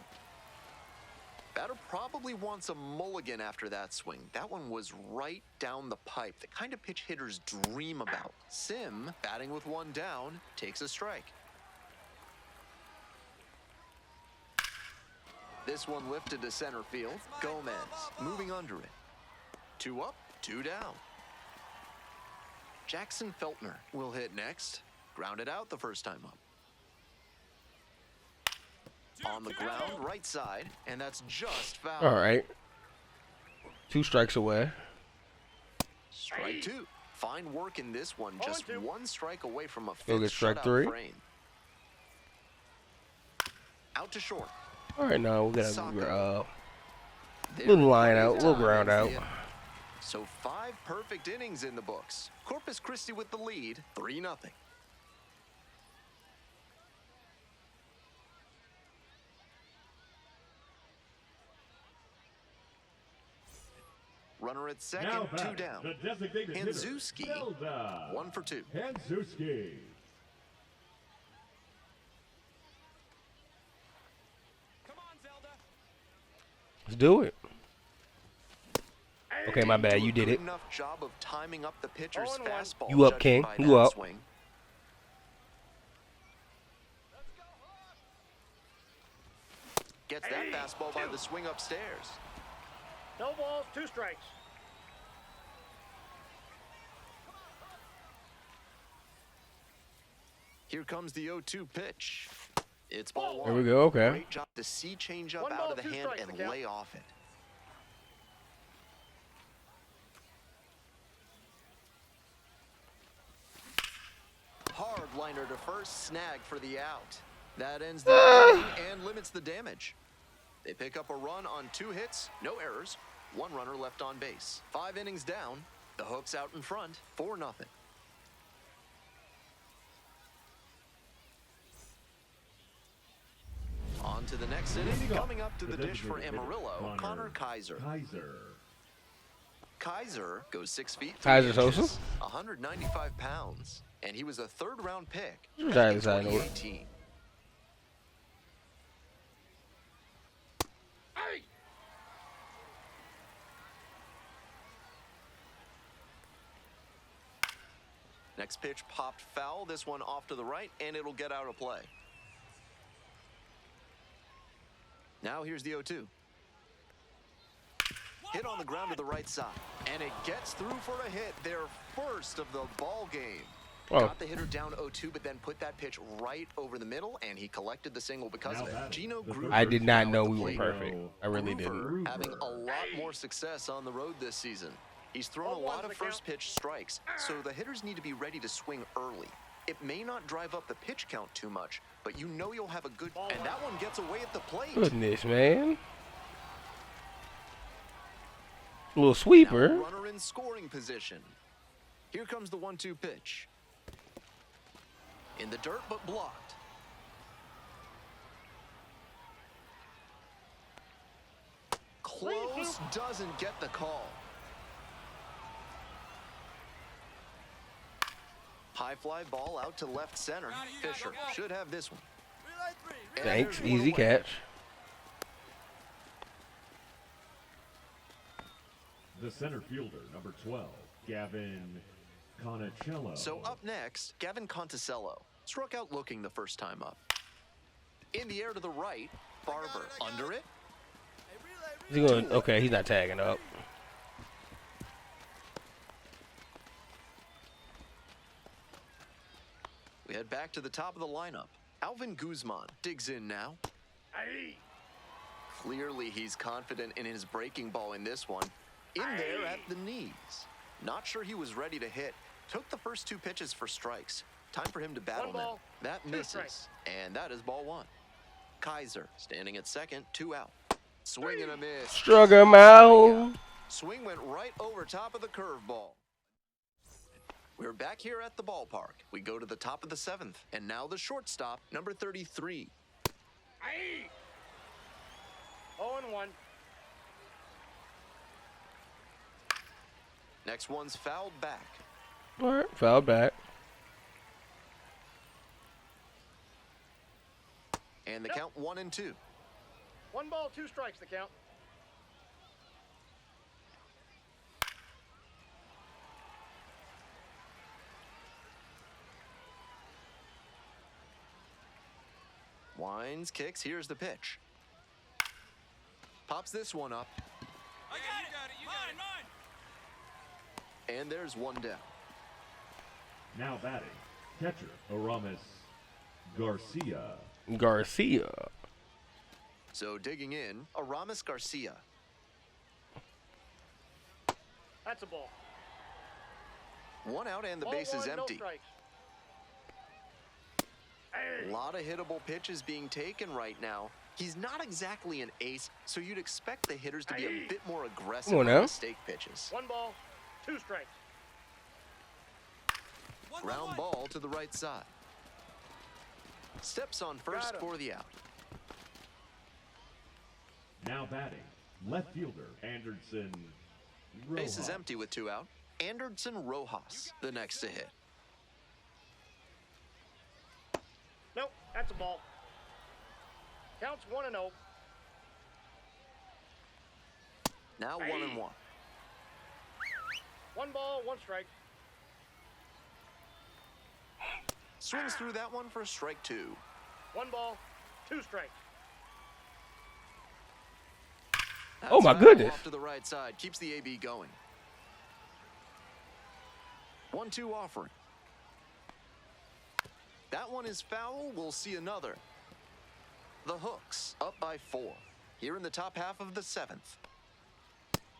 Batter probably wants a mulligan after that swing. That one was right down the pipe. The kind of pitch hitters dream about. Sim, batting with 1 down, takes a strike. This one lifted to center field. Gomez moving under it. 2 up, 2 down. Jackson Feltner will hit next. Grounded out the first time up. On the ground, right side, and that's just foul. All right. 2 strikes away. Strike 2. Fine work in this one. Just 1 strike away from a Go 5th get strike shutout 3. frame. Out to short. All right, now we got Soccer. a There little line goes out, little time. ground out. Yeah. So 5 perfect innings in the books. Corpus Christi with the lead, 3-0. Runner at second, Now 2 batting, down. the designated hitter, Hanzuski, Zelda. 1 for 2. Hanzuski. Come on, Zelda. Let's do it. Okay, my bad. Do a You did good it. enough job of timing up the pitcher's 0-1. fastball. You up, judging King. by You that up. swing. Gets that fastball by the swing upstairs. No balls, 2 strikes. Here comes the 0-2 pitch. It's ball 1. There we go. Okay. Great job to see change up 1 out ball, of the 2 hand strikes, and the count. lay off it. Hard liner to first, snag for the out. That ends the inning and limits the damage. They pick up a run on 2 hits, no errors, 1 runner left on base. 5 innings down, the Hook's out in front, 4-0. On to the next inning. Coming up to the dish for Amarillo, Connor Kaiser. Kaiser goes 6 feet 3 Kaiser's inches, Sosa? 195 pounds, and he was a 3rd-round pick Who's back that in inside of it? 2018. Hey! Next pitch popped foul. This one off to the right, and it'll get out of play. Now here's the 0-2. Hit on the ground to the right side, and it gets through for a hit. Their first of the ball game. Oh. Got the hitter down 0-2, but then put that pitch right over the middle, and he collected the single because Now of it. batting, Gino the Groover I did not now know at the we were plate. perfect. I really Groover didn't. having a lot more success on the road this season. He's thrown a 0-1's lot of the count. first pitch strikes, so the hitters need to be ready to swing early. It may not drive up the pitch count too much, but you know you'll have a good... And that one gets away at the plate. Goodness, man. Little Now sweeper. a runner in scoring position. Here comes the 1-2 pitch. In the dirt, but blocked. Close, doesn't get the call. High fly ball out to left center. Fisher should have this one. Relay 3. And Thanks. there's one Easy away. catch. The center fielder, number 12, Gavin Conicello. So up next, Gavin Conticello. Struck out looking the first time up. In the air to the right, Barber under it. Is he going? Okay, he's not tagging up. We head back to the top of the lineup. Alvin Guzman digs in now. Hey! Clearly, he's confident in his breaking ball in this one. In there at the knees. Not sure he was ready to hit. Took the first 2 pitches for strikes. Time for him to battle 1 now. ball, That 2 misses. strikes. And that is ball 1. Kaiser standing at second, 2 out. Swing and a miss. Strug him out. Swing went right over top of the curveball. We're back here at the ballpark. We go to the top of the 7th. And now the shortstop, number 33. Hey! 0-1. Next one's fouled back. All right, foul back. And the count 1-2. 1 ball, 2 strikes, the count. Winds, kicks, here's the pitch. Pops this one up. I got it. You got it. Mine. And there's 1 down. Now batting, catcher, Aramis Garcia. Garcia. So digging in, Aramis Garcia. That's a ball. 1 out and the Ball base is 1, empty. No strikes. A lot of hittable pitches being taken right now. He's not exactly an ace, so you'd expect the hitters to be a bit more aggressive Come on on now. mistake pitches. 1 ball, 2 strikes. Ground ball to the right side. Steps on first for the out. Now batting, left fielder Anderson Base is Rojas. empty with 2 out. Anderson Rojas, the next to hit. Nope, that's a ball. Counts 1-0. Now 1-1. 1 ball, 1 strike. Swings through that one for strike 2. 1 ball, 2 strikes. Oh, my That's goodness. off to the right side, keeps the AB going. 1-2 offering. That one is foul. We'll see another. The Hooks up by 4 here in the top half of the 7th.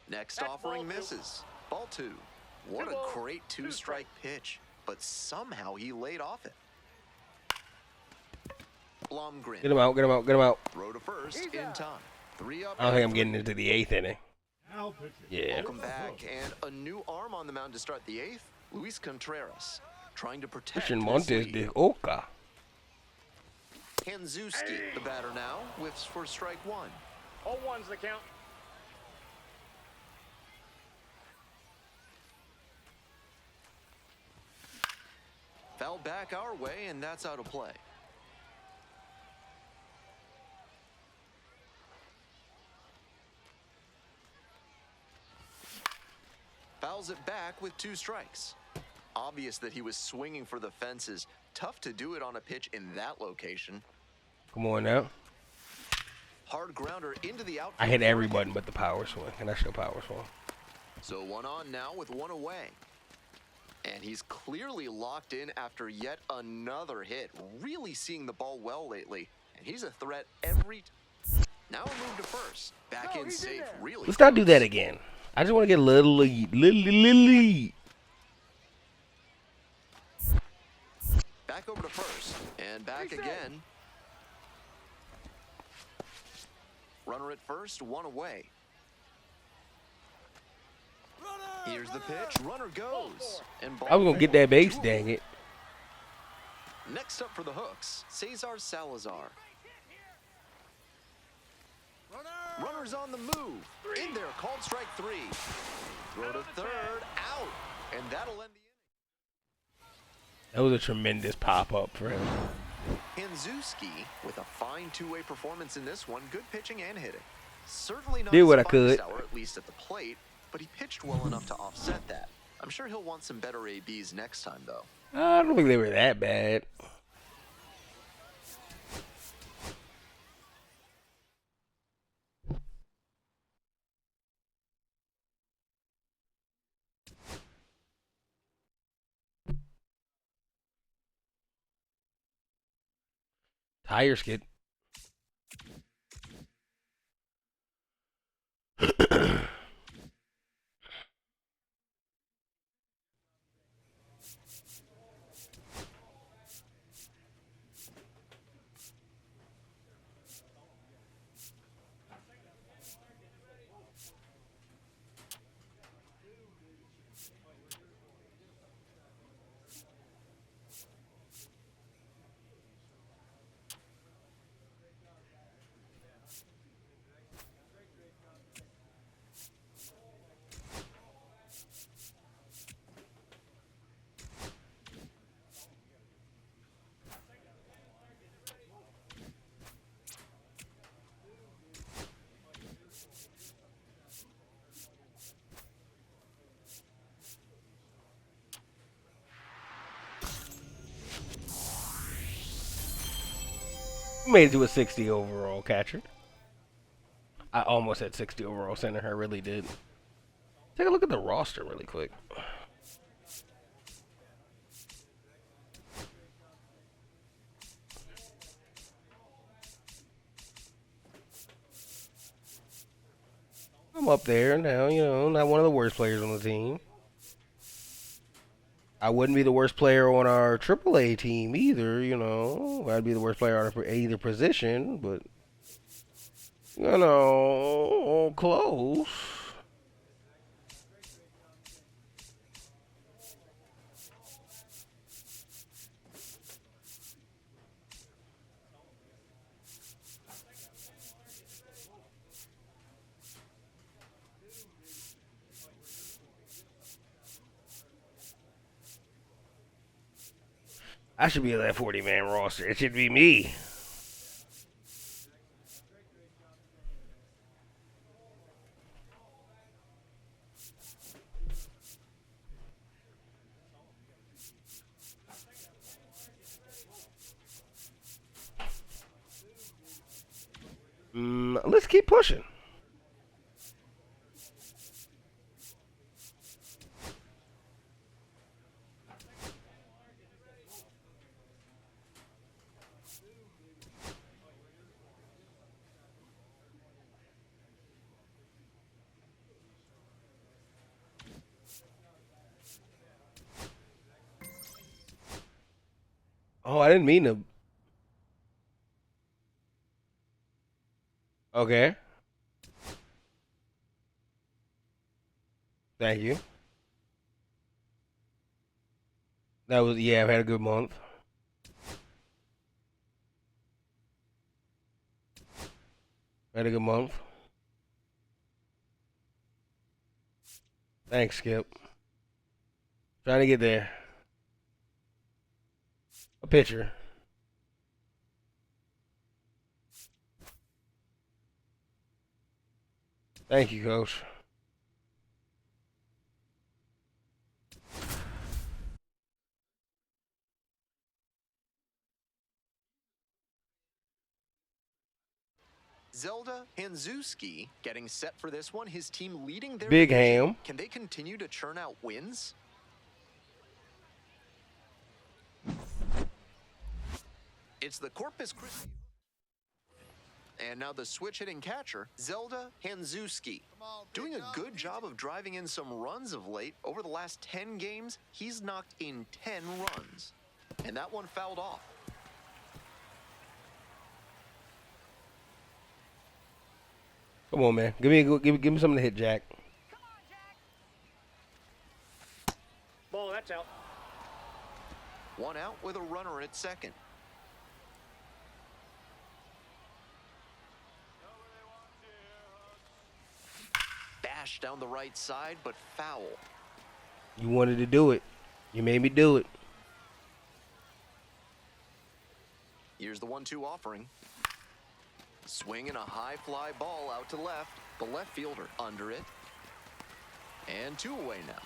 Next That's offering ball 2. misses. Ball 2. What Two a balls, great 2 2-strike pitch, but somehow he laid off it. Blomgren. Get him out, get him out, get him out. Throw to first He's in out. time. 3 up. I don't think I'm and getting into the 8th inning. Now pitching. Yeah. Welcome back, and a new arm on the mound to start the 8th. Luis Contreras trying to protect Christian his Montes lead. de Oca. Hanzuski, the batter now, whiffs for strike 1. 0-1's the count. Fouled back our way, and that's out of play. Fouls it back with 2 strikes. Obvious that he was swinging for the fences. Tough to do it on a pitch in that location. Come on now. Hard grounder into the outfield. I hit every for a button but the power swing, and I still power swing. So 1 on now with 1 away. And he's clearly locked in after yet another hit. Really seeing the ball well lately. And he's a threat every Now a move to first. Back No, in he's in safe. there. Really Let's not do close. that again. I just want to get a little lead. Little lead. Back over to first. And back Reset. again. Runner at first, 1 away. Here's the pitch. Runner goes. And I was going to get that base, dang it. Next up for the Hooks, Cesar Salazar. Runner's on the move. In there, called strike 3. Throw to third, out. And that'll end the That was a tremendous pop-up for him. inning. Hanzuski with a fine 2-way performance in this one. Good pitching and hitting. Certainly not Did his what I finest could. hour, at least at the plate, but he pitched well enough to offset that. I'm sure he'll want some better ABs next time, though. I don't think they were that bad. Tire skid. Made it to a 60 overall catcher. I almost had 60 overall center. I really did. Take a look at the roster really quick. I'm up there now, you know, not one of the worst players on the team. I wouldn't be the worst player on our AAA team either, you know. I'd be the worst player on either position, but You know, close. I should be on that 40-man roster. It should be me. Let's keep pushing. Oh, I didn't mean to. Okay. Thank you. That was, yeah, I've had a good month. Had a good month. Thanks, Skip. Trying to get there. A pitcher. Thank you, Coach. Zelda Hanzuski getting set for this one. His team leading their Big division. Ham. Can they continue to churn out wins? It's the Corpus Christi. And now the switch-hitting catcher, Zelda Hanzuski. Doing a good job of driving in some runs of late. Over the last 10 games, he's knocked in 10 runs. And that one fouled off. Come on, man. Give me something to hit, Jack. Ball, that's out. One out with a runner at second. Bash down the right side, but foul. You wanted to do it. You made me do it. Here's the 1-2 offering. Swinging a high fly ball out to left. The left fielder under it. And 2 away now.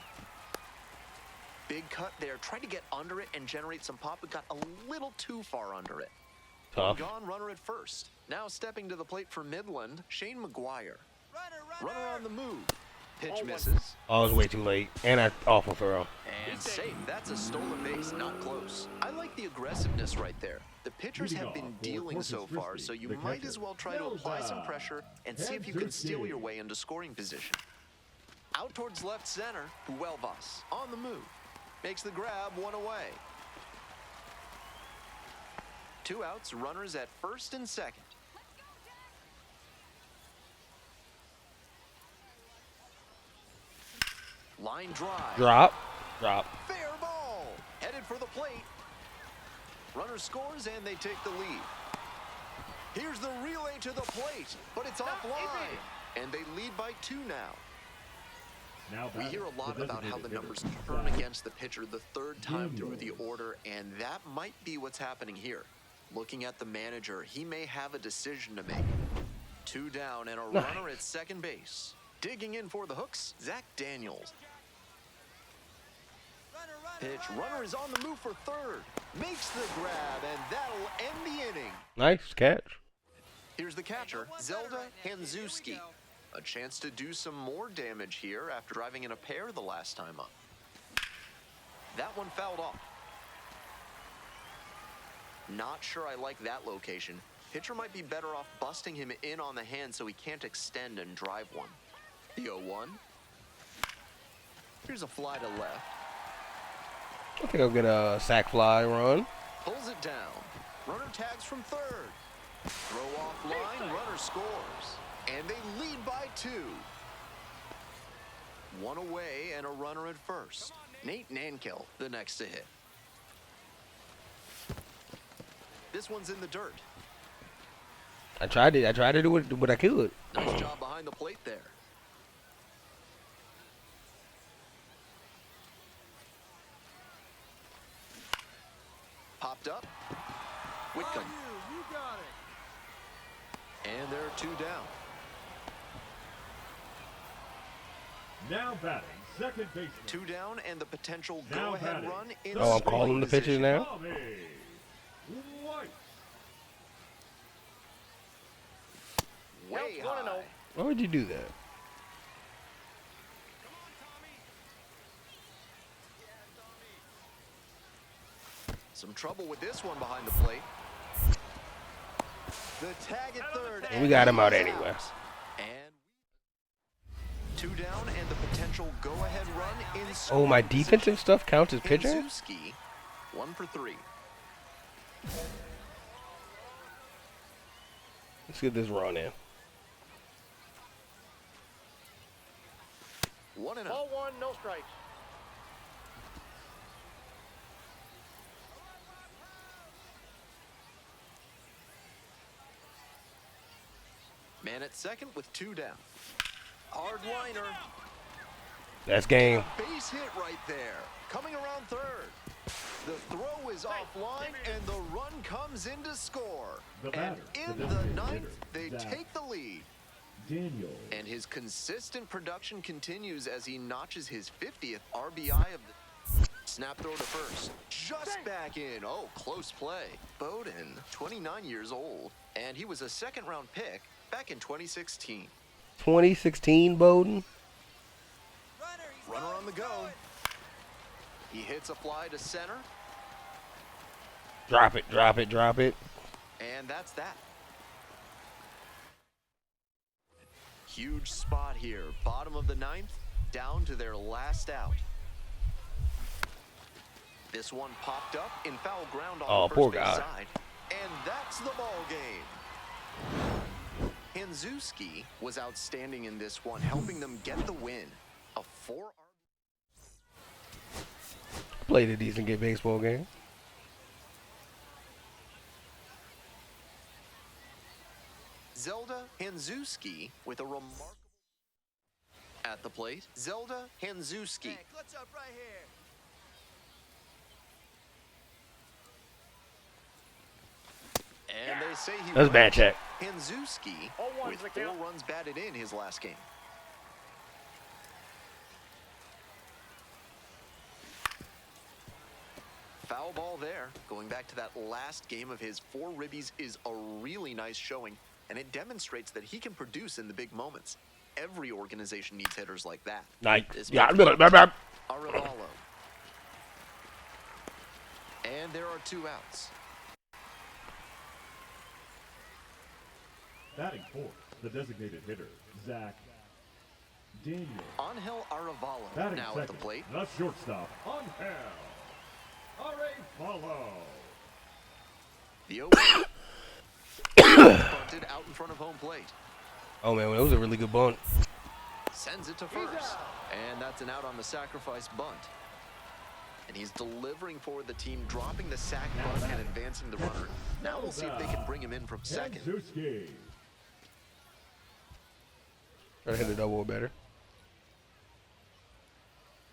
Big cut there. Tried to get under it and generate some pop, but got a little too far under it. Tough. Gone, runner at first. Now stepping to the plate for Midland, Shane McGuire. Runner on the move. Pitch misses. Oh, it was way too late. And an awful throw. And safe. That's a stolen base, not close. I like the aggressiveness right there. The pitchers have been dealing so far, so you might as well try to apply some pressure and see if you can steal your way into scoring position. Out towards left center, Hovah on the move. Makes the grab, 1 away. 2 outs, runners at first and second. Line drive. Drop. Fair ball. Headed for the plate. Runner scores and they take the lead. Here's the relay to the plate, but it's offline. And they lead by 2 now. We hear a lot about how the numbers turn against the pitcher the 3rd time through the order, and that might be what's happening here. Looking at the manager, he may have a decision to make. 2 down and a runner at second base. Digging in for the hooks, Zach Daniels. Pitch, runner is on the move for 3rd. Makes the grab, and that'll end the inning. Nice catch. Here's the catcher, Zelda Hanzuski. A chance to do some more damage here after driving in a pair the last time up. That one fouled off. Not sure I like that location. Pitcher might be better off busting him in on the hand so he can't extend and drive one. The 0-1. Here's a fly to left. I think I'll get a sac fly run. Pulls it down. Runner tags from 3rd. Throw off line, runner scores. And they lead by 2. One away and a runner at first. Nate Nankill, the next to hit. This one's in the dirt. I tried to do what I could. Nice job behind the plate there. Popped up. Whitcomb. You got it. And there are 2 down. Now batting, second baseman. 2 down and the potential Now go-ahead batting. run in Oh, I'm scoring calling the pitches position. now. Tommy White. Way Counts 1-0. high. Why would you do that? Some trouble with this one behind the plate. The tag at third. We got him out he's anyway. And 2 down and the potential go-ahead run in Oh, my scoring defensive stuff counts as pitcher? Hinzuski, 1 for 3. Let's get this run in. 1-0. Ball 1, no strikes. Man at second with 2 down. Hard liner. That's game. Base hit right there. Coming around third. The throw is offline and the run comes in to score. The And batter, in the the designated ninth, hitter, they Zach. take the lead. Daniel. And his consistent production continues as he notches his 50th RBI of the snap throw to first. Just back in. Oh, close play. Bowden, 29 years old, and he was a second-round pick back in 2016. 2016 Bowden. Runner on the go. He hits a fly to center, Drop it, drop it, drop it. and that's that. Huge spot here. Bottom of the ninth, down to their last out. This one popped up in foul ground on Oh, the poor first base guy. side. And that's the ball game. Hinzuski was outstanding in this one, helping them get the win. A 4 Played a decent good baseball game. Zelda Hinzuski with a remarkable at the plate. Zelda Hinzuski. Hey, clutch up right here. And they say he That was a bad went. check. Hinzuski 0-1 with for the 4 count. runs batted in his last game. Foul ball there. Going back to that last game of his, 4 ribbies is a really nice showing, and it demonstrates that he can produce in the big moments. Every organization needs hitters like that. Nice. This Yeah, makes blah, blah, blah. Arevalo. And there are 2 outs. Batting fourth, the designated hitter, Zach Daniel. Angel Arevalo Batting now second, at the plate. the shortstop, Angel Arevalo. The 0-1. Bunted out in front of home plate. Oh man, that was a really good bunt. Sends it to first. And that's an out on the sacrifice bunt. And he's delivering for the team, dropping the sac bunt and advancing the runner. Now we'll see if they can bring him in from second. Hinzuski. Try to hit a double better.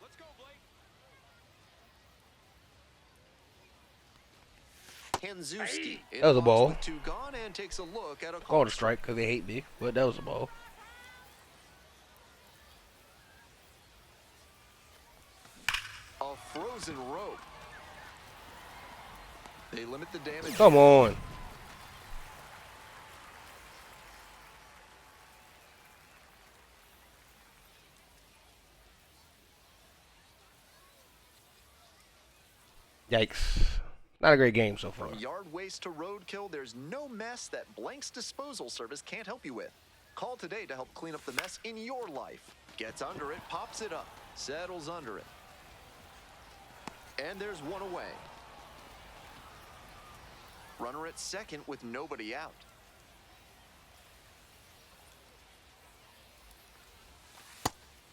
Let's go, Blake. Hanzuski. That was a ball. With 2 gone and takes a look at a Called a strike because they hate me, but that was a ball. A frozen rope. They limit the damage. Come on. Yikes. Not a great game so far. From yard waste to roadkill, there's no mess that Blank's disposal service can't help you with. Call today to help clean up the mess in your life. Gets under it, pops it up, settles under it. And there's 1 away. Runner at second with nobody out.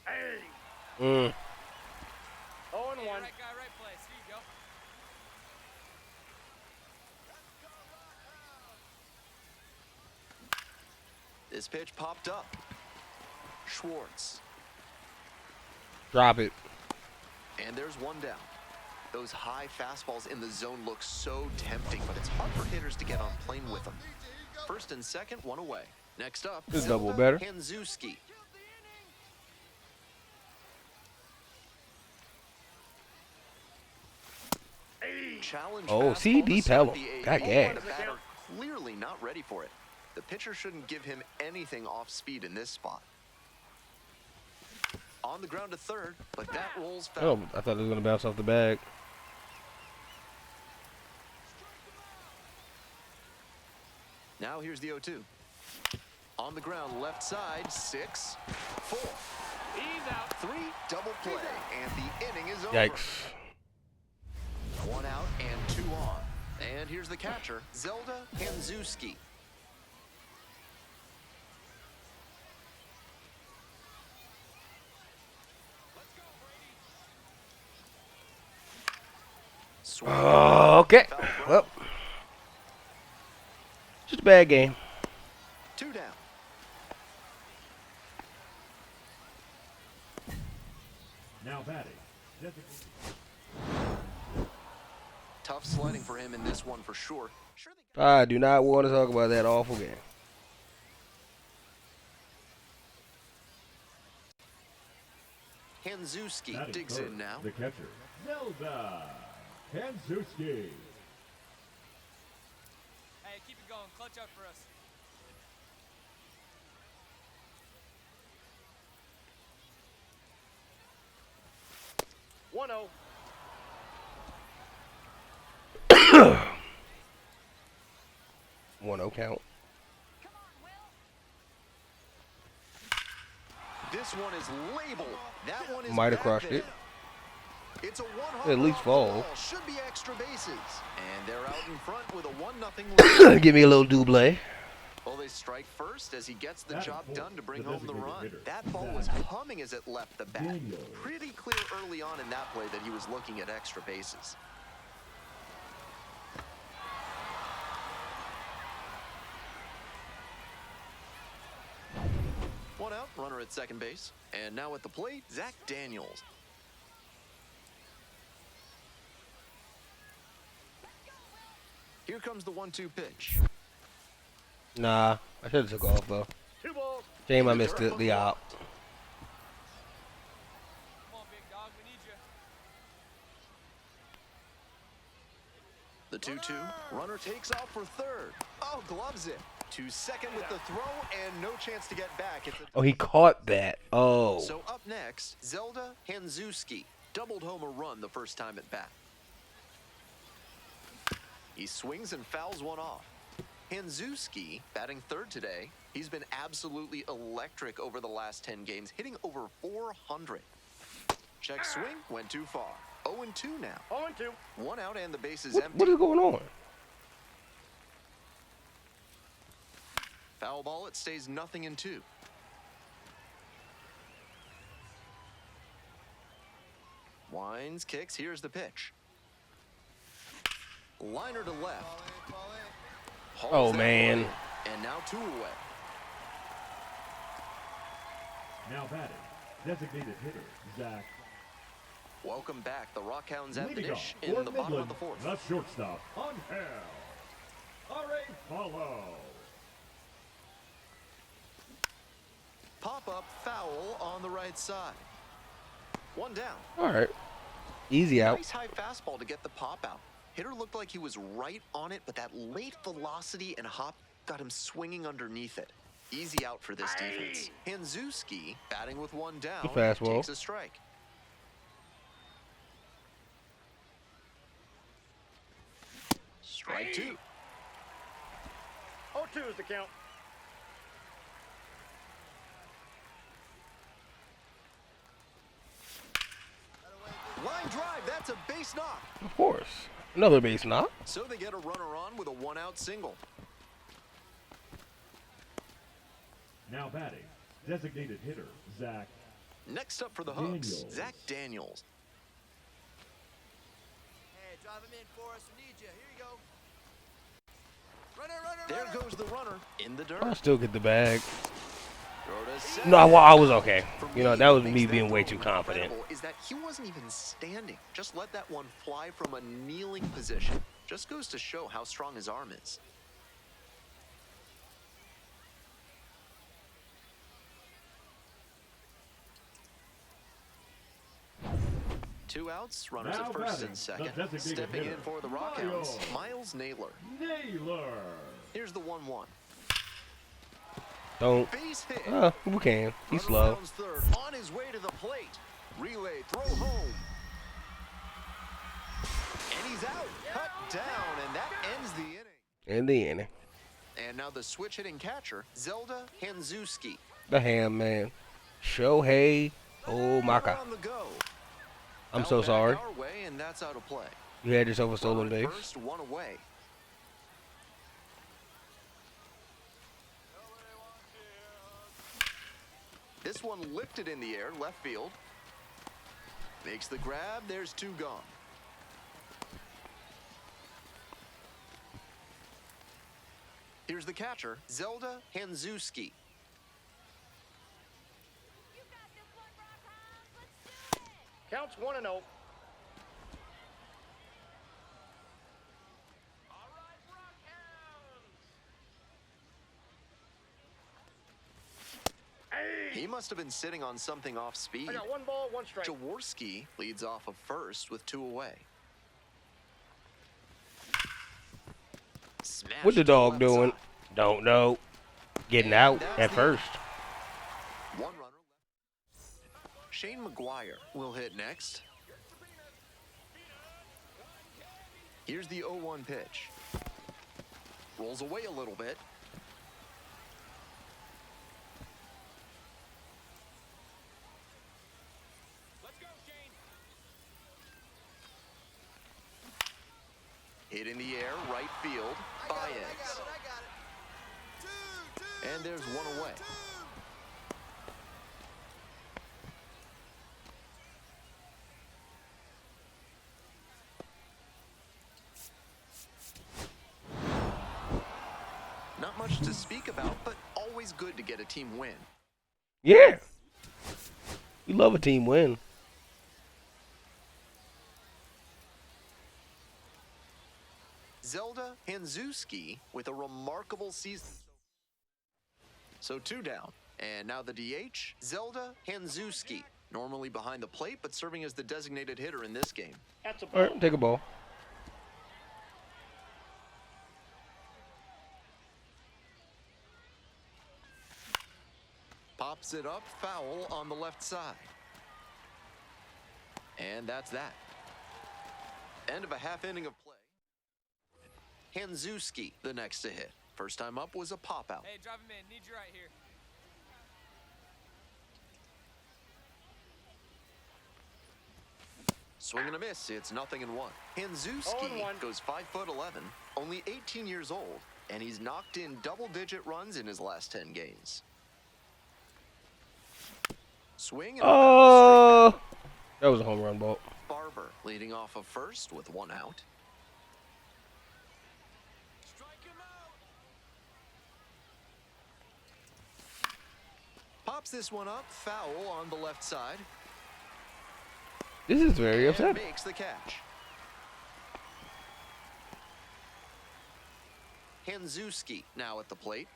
Hey. Mm. 0 and 1. Right guy, right place. Here you go. This pitch popped up. Schwartz. Drop it. And there's one down. Those high fastballs in the zone look so tempting, but it's hard for hitters to get on plane with them. First and second, one away. Next up, This double Zay better. Hovah. Challenge Oh, fastball CD to start Pelham. the eighth. Got The gas. batter clearly not ready for it. The pitcher shouldn't give him anything off speed in this spot. On the ground to third, but that rolls foul. Oh, I thought it was gonna bounce off the bag. Now here's the 0-2. On the ground, left side, 6, 4. He's out. 3, double play, and the inning is over. Yikes. 1 out and 2 on. And here's the catcher, Zay Hovah. Swing. Okay. Well, just a bad game. 2 down. Now batting. Tough sledding for him in this one for sure. I do not want to talk about that awful game. Hanzuski Batting digs third, in now. The catcher, Zelda Hanzuski. Hey, keep it going. Clutch up for us. One 0. 1-0 count. Come on, Will. This one is labeled. That one is Might have back crushed there. it. It's a At least fall. Should be extra bases. And they're out in front with a 1-0 lead. Give me a little double. Well, they strike first as he gets the Batting job fourth, done to bring the home the designated run. hitter, That ball Zach was humming as it left the bat. Daniels. Pretty clear early on in that play that he was looking at extra bases. One out, runner at second base. And now at the plate, Zach Daniels. Here comes the 1-2 pitch. Nah, I should have took off though. 2 balls. Shame I missed the op. Come on, big dog. We need you. The 2-2. Runner takes off for third. Oh, gloves it. To second with the throw and no chance to get back. It's Oh, he caught that. Oh. So up next, Zay Hovah. Doubled home a run the first time at bat. He swings and fouls one off. Hovah batting third today. He's been absolutely electric over the last 10 games, hitting over 400. Check swing, went too far. 0-2 now. 0 and 2. 1 out and the base is What empty. is going on? Foul ball, it stays 0-2. Winds, kicks, here's the pitch. Liner to left. Hauls Oh, that man. away, and now 2 away. Now batting. Designated hitter, Zach. Welcome back. The Rockhounds at the Leading dish off in for the bottom of Midland, the fourth. the shortstop, on hell. Follow. Pop-up foul on the right side. 1 down. All right. Easy out. Nice high fastball to get the pop out. Hitter looked like he was right on it, but that late velocity and hop got him swinging underneath it. Easy out for this defense. Hovah batting with 1 down. Good fastball. Takes a strike. Strike 2. 0-2 is the count. Line drive, that's a base knock. Of course. Another base knock. So they get a runner on with a 1-out single. Now batting. Designated hitter, Zach. Next up for the hooks, Daniels. Zach Daniels. Hey, drive him in for us. We need you. Here you go. Runner, runner, There runner. goes the runner in the dirt. I'll still get the bag. Throw to second. No, I was okay. For You know, me, that was what me makes being that way throw too confident. incredible Is that he wasn't even standing. Just let that one fly from a kneeling position. Just goes to show how strong his arm is. Two outs, runners Now at first batting, and second. the designated Stepping in hitter, for the Rockhounds, Miles Naylor. Naylor. Here's the 1-1. Don't. Base hit. We can. He's Runner slow. rounds third, on his way to the plate. Relay, throw home. And he's out. Cut down, and that ends the inning. In the inning. And now the switch hitting catcher, Zelda Hanzuski. The ham man. Shohei Omaka. On the go. I'm Foul so back sorry. Our way, and that's out of play. You had yourself a stolen Runner at base. First, one away. This one lifted in the air, left field. Makes the grab, there's two gone. Here's the catcher, Zelda Hanzuski. Counts 1-0. He must have been sitting on something off speed. I got 1 ball, 1 strike. Jaworski leads off of first with 2 away. Smashed What the to dog left doing? side. Don't know. Getting And out that's at the first. One runner left. Shane McGuire will hit next. Here's the 0-1 pitch. Rolls away a little bit. Let's go, Shane. Hit in the air, right field. I got it, Baez. I got it. Two, And there's one away. Not much to speak about, but always good to get a team win. Yeah. You love a team win. Zelda Hanzuski with a remarkable season. So 2 down. And now the DH, Zelda Hanzuski. Normally behind the plate, but serving as the designated hitter in this game. That's a All ball. right, take a ball. Pops it up, foul on the left side. And that's that. End of a half inning of play. Hanzuski, the next to hit. First time up was a pop out. Hey, drive him in. Need you right here. Swing and a miss, it's 0-1. Hanzuski 0-1. goes 5'11", only 18 years old, and he's knocked in double-digit runs in his last 10 games. Swing and a foul straight back. That was a home run ball. Barber leading off of first with 1 out. Strike him out. Pops this one up, foul on the left side. This is very And upsetting. makes the catch. Hanzuski now at the plate.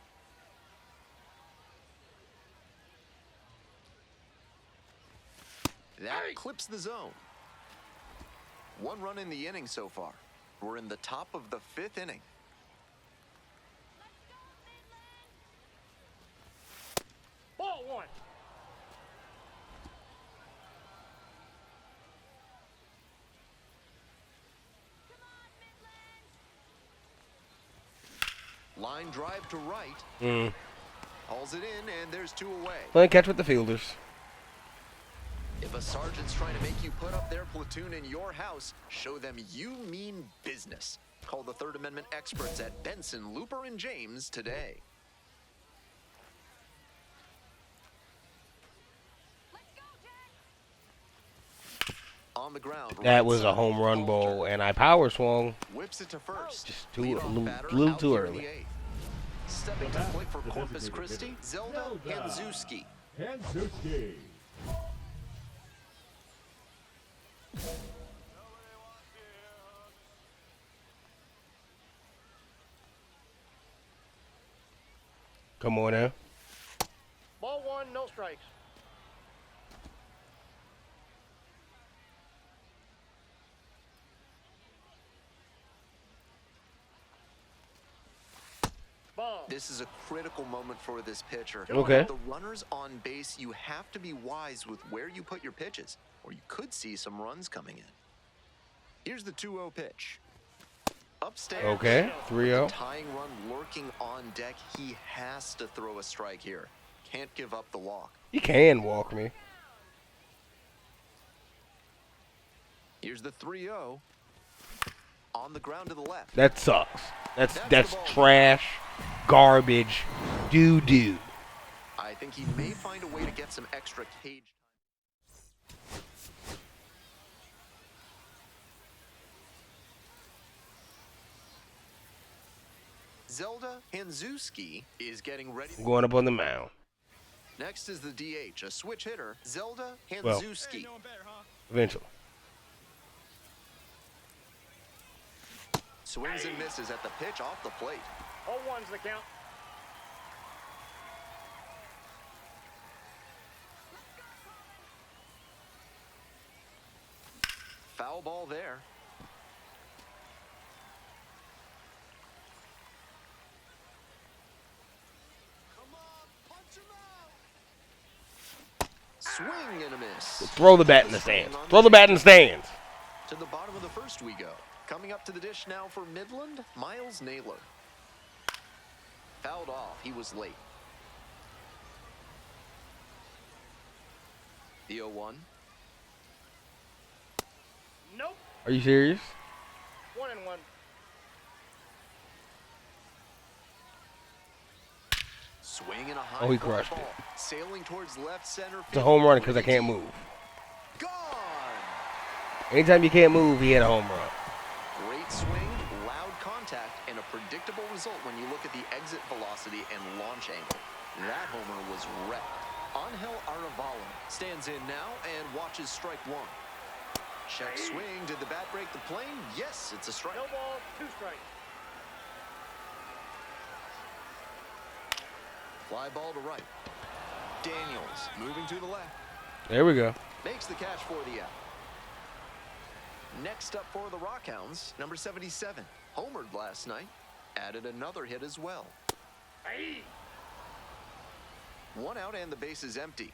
That clips the zone. 1 run in the inning so far. We're in the top of the 5th inning. Ball 1. Line drive to right. Hauls it in, and there's 2 away. Playing catch with the fielders. If a sergeant's trying to make you put up their platoon in your house, show them you mean business. Call the Third Amendment experts at Benson, Looper, and James today. Let's go, On the ground. That right was a side, home run ball, Halter. and I power swung. Whips it to first. Just a Leadoff batter little out too here in early. the eighth. Stepping to play for Corpus Christi, Zelda Hanzuski. Hanzuski. Come on now. Ball one, no strikes. Ball. This is a critical moment for this pitcher. Okay. With the runners on base, you have to be wise with where you put your pitches, or you could see some runs coming in. Here's the 2-0 pitch. Upstairs. Okay, 3-0. Tying run lurking on deck. He has to throw a strike here. Can't give up the walk. You can walk me. Here's the 3-0. On the ground to the left. That sucks. That's the ball. trash, garbage, doo-doo. I think he may find a way to get some extra cage time. Zelda Hanzuski is getting ready. Going up on the mound. Next is the DH, a switch hitter, Zelda Well. Hanzuski. Hey, no one better, huh? Eventually. Swings and misses at the pitch off the plate. 0-1's the count. Foul ball there. Swing and a miss. Throw the bat in the stands. Throw the bat in the stands. To the bottom of the first we go. Coming up to the dish now for Midland, Miles Naylor. Fouled off. He was late. The 0-1. Nope. Are you serious? 1-1. Swing and a high Oh, he fly crushed ball. it. Sailing towards left center. It's a home run because I can't move. Gone. Anytime you can't move, he had a home run. Great swing, loud contact, and a predictable result when you look at the exit velocity and launch angle. That homer was wrecked. Angel Arevalo stands in now and watches strike one. Check swing. Did the bat break the plane? Yes, it's a strike. No ball, 2 strikes. Fly ball to right. Daniels moving to the left. There we go. Makes the catch for the out. Next up for the Rockhounds, number 77. Homered last night. Added another hit as well. Hey. 1 out and the base is empty.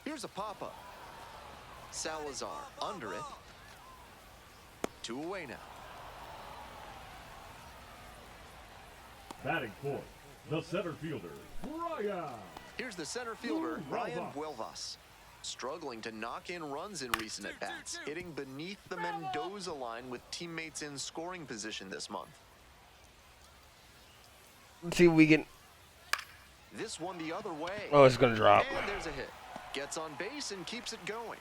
Here's a pop-up. Salazar under it. 2 away now. Batting fourth, the center fielder, Brian. Here's the center fielder, Ryan Buelvas. Struggling to knock in runs in recent at-bats, hitting beneath the Mendoza line with teammates in scoring position this month. Let's see if we can. This one the other way. Oh, it's gonna drop. And there's a hit. Gets on base and keeps it going.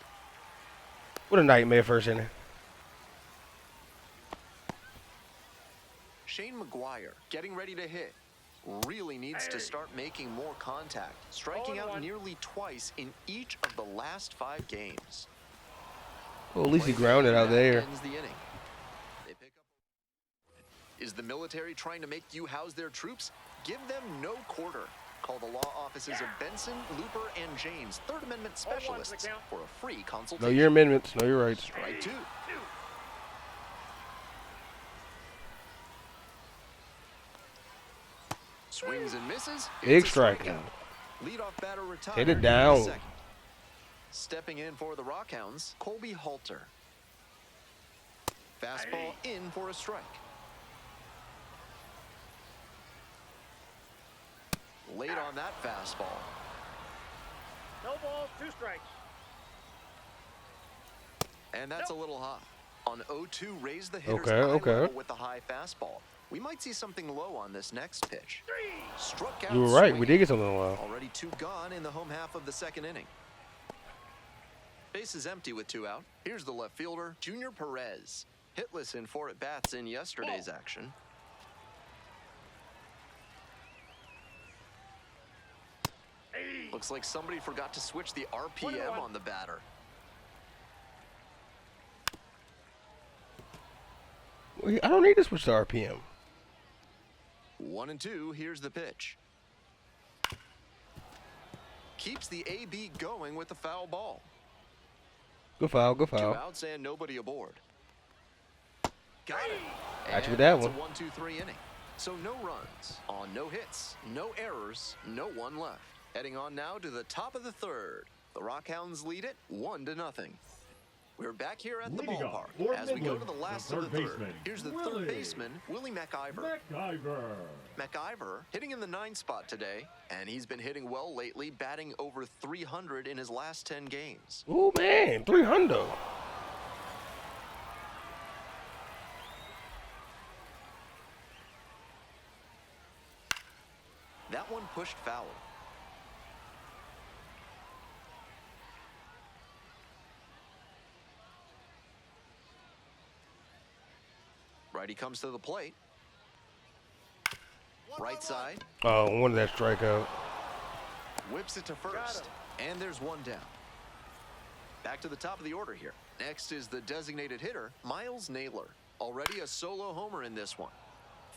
What a nightmare first inning. Shane McGuire getting ready to hit. Really needs to start making more contact, striking out 0-1. nearly twice in each of the last 5 games. Well, at least he grounded out there. Ends the inning. They pick up. Is the military trying to make you house their troops? Give them no quarter. Call the law offices of Benson, Looper, and James, Third Amendment 0-1's the specialists count. for a free Know consultation. your amendments. Know your rights. Strike 2. Swings and misses. Big It's a strike. strikeout. Leadoff batter retired. Hit it in the down. second. Stepping in for the Rockhounds, Colby Halter. Fastball in for a strike. Late on that fastball. No balls, 2 strikes. And that's a little high. On 0-2, raise the hitter's Okay, eye okay. level with the high fastball. We might see something low on this next pitch. Struck out You were right. We swinging. did get something low. Already 2 gone in the home half of the second inning. Base is empty with 2 out. Here's the left fielder, Junior Perez. Hitless in 4 at-bats in yesterday's action. Looks like somebody forgot to switch the RPM on the batter. I don't need to switch to RPM. 1-2, here's the pitch. Keeps the AB going with the foul ball. Good foul, good 2 foul. outs and nobody aboard. Got it. Got you with And that that's one. a 1-2-3 inning. So no runs on no hits, no errors, no one left. Heading on now to the top of the 3rd. The Rockhounds lead it 1-0. We're back here at the Leading off ballpark for as we go to Midland, the last the of the third 3rd. baseman, Here's the Willie. 3rd baseman, Willie McIver. McIver hitting in the 9 spot today, and he's been hitting well lately, batting over 300 in his last 10 games. Ooh, man, 300. That one pushed foul. Righty comes to the plate. Right side. Oh, one of that strikeout. Whips it to first. And there's 1 down. Back to the top of the order here. Next is the designated hitter, Miles Naylor. Already a solo homer in this one.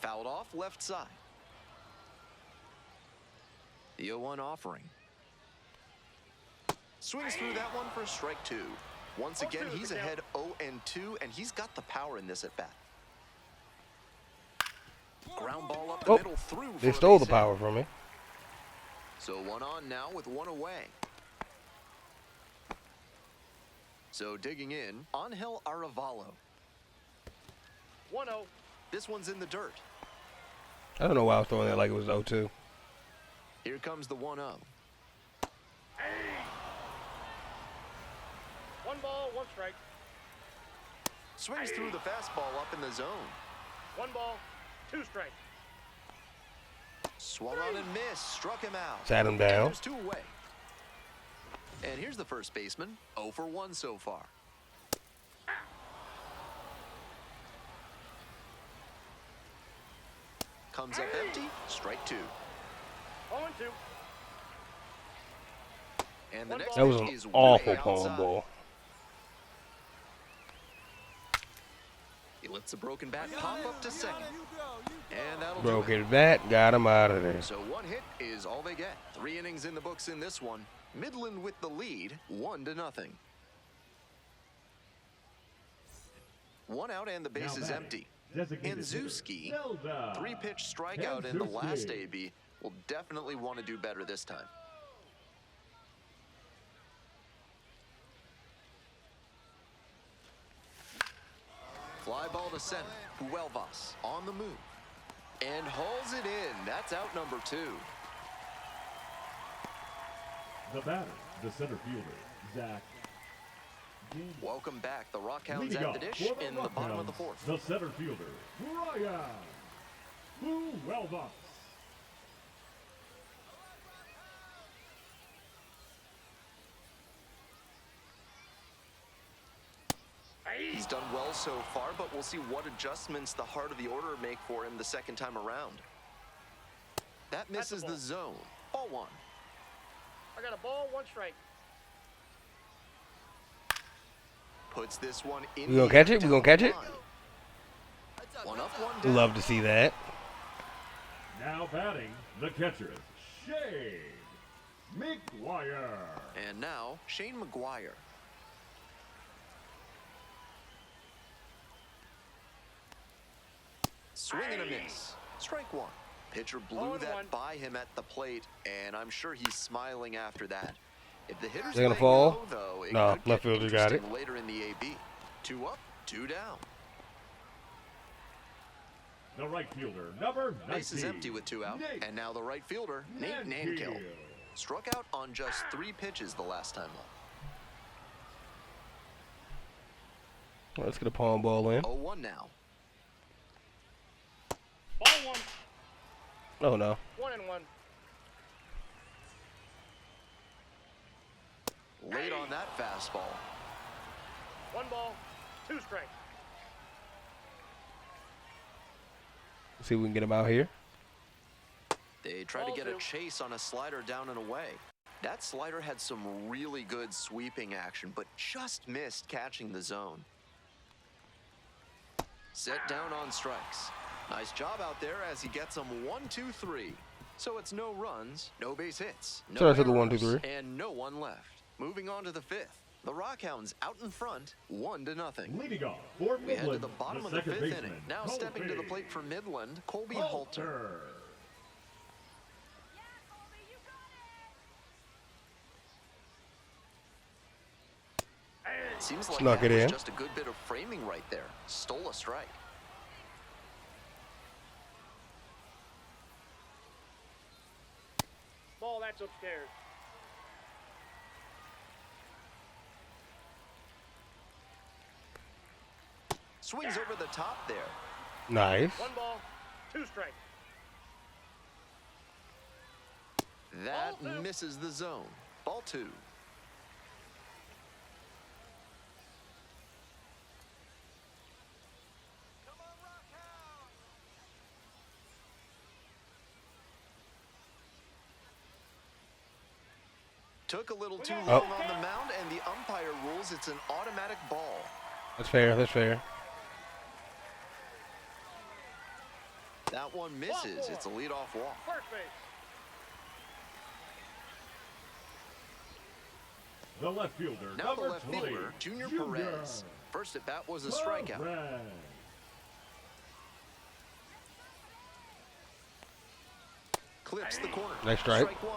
Fouled off left side. The 0-1 offering. Swings through that one for strike 2. Once again, he's ahead 0-2, and he's got the power in this at bat. Ground ball up the middle through. They for a stole the base hit. power from me. So 1 on now with 1 away. So digging in, Angel Arevalo. 1-0. This one's in the dirt. I don't know why I was throwing that like it was 0-2. Here comes the 1-0. 1 ball, 1 strike. Swings through the fastball up in the zone. 1 ball, 2 strike. Swung on and missed. Struck him out. Sat him down. There's 2 away. And here's the first baseman. 0 for 1 so far. Comes up empty. Strike 2. 0-2. And the next That was pitch an is awful way palm outside. ball. He lets the broken bat pop up to second. And that'll Broke do it. his bat, got him out of there. So 1 hit is all they get. 3 innings in the books in this one. Midland with the lead, 1-0. 1 out and the base is empty. Hanzuski, 3-pitch strikeout in the last AB, will definitely want to do better this time. Fly ball to center. Huelvas on the move. And hauls it in. That's out number 2. The batter, the center fielder, Zach. Welcome back. The Rockhounds Leading at off the dish for the in the bottom of the Rockhounds, 4th. The center fielder, Brian Huelvas. He's done well so far, but we'll see what adjustments the heart of the order make for him the second time around. That misses the zone. Ball 1. I got a ball, 1 strike. Puts this one in. We gonna catch it? We gonna catch it? 1 up, 1 down. Love to see that. Now batting, the catcher, Shane McGuire. And now, Shane McGuire. Swing and a miss. Strike 1. Pitcher blew that by him at the plate, and I'm sure he's smiling after that. If the hitter's They're gonna letting fall? go, though, it No, could left get fielder got it. interesting later in the AB. 2 up, 2 down. The right fielder, number 19. Base is empty with 2 out, Nate and now the right fielder, Nate Nankill. Struck out on just 3 pitches the last time up. Well, let's get a palm ball in. 0-1 now. Ball 1. Oh no. 1-1. Late on that fastball. 1 ball, 2 strikes. See if we can get him out here. They try to Ball get a 2. chase on a slider down and away. That slider had some really good sweeping action, but just missed catching the zone. Set down on strikes. Nice job out there as he gets them 1, 2, 3. So it's no runs, no base hits, no Sorry to the 1, 2, errors, 3. and no one left. Moving on to the 5th. The Rockhounds out in front, 1-0. Leading off for We head to Midland, the bottom of the second 5th baseman, inning. Now stepping to the Colby plate for Midland, Colby Halter. Halter. Seems like Snuck that it was in. just a good bit of framing right there. Stole a strike. Ball, that's upstairs. Swings over the top there. Nice. 1 ball, 2 strikes. That Ball 2. misses the zone. Ball 2. Took a little too long on the mound, and the umpire rules it's an automatic ball. That's fair. That's fair. That one misses. It's a leadoff walk. First base. The left fielder, Now the number left 20, fielder, Junior Perez. First at bat was a strikeout. Perez. Clips the corner. Nice strike. Strike 1.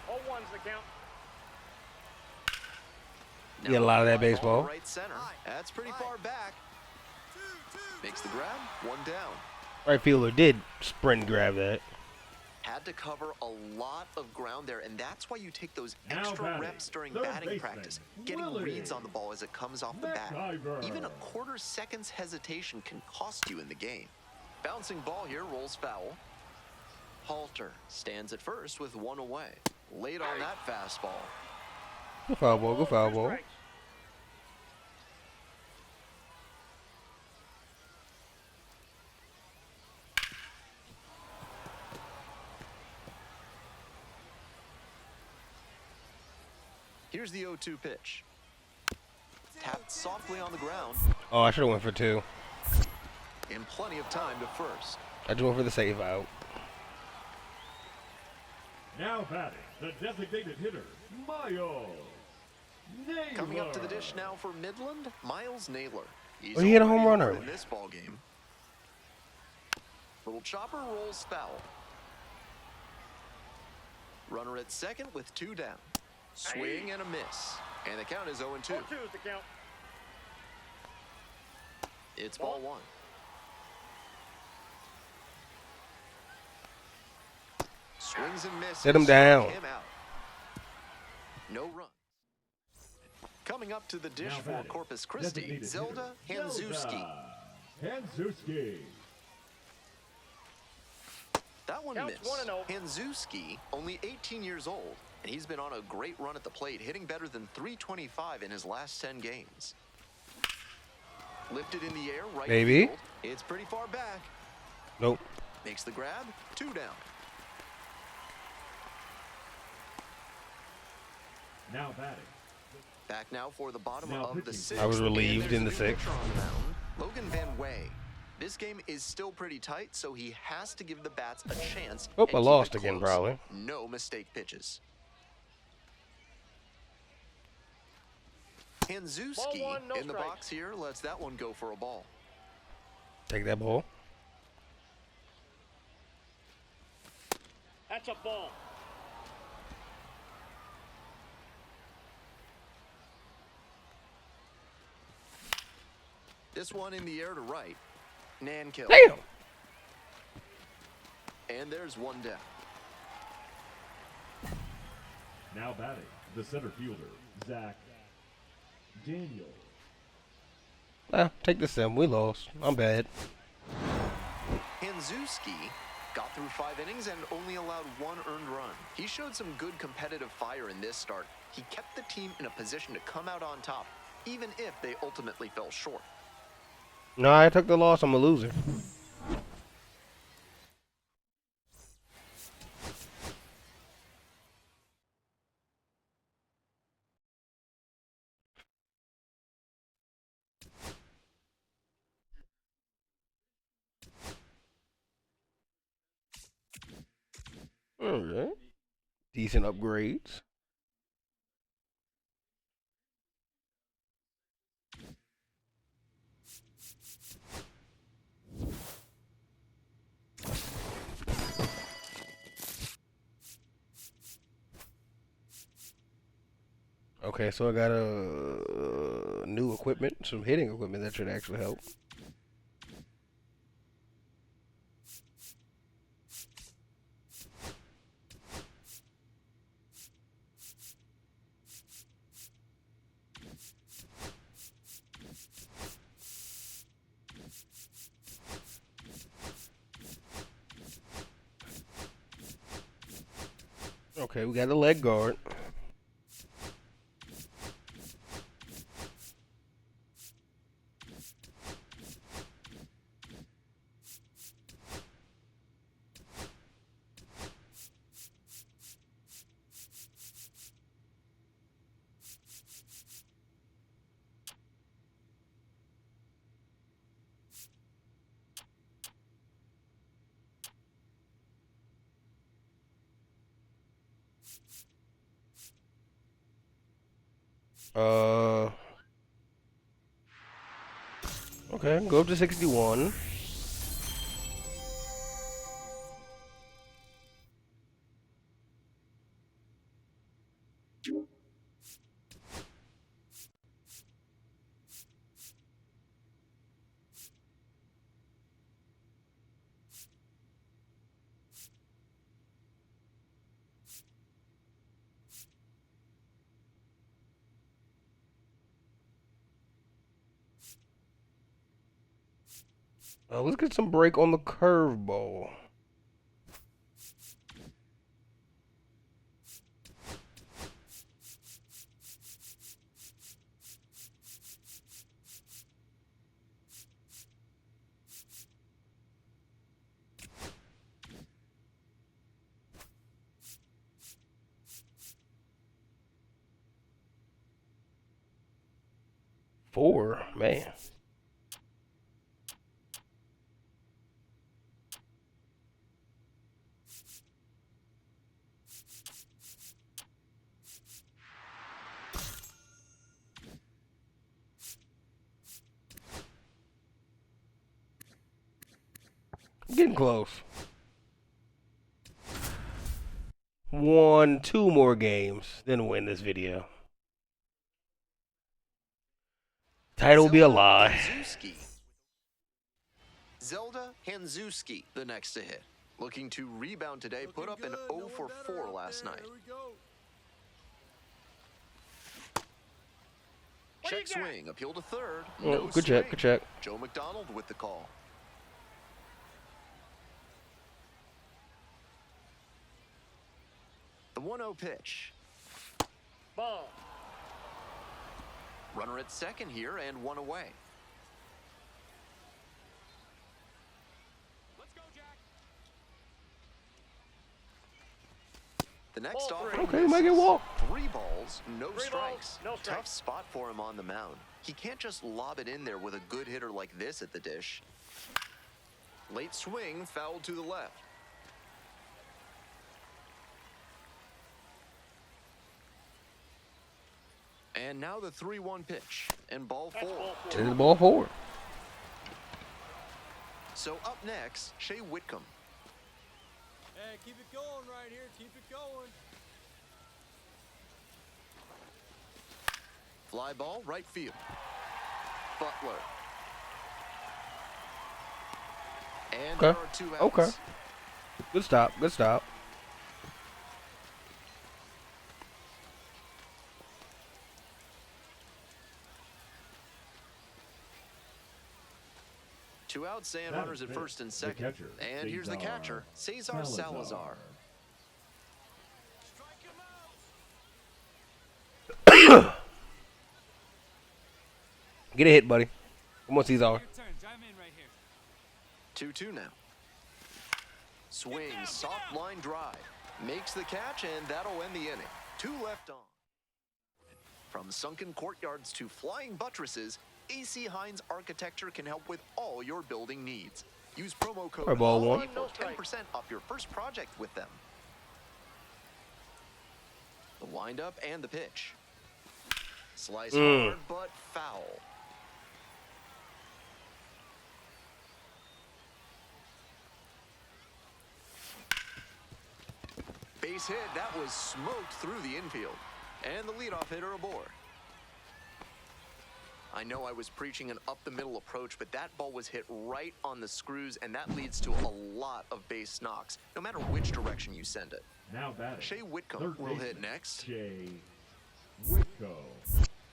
0-1's the count. You get a lot of that Now the baseball. Right center. That's pretty far back. Makes the grab. 1 down. Right fielder did sprint grab that. Had to cover a lot of ground there, and that's why you take those Now extra batting, reps during third batting baseman, practice, getting Willie reads on the ball as it comes off the bat. McIver. Even a quarter second's hesitation can cost you in the game. Bouncing ball here rolls foul. Halter stands at first with 1 away. Late on that fastball. Go foul ball. Go foul 2 ball. strikes. Here's the 0-2 pitch. Tapped softly on the ground, Oh, I should have went for 2. and plenty of time to first. I just went for the save out. Now batting, the designated hitter, Miles Naylor. Coming up to the dish now for Midland, Miles Naylor. He's Oh, he hit a already home run over early. in this ball game. Little chopper rolls foul. Runner at second with 2 down. Swing and a miss. And the count is 0-2. 0-2's the count. It's ball 1. Swings and misses. Hit him down. Him out. No run. Coming up to the dish Now for batting, Corpus Christi, designated Zelda hitter, Hanzuski. Zelda Hanzuski. That one Counts missed. 1-0. Hanzuski, only 18 years old, and he's been on a great run at the plate, hitting better than .325 in his last 10 games. Lifted in the air, right Maybe. field. It's pretty far back. Nope. Makes the grab, 2 down. Now batting, Back now for the bottom Now of the pitching. 6th. I was relieved and in there's the a new 6th. pitcher on the mound, Logan Van Way. This game is still pretty tight, so he has to give the bats a chance. Oh, and I keep lost it again, close. probably. No mistake pitches. Hanzuski Ball 1, no in the strikes. box here lets that one go for a ball. Take that ball. That's a ball. This one in the air to right. Nan kill. Damn. And there's 1 down. now batting, the center fielder, Zach Daniel. Well, take the sim. We lost. I'm bad. Hanzuski got through 5 innings and only allowed 1 earned run. He showed some good competitive fire in this start, he kept the team in a position to come out on top, even if they ultimately fell short. No, I took the loss. I'm a loser. All right. Decent upgrades. Okay, so I got a new equipment, some hitting equipment that should actually help. Okay, we got a leg guard. Okay, go up to 61. Let's get some break on the curveball. Four, man. Getting close. Two more games, then win this video. Title will be a lie. Zelda Hanzuski, the next to hit. Looking to rebound today, put up an 0 for 4 last night. Check swing, appeal to third. No Good check, good check. Joe McDonald with the call. The 1-0 pitch. Ball. Runner at second here and one away. Let's go, Jack. The next Ball offering Okay, might get walked. 3 balls, no Three strikes. balls, no strikes. Tough spot for him on the mound. He can't just lob it in there with a good hitter like this at the dish. Late swing, foul to the left. And now the 3-1 pitch and ball 4. Send the ball forward. So up next, Shea Whitcomb. Hey, keep it going right here. Keep it going. Fly ball, right field. Butler. And Okay. there are 2 outs. Okay. Good stop, good stop. Two outs and That runners is at first and the second. catcher, And here's the catcher, Cesar Salazar. Strike him out. Get a hit, buddy. Come on, Cesar. Your turn. Drive in right here. 2-2 now. Swing, soft line drive. Makes the catch, and that'll end the inning. 2 left on. From sunken courtyards to flying buttresses, AC Hines Architecture can help with all your building needs. Use promo code Alright, ball one. HOLLY for 10% off your first project with them. The windup and the pitch. Slice hard, but foul. Base hit, that was smoked through the infield. And the leadoff hitter aboard. I know I was preaching an up-the-middle approach, but that ball was hit right on the screws, and that leads to a lot of base knocks, no matter which direction you send it. Now batting. Shea Whitcomb Third will baseman, hit next. Shea Whitcomb.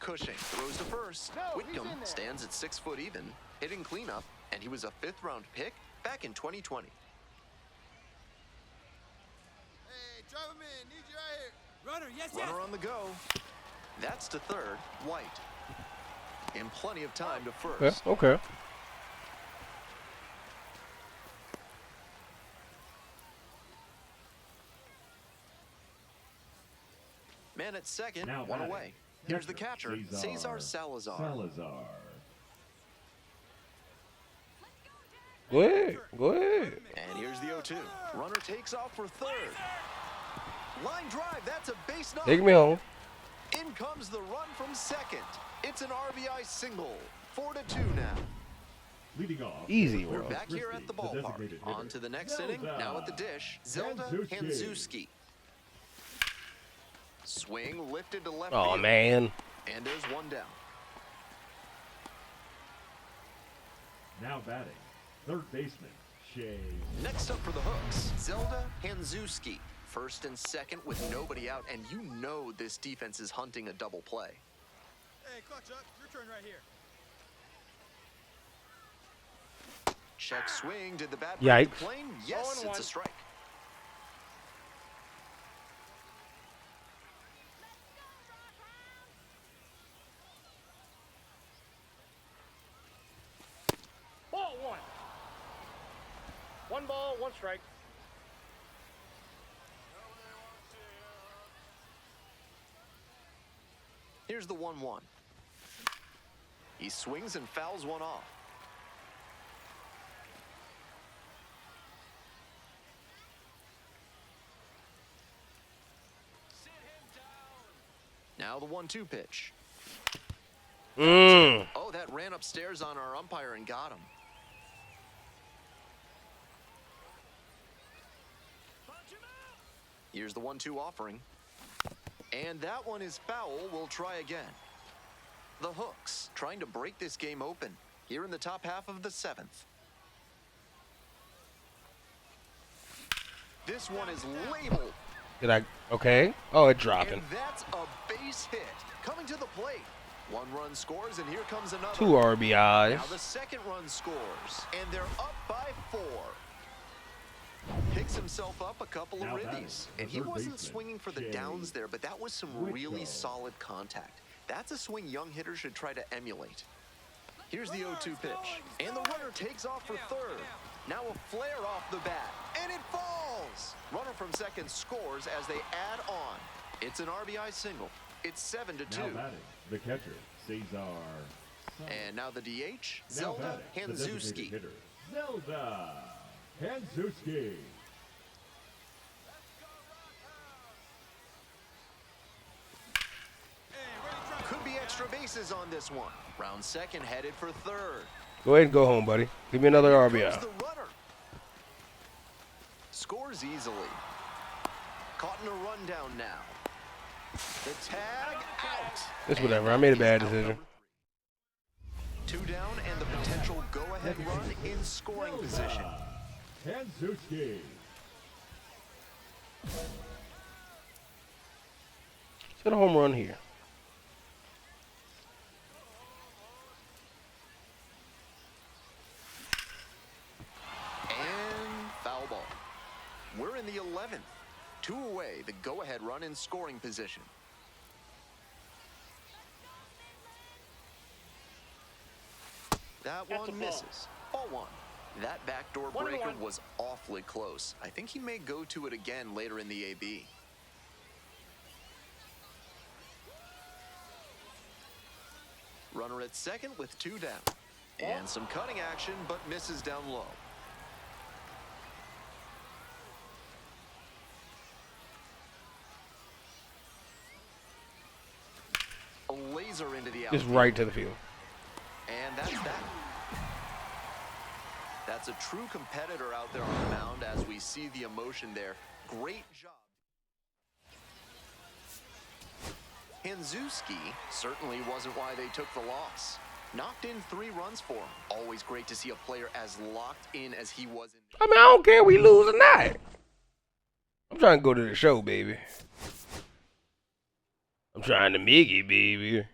Cushing throws to first. Whitcomb stands at 6 foot even, hitting cleanup, and he was a 5th-round pick back in 2020. Hey, drive him in. Need you right here. Runner, yes, Runner on the go. That's to third, White. And plenty of time to first. Yeah, okay. Man at second, Now one batting. away. Here's the catcher, Cesar Salazar. Salazar. Go ahead. Go ahead. And here's the 0-2. Runner takes off for third. Line drive, that's a base knock. Take me home. In comes the run from second. It's an RBI single. 4-2 now. Leading off. Easy, We're bro. Back here at the ballpark. On to the next inning. Now at the dish, Zelda Hanzuski. Swing lifted to left Oh field. man. And there's one down. Now batting. Third baseman, Shea. Next up for the Hooks, Zelda Hanzuski. First and second with nobody out, and you know this defense is hunting a double play. Hey, clutch up. Your turn right here. Check swing. Did the bat Yikes. break the plane? Yes, it's a strike. Ball 1. 1 ball, 1 strike. Here's the 1-1. He swings and fouls one off. Now the 1-2 pitch. Oh, that ran upstairs on our umpire and got him. Here's the 1-2 offering. And that one is foul. We'll try again. The Hooks trying to break this game open here in the top half of the 7th. This one is labeled. Did I? Okay. Oh, it's dropping. And that's a base hit. Coming to the plate. 1 run scores, and here comes another. 2 RBIs. Now the second run scores, and they're up by 4. Picks himself up a couple of Now ribbies. batting, And he the third wasn't baseman, swinging for the Shea downs there, but that was some really Whitcomb. solid contact. That's a swing young hitters should try to emulate. Here's the 0-2 pitch. And the runner takes off for third. Now a flare off the bat. And it falls! Runner from second scores as they add on. It's an RBI single. It's 7-2. Now batting. The catcher, Cesar. And now the DH, Now Zelda batting, the designated Hanzuski. hitter, Zelda Hanzuski. Could be extra bases on this one. Round second headed for third. Go ahead and go home, buddy. Give me another Goes RBI. the runner. Scores easily. Caught in a rundown now. The tag out. It's whatever. I made a bad decision. 2 down and the potential go-ahead run in scoring position. Hanzuski. Let's get a home run here. And foul ball. We're in the 11th. 2 away, the go-ahead run in scoring position. That That's a one ball. misses. Ball one. That backdoor 1-1. breaker was awfully close. I think he may go to it again later in the AB. Runner at second with 2 down. And some cutting action, but misses down low. A laser into the outfield. Just right to the field. And that's that. That's a true competitor out there on the mound as we see the emotion there. Great job. Hanzuski certainly wasn't why they took the loss. Knocked in 3 runs for him. Always great to see a player as locked in as he was in. I mean, I don't care if we lose or not. I'm trying to go to the show, baby. I'm trying to make it, baby.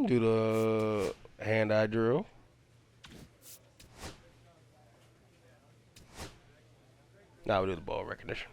Do the hand-eye drill. Now we do the ball recognition.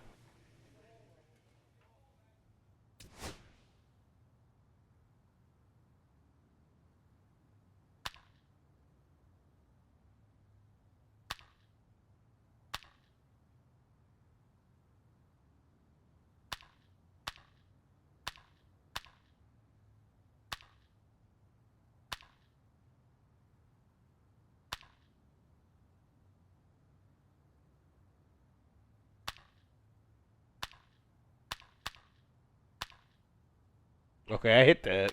Okay, I hit that.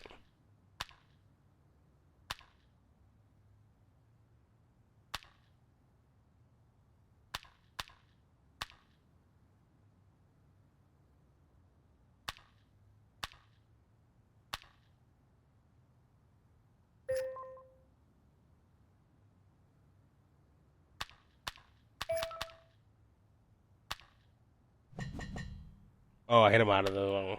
Oh, I hit him out of the...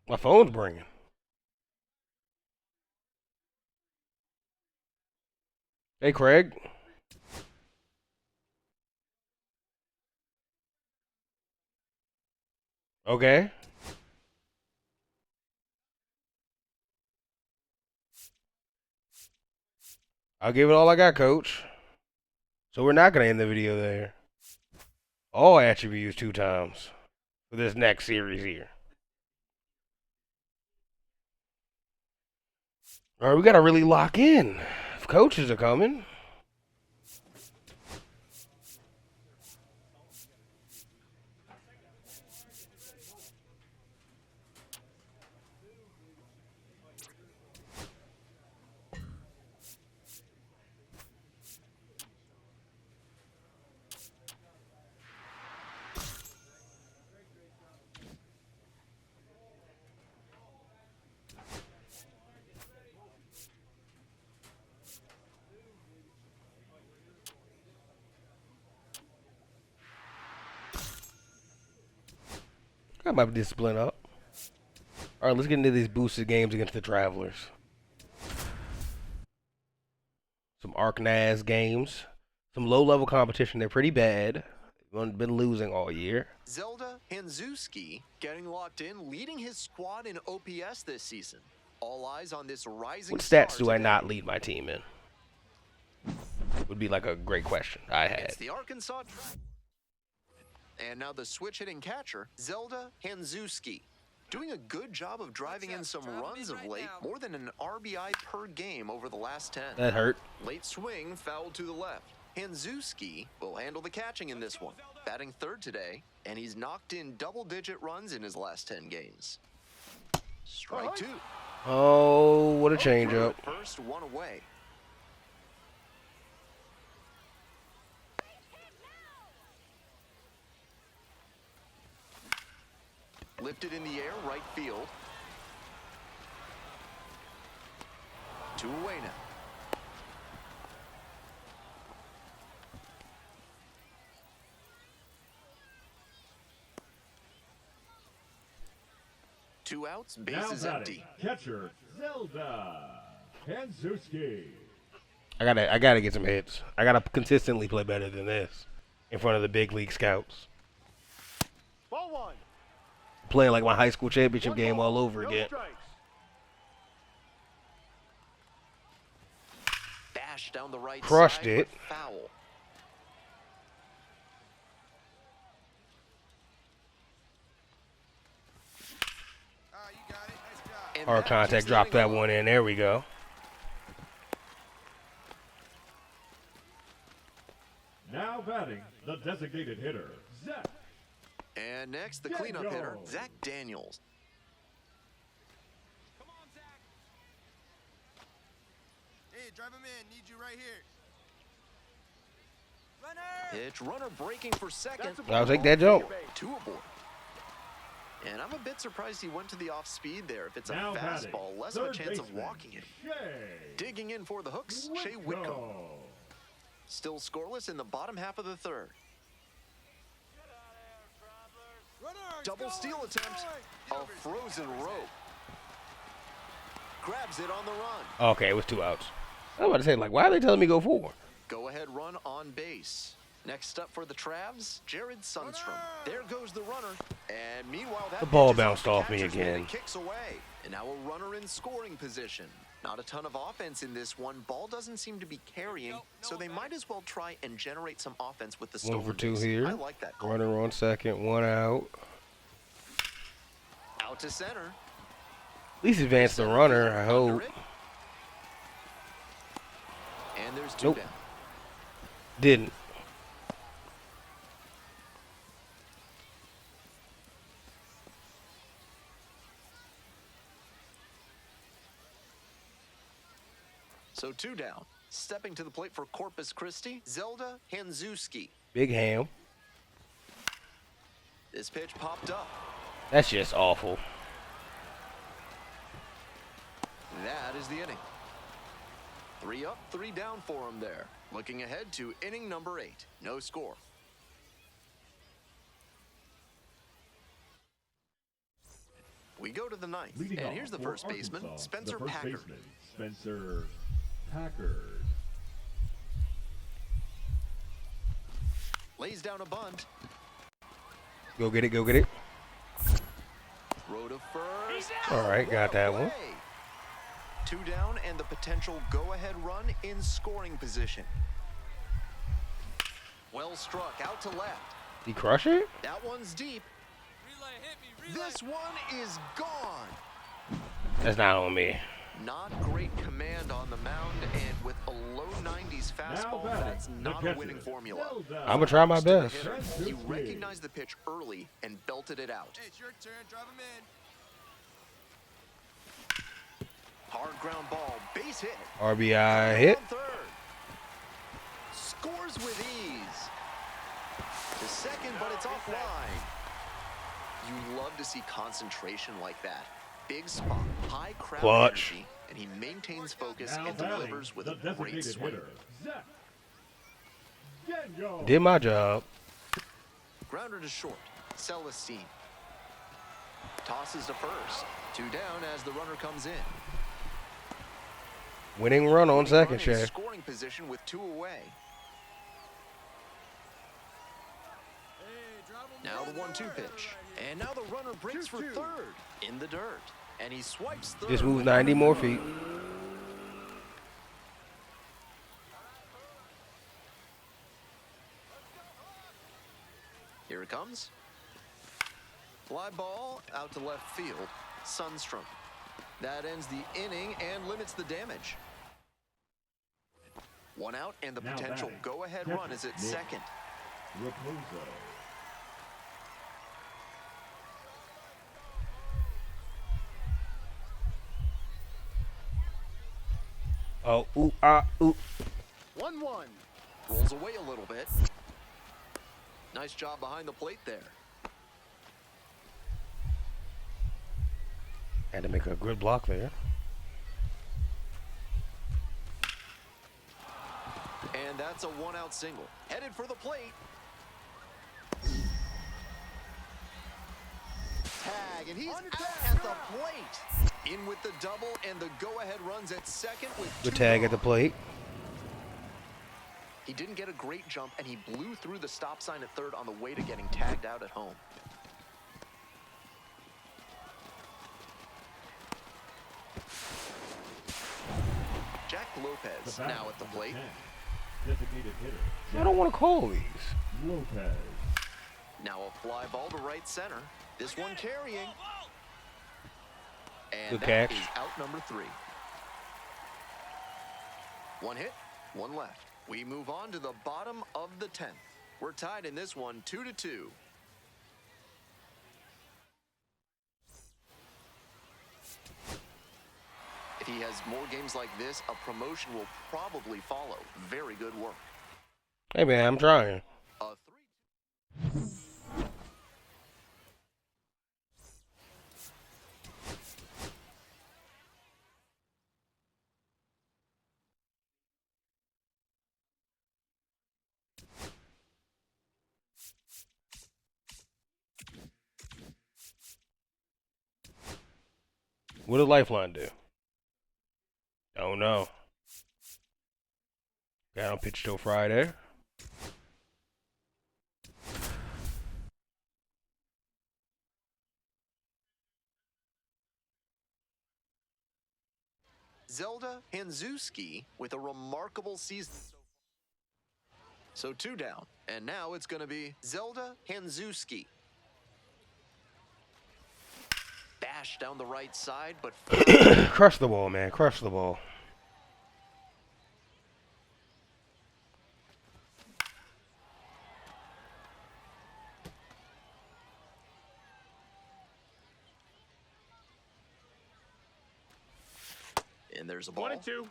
My phone's ringing. Hey, Craig. Okay. I'll give it all I got, coach. So we're not going to end the video there. All attributes 2 times for this next series here. All right, we got to really lock in if coaches are coming. Got my discipline up. All right, let's get into these boosted games against the Travelers. Some Arknaz games. Some low-level competition. They're pretty bad. They've been losing all year. Zelda Hanzuski getting locked in, leading his squad in OPS this season. All eyes on this rising What star stats do I today. not lead my team in? Would be like a great question I had. It's the Arkansas Travelers. And now the switch-hitting catcher, Zelda Hanzuski. Doing a good job of driving in some runs of late, more than an RBI per game over the last 10. That hurt. Late swing, fouled to the left. Hanzuski will handle the catching in this one. Batting third today, and he's knocked in double-digit runs in his last 10 games. Strike 2. Oh, what a changeup. First, 1 away. Lifted in the air, right field. 2 away now. Two outs, bases empty. Catcher Zelda Hanzuski. I gotta get some hits. I gotta consistently play better than this in front of the big league scouts. Ball 1. Playing like my high school championship 1 game ball, all over no again. strikes. Bash down the right Crushed side, it. but foul. You got it. Nice job. And Hard that contact, keeps the drop inning that alive. one in. There we go. Now batting, the designated hitter, Zach. And next, the Get cleanup go. hitter, Zach Daniels. Come on, Zach. Hey, drive him in. Need you right here. Pitch runner breaking for second. That's a I'll ball. take that jump. Take your base. 2 aboard. And I'm a bit surprised he went to the off speed there. If it's a Now batting, fastball, less of a third chance of baseman, walking it. Shea Digging in for the hooks, Shea Whitcomb. Whitcomb. Still scoreless in the bottom half of the third. Runner, it's Double going, steal it's attempt. going. A frozen rope. Grabs it on the run. Okay, it was 2 outs. I was about to say, like, why are they telling me go 4? Go ahead run on base. Next up for the Travs, Jared Sundstrom. There goes the runner. And meanwhile, that The ball pitch is bounced the off me catcher's man again. and kicks away. And now a runner in scoring position. Not a ton of offense in this one. Ball doesn't seem to be carrying, so they might as well try and generate some offense with the 1 for stolen 2 base. here. I like that call. Runner on second, 1 out. Out to center. At least advance the runner, I Under hope. it. And there's 2 Nope. down. Didn't. So 2 down. Stepping to the plate for Corpus Christi, Zelda Hanzuski. Big ham. This pitch popped up. That's just awful. That is the inning. 3 up, 3 down for him there. Looking ahead to inning number 8. No score. We go to the 9th. Leading And off here's the for first baseman, Arkansas, Spencer the first Packard. baseman, Spencer Packard. Lays down a bunt. Go get it, go get it. Throw to first. All right, got that one. Away. 2 down and the potential go-ahead run in scoring position. Well struck, out to left. He crush it? That one's deep. Relay, hit me, relay. This one is gone. That's not on me. Not great command on the mound, and with a low 90s fastball, batting, that's the not a catcher, winning formula. Zelda. I'm gonna try my To the best. hitter, he Hanzuski. recognized the pitch early and belted it out. Hey, it's your turn. Drive him in. Hard ground ball, base hit. RBI hit. On third. Scores with ease. To second, but it's offline. You love to see concentration like that. Big spot, high crowd Clutch. energy, and he maintains focus Now and batting, delivers with the a great designated swing. hitter, Zach Daniels. Did my job. Grounder to short, Celestine. Tosses to first. 2 down as the runner comes in. Winning run on Winning second, run in Shay. scoring position with 2 away. Hey, drive him Now the in. 1-2 pitch. And now the runner breaks for 2-2. third in the dirt. And he swipes third. Just moves 90 more feet. Here it comes. Fly ball out to left field. Sundstrom. That ends the inning and limits the damage. 1 out and the Now potential batting, go-ahead catcher, run is at Nick. second. Raposo. Oh, ooh, ah, ooh. 1-1. Rolls away a little bit. Nice job behind the plate there. Had to make a good block there. That's a one-out single. Headed for the plate. Tag, and he's out at the plate. In with the double, and the go-ahead runs at second with The 2 tag at gone. the plate. He didn't get a great jump, and he blew through the stop sign at third on the way to getting tagged out at home. Jack Lopez now at the plate. Designated hitter, I don't want to call these. Lopez. Now a fly ball to right center. This one carrying. And Good that catch. is out number 3. One hit, one left. We move on to the bottom of the 10th. We're tied in this one 2-2. If he has more games like this, a promotion will probably follow. Very good work. Hey man, I'm trying. A 3. What did Lifeline do? Oh no. I don't pitch till Friday. Zelda Hanzuski with a remarkable season so far. So 2 down, and now it's going to be Zelda Hanzuski. Bash down the right side, but Crush the ball, man. Crush the ball. and there's a ball. 1-2.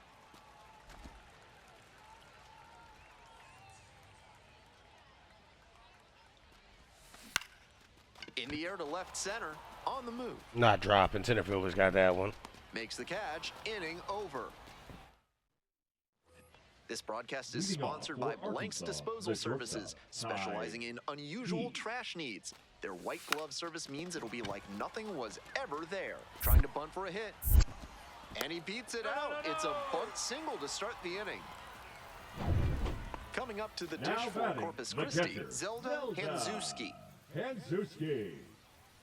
In the air to left center, on the move. Not dropping. Center fielder's got that one. Makes the catch, inning over. This broadcast is Leading off sponsored for by Blank's Arkansas, Disposal the shortstop, Services, specializing in unusual trash needs. Their white glove service means it'll be like nothing was ever there. Trying to bunt for a hit. And he beats it out. It's a bunt single to start the inning. Coming up to the Now dish for batting, Corpus the Christi, catcher, Zelda Zelda. Hanzuski. Hanzuski.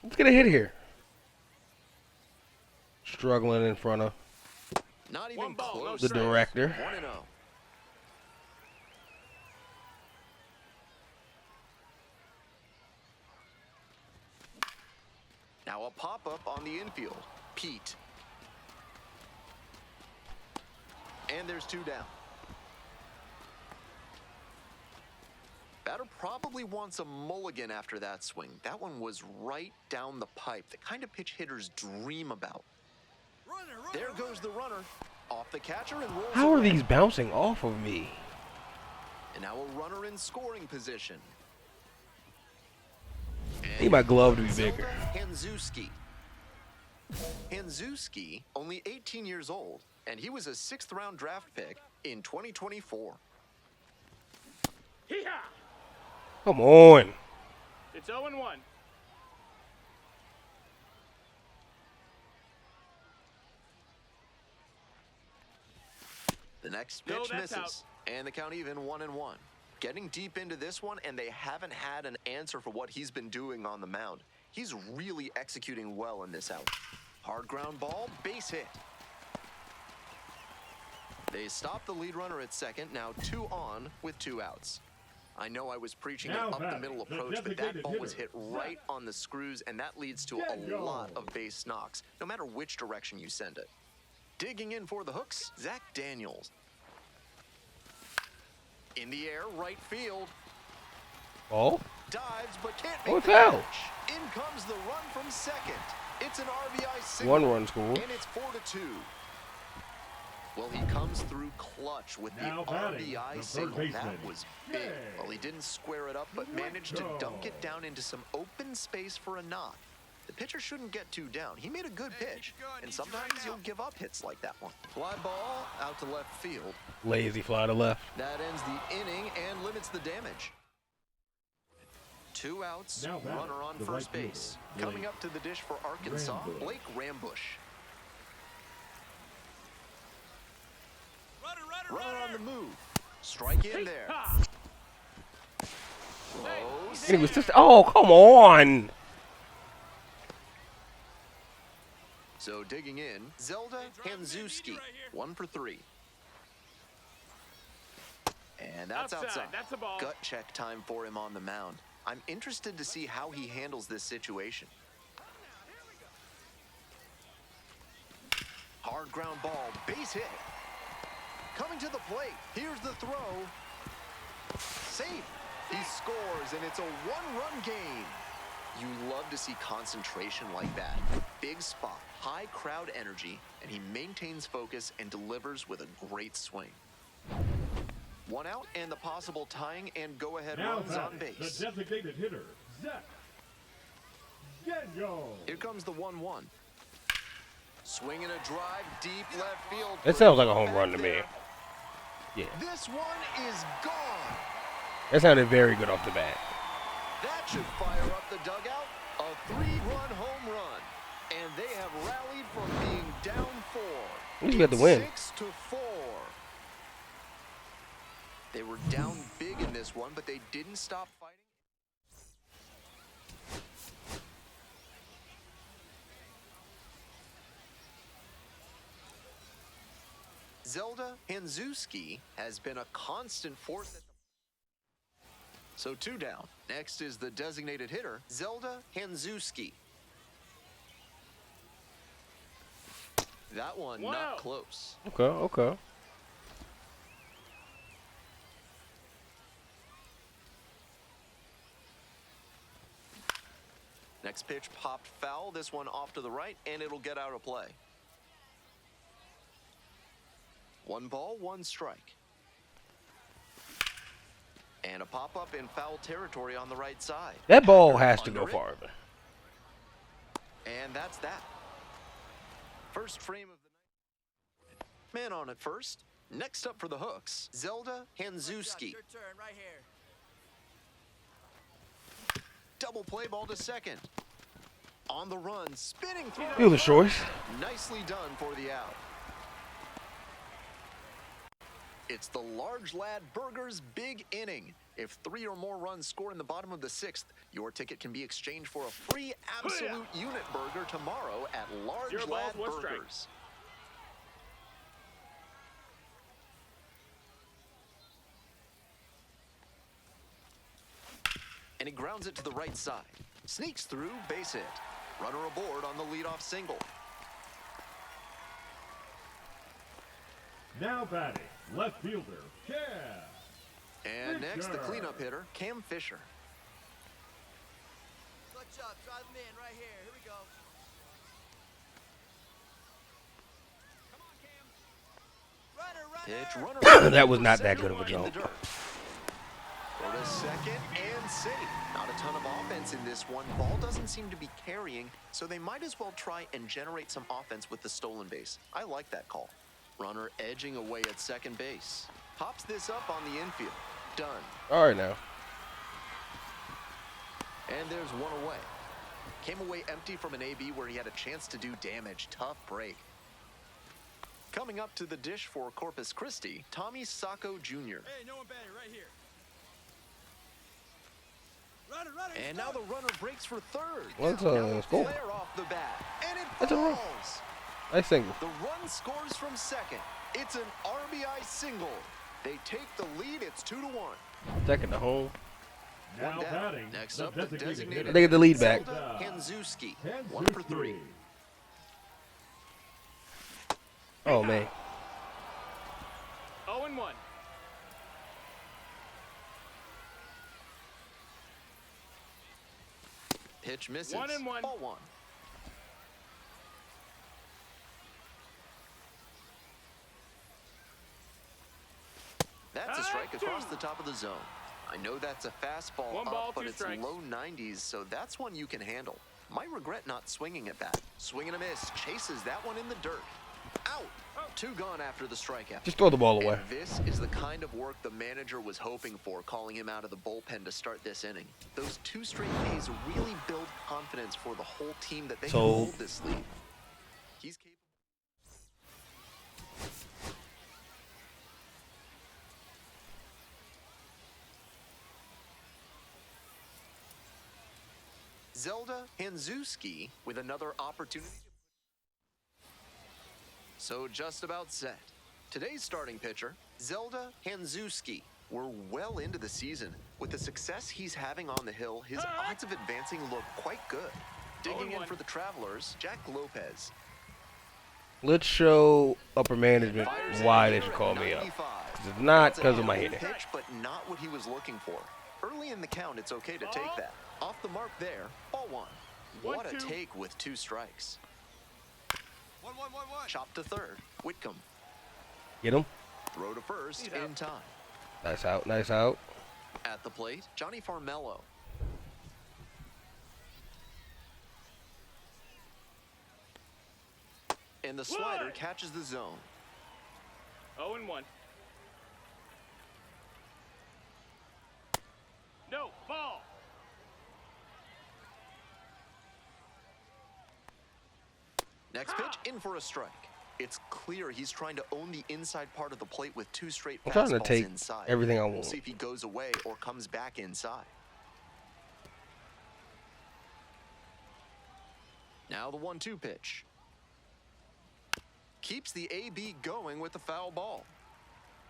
Let's get a hit here. Struggling in front of Not even One ball, no close. the director. 1-0. Now a pop-up on the infield. Pete. And there's 2 down. Batter probably wants a mulligan after that swing. That one was right down the pipe. The kind of pitch hitters dream about. There goes the runner. Off the catcher and rolls How are away. these bouncing off of me? And now a runner in scoring position. Need my glove to be Zelda bigger. Hanzuski. Hanzuski, only 18 years old, and he was a 6th-round draft pick in 2024. Hee-haw! Come on. It's 0-1. The next No, pitch that's misses, and the count even 1-1. Getting deep into this one, and they haven't had an answer for what he's been doing on the mound. He's really executing well in this out. Hard ground ball, base hit. They stop the lead runner at second, now 2 on with 2 outs. I know I was preaching an Now up-the-middle batting, the approach, but that designated ball was hit hitter, right Zach. on the screws, and that leads to a Daniel. lot of base knocks, no matter which direction you send it. Digging in for the hooks, Zach Daniels. In the air, right field. Oh? Dives, but can't Oh, make it's the out. catch. In comes the run from second. It's an RBI single. 1 run scored. And it's 4-2. Well, he comes through clutch with the Now batting, RBI the third single. baseman, That was big. Jay Well, he didn't square it up, but managed to dunk it down into some open space for a knock. The pitcher shouldn't get too down. He made a good Hey, pitch, keep it going. and Need you sometimes right you'll now. give up hits like that one. Fly ball out to left field. Lazy fly to left. That ends the inning and limits the damage. 2 outs, Now batting, runner on the first right fielder, base. Blake Coming up to the dish for Arkansas, Rambush. Blake Rambush. Runner on the move. Strike in there. Close. And he was just, oh, come on. So digging in, Zelda Hanzuski, 1 for 3. And that's outside. That's a ball. Gut check time for him on the mound. I'm interested to see how he handles this situation. Hard ground ball, base hit. Coming to the plate, here's the throw. Safe. He scores, and it's a 1-run game. You love to see concentration like that. Big spot, high crowd energy, and he maintains focus and delivers with a great swing. 1 out and the possible tying and go-ahead Now runs on batting, base. the designated hitter, Zach Genyo. Here comes the 1-1. Swinging a drive deep left field. It sounds like a home run to me. There. Yeah. This one is gone. That sounded very good off the bat. That should fire up the dugout. A 3-run home run. And they have rallied from being down 4. You got the win. 6-4. They were down big in this one, but they didn't stop fighting. Zelda Hanzuski has been a constant force at the... So 2 down. Next is the designated hitter, Zelda Hanzuski. That one Wow. not close. Okay, okay. Next pitch popped foul. This one off to the right, and it'll get out of play. 1 ball, 1 strike. And a pop-up in foul territory on the right side. That ball has to Under go it. farther. And that's that. First frame of the night. Man on at first. Next up for the hooks, Zelda Hanzuski. Your turn right here. Double play ball to second. On the run, spinning through. Fielder's choice. Nicely done for the out. It's the large lad burger's big inning. If 3 or more runs score in the bottom of the 6th, your ticket can be exchanged for a free absolute unit burger tomorrow at Large Zero Lad balls, 1 strike. Burgers. And he grounds it to the right side. Sneaks through, base hit. Runner aboard on the leadoff single. Now batting, left fielder, Cam. And next, the Fisher. cleanup hitter, Cam Fisher. Clutch up. Drive him in right here. Here we go. Pitch, Runner. runner. That was not that Center good of a line in the jump. dirt. Go to second and safe. Not a ton of offense in this one. Ball doesn't seem to be carrying, so they might as well try and generate some offense with the stolen base. I like that call. Runner edging away at second base. Pops this up on the infield. Done. All right now. And there's one away. Came away empty from an AB where he had a chance to do damage. Tough break. Coming up to the dish for Corpus Christi, Tommy Sacco Jr. Hey, no one better, right here. Runner. And now the runner breaks for third. What's Now a score? flare off the bat, and it That's a run. falls. Nice single. The run scores from second. It's an RBI single. They take the lead. It's 2-1. Second to home. Now One down. batting, Next the up, the designated designated hitter, They get the lead back. Zelda Hanzuski, 1 for 3. Hanzuski. Oh man. 0-1. Pitch misses. 1-1. Ball 1. That's a strike across the top of the zone. I know that's a fastball 1 up, ball, but 2 it's strikes. low 90s, so that's one you can handle. might regret not swinging at that. Swing and a miss. Chases that one in the dirt. Out. 2 gone after the strikeout. Just throw the ball away. And this is the kind of work the manager was hoping for, calling him out of the bullpen to start this inning. Those 2 straight Ks really build confidence for the whole team that they can hold this lead. He's capable. Zelda Hanzuski with another opportunity. So just about set. Today's starting pitcher, Zelda Hanzuski. We're well into the season. With the success he's having on the hill, his odds of advancing look quite good. Digging in for the Travelers, Jack Lopez. Let's show upper management why they should call me up. It's not because of my hitting. Pitch, but not what he was looking for. Early in the count, it's okay to take that. Off the mark there, ball 1. What a take with 2 strikes. 1-1-1-1. Chop to third, Whitcomb. Get him. Throw to first in time. Nice out, nice out. At the plate, Johnny Farmello. And the slider catches the zone. 0-1. No, ball. Next pitch, in for a strike. It's clear he's trying to own the inside part of the plate with 2 straight I'm trying to fastballs take inside. everything I We'll want. see if he goes away or comes back inside. Now the 1-2 pitch. Keeps the AB going with the foul ball.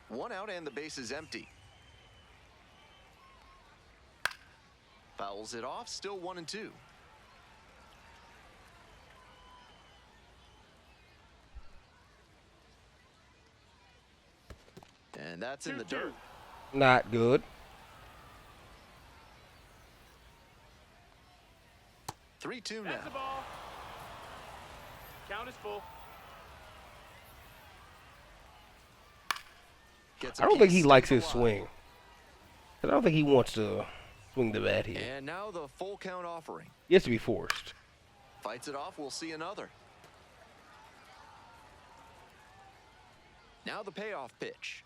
1 out and the base is empty. Fouls it off, still 1-2. And that's in the dirt. Not good. 3-2 now. That's the ball. Count is full. Gets a I don't think piece, he likes stays his alive. swing. I don't think he wants to swing the bat here. And now the full count offering. He has to be forced. Fights it off, we'll see another. Now the payoff pitch.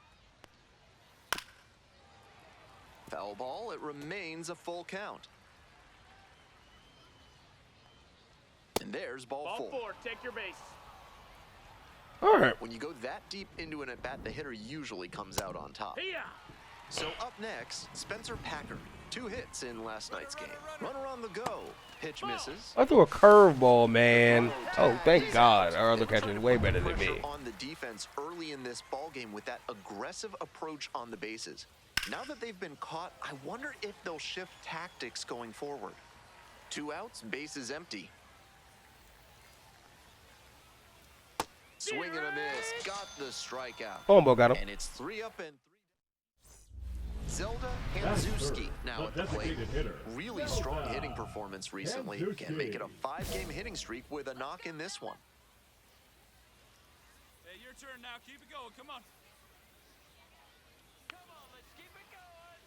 Foul ball, it remains a full count. And there's ball Ball 4. 4, take your base. All right. When you go that deep into an at-bat, the hitter usually comes out on top. Hiya! So up next, Spencer Packard. 2 hits in last night's game. Runner on the go. Pitch misses. I threw a curveball, man. Oh, thank God. Our other catcher is way better than me. Pressure on the defense early in this ball game with that aggressive approach on the bases. Now that they've been caught, I wonder if they'll shift tactics going forward. 2 outs, base is empty. Swing and a miss, got the strikeout. Fumble got him. And it's 3 up and 3 down. Zelda Hanzuski now at the plate. Really strong hitting performance recently. Can make it a 5-game hitting streak with a knock in this one. Hey, your turn now. Keep it going. Come on. Come on, let's keep it going.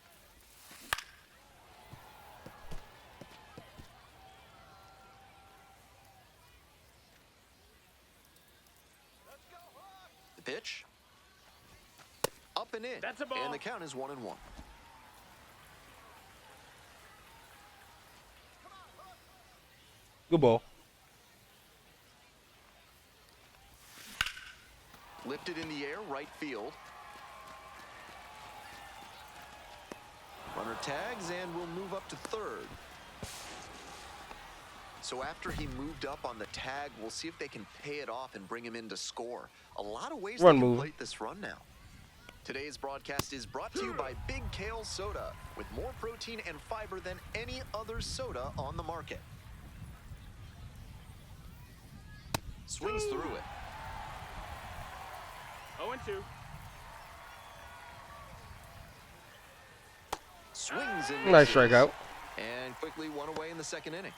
Let's go, Hawks. The pitch. Up and in. That's a ball. And the count is 1-1. Good ball. Lifted in the air, right field. Runner tags and will move up to third. So after he moved up on the tag, we'll see if they can pay it off and bring him in to score. A lot of ways Run they can move. plate this run now. Today's broadcast is brought to you by Big Kale Soda, with more protein and fiber than any other soda on the market. Swings through it. 0-2. Swings and Nice misses. strikeout. And quickly 1 away in the 2nd inning.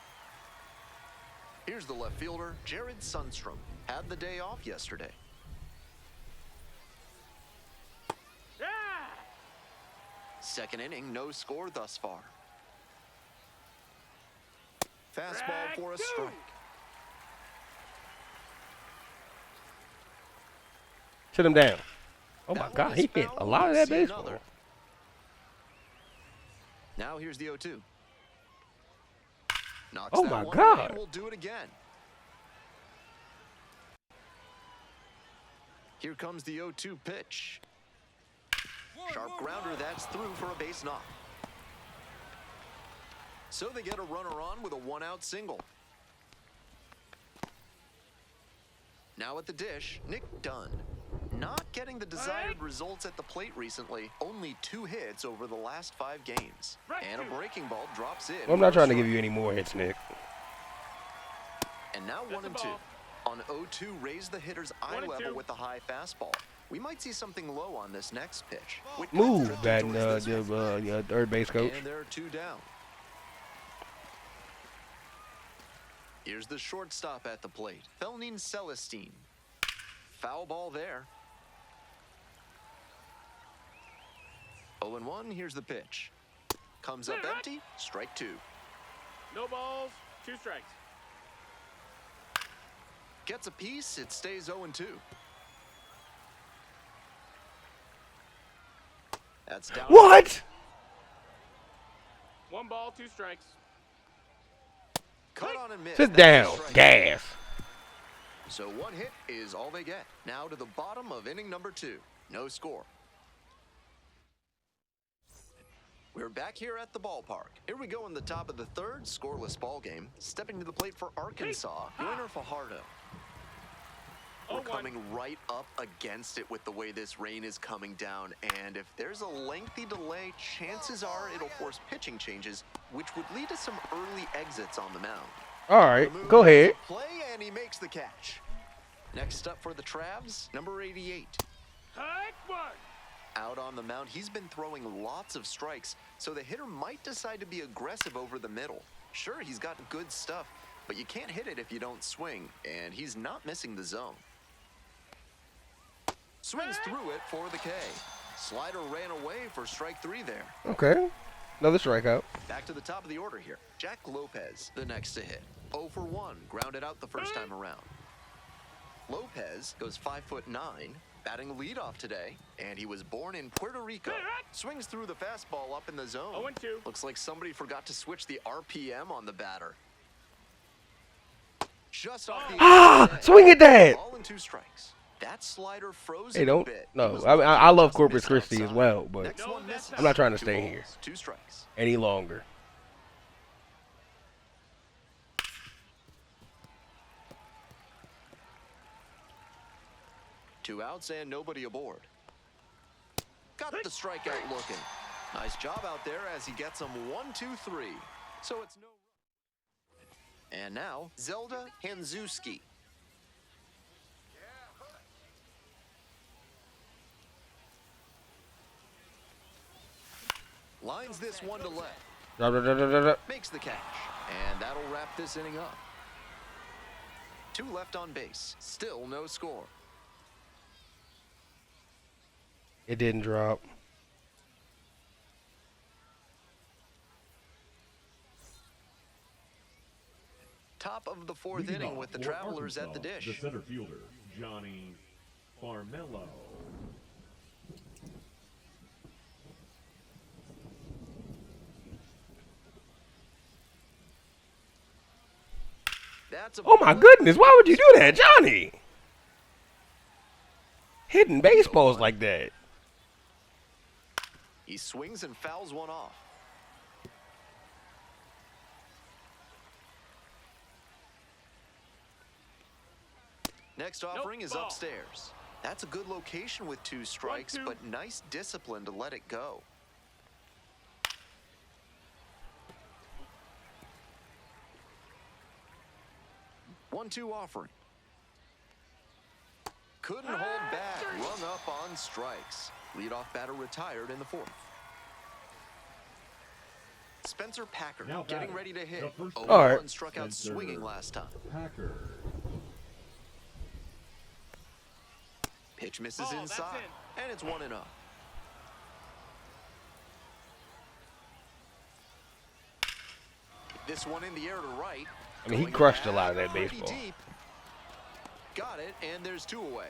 Here's the left fielder, Jared Sundstrom. Had the day off yesterday. Ah! 2nd inning, no score thus far. Fastball for a strike. Sit him down. Oh my That one God, is he hit foul. a lot of We'll that see baseball. another. Now here's the 0-2. Knocks Oh that my one God. away, and we'll do it again. Here comes the 0-2 pitch. Sharp grounder, that's through for a base knock. So they get a runner on with a 1-out single. Now at the dish, Nick Dunn. Not getting the desired results at the plate recently. Only 2 hits over the last 5 games. And a breaking ball drops in. Well, I'm not trying to give you any more hits, Nick. And now 1-2. On 0-2, raise the hitter's eye level with the high fastball. We might see something low on this next pitch. Move, batting third base coach. And there are 2 down. Here's the shortstop at the plate, Felnin Celestine. Foul ball there. 0-1, here's the pitch. Comes up empty, strike 2. No balls, 2 strikes. Gets a piece, it stays 0-2. That's down. What? 1 ball, 2 strikes. Cut on and miss. Sit That's a down. strike. Gas. So 1 hit is all they get. Now to the bottom of inning number 2. No score. We're back here at the ballpark. Here we go in the top of the 3rd, scoreless ball game. Stepping to the plate for Arkansas, Joiner Fajardo. We're coming right up against it with the way this rain is coming down, and if there's a lengthy delay, chances are it'll force pitching changes, which would lead to some early exits on the mound. All right, go ahead. Play, and he makes the catch. Next up for the Travs, number 88. Out on the mound, he's been throwing lots of strikes, so the hitter might decide to be aggressive over the middle. Sure, he's got good stuff, but you can't hit it if you don't swing, and he's not missing the zone. Swings through it for the K. Slider ran away for strike 3 there. Okay, another strikeout. Back to the top of the order here. Jack Lopez, the next to hit. 0 for 1, grounded out the first time around. Lopez goes 5'9", batting leadoff today, and he was born in Puerto Rico. Swings through the fastball up in the zone. 0-2. Looks like somebody forgot to switch the RPM on the batter. Just off the Swing at that. Ball and 2 strikes. That slider froze Hey, a don't. bit. No, He was I love just Corpus missed Christi as outside. well, but Next one misses. I'm not trying to 2 stay balls, here 2 strikes. any longer. Two outs and nobody aboard. Got the strikeout looking. Nice job out there as he gets him 1, 2, 3. So it's no. And now Zelda Hanzuski. Lines this one to left. Makes the catch. And that'll wrap this inning up. 2 left on base. Still no score. It didn't drop. Top of the 4th Leading inning off with the for Travelers at the Arkansas, dish. The center fielder, Johnny Farmello. That's a Oh my goodness, why would you do that, Johnny? Hitting baseballs like that. He swings and fouls one off. Next offering is ball. upstairs. That's a good location with 2 strikes, 1-2. but nice discipline to let it go. One-two offering. Couldn't hold back, rung up on strikes. Leadoff batter retired in the 4th. Spencer Packer Now getting batting, ready to hit. the first 0-1 All right. struck out Spencer swinging last time. Packer. Pitch misses Ball, that's inside, and it's 1-0. This one in the air to right. I mean, he Going crushed a back lot of that pretty baseball. deep. Got it, and there's 2 away.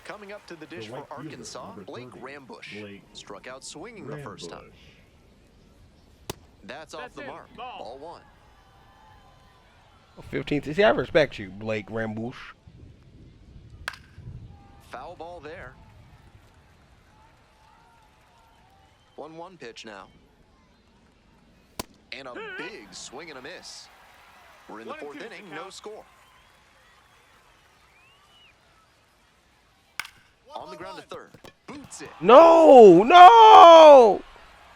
Coming up to the dish The for right fielder, Arkansas, number Blake 30, Rambush. Blake Struck out swinging the first time. Rambush. That's off the in. mark. Ball. Ball 1. 15th. See, I respect you, Blake Rambush. Foul ball there. 1-1 pitch now. And a big swing and a miss. We're in the 4th 1-2 inning, to no count. score. On the ground to third. Boots it. No, no.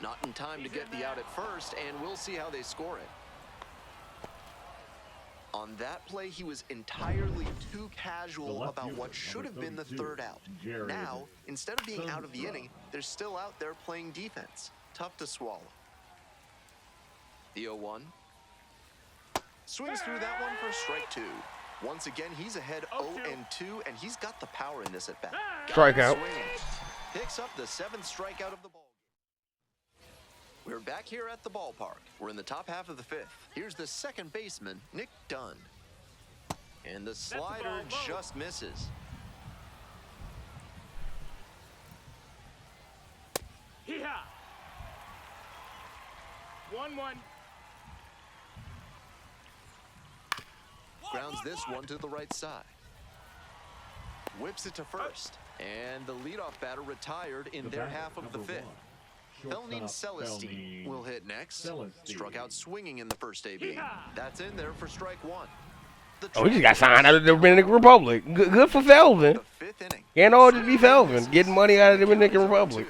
Not in time to get the out at first, and we'll see how they score it. On that play, he was entirely too casual left about fielder, what should have number been the 32, 3rd out. Jared Now, instead of being out of the Sunstruck. inning, they're still out there playing defense. Tough to swallow. The 0-1. Swings through that one for strike 2. Once again, he's ahead 0-2, and he's got the power in this at-bat. Strikeout. Picks up the 7th strikeout of the ball. We're back here at the ballpark. We're in the top half of the 5th. Here's the second baseman, Nick Dunn. And the slider ball, Mo. just misses. Hee-haw. 1-1. Grounds this one to the right side. Whips it to first. And the leadoff batter retired in The their batter, half of the number 5th. 1, Felnin shortstop Celestine Felnin will hit next. Celestine. Struck out swinging in the first AB. Hee-haw. That's in there for strike 1. The Oh, he just got signed out of the Dominican Republic. Good for Felvin. The 5th inning. Can't all just be Felvin. Getting money out of the Dominican Republic.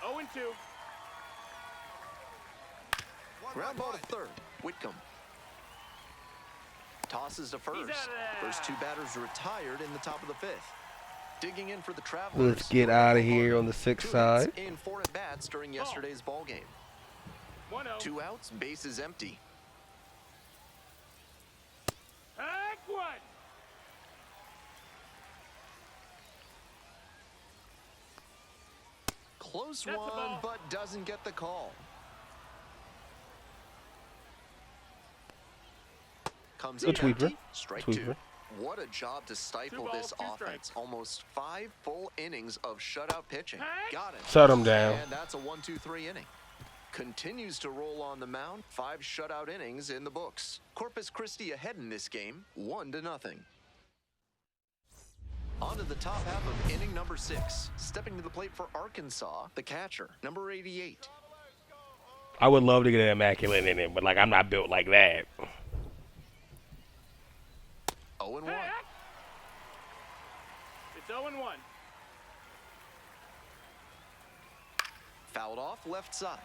0-2. Ground ball to third. Whitcomb. Tosses to first. He's out of there. First 2 batters retired in the top of the 5th. Digging in for the Travelers. Let's get out of here on the 6th 2 side. hits in 4 at-bats during yesterday's ball game. 1-0. 2 outs, bases empty. Heck, one. Close That's a one, ball. but doesn't get the call. Comes Good in sweeper. empty. Strike Sweeper. 2. What a job to stifle 2 this balls, 2 offense. strikes. Almost 5 full innings of shutout pitching. Heck. Got it. Shut him down. And that's a 1-2-3 inning. Continues to roll on the mound. 5 shutout innings in the books. Corpus Christi ahead in this game, 1-0. On to the top half of inning number 6. Stepping to the plate for Arkansas, the catcher, number 88. I would love to get an immaculate in it, but like I'm not built like that. 0-1. Heck. It's 0-1. Fouled off left side.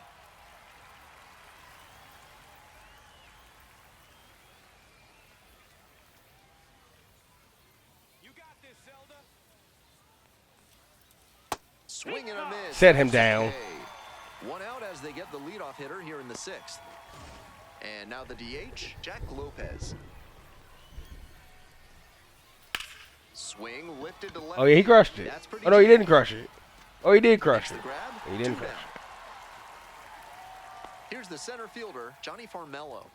You got this, Zelda. Swing and a miss. Set him down. Okay. 1 out as they get the leadoff hitter here in the 6th. And now the DH, Jack Lopez. Swing lifted to left. Oh yeah, he crushed it. That's pretty Oh no, he deep. didn't crush it. Oh, he did crush Makes it. the grab. He didn't 2 crush down. Here's the center fielder, Johnny Farmello.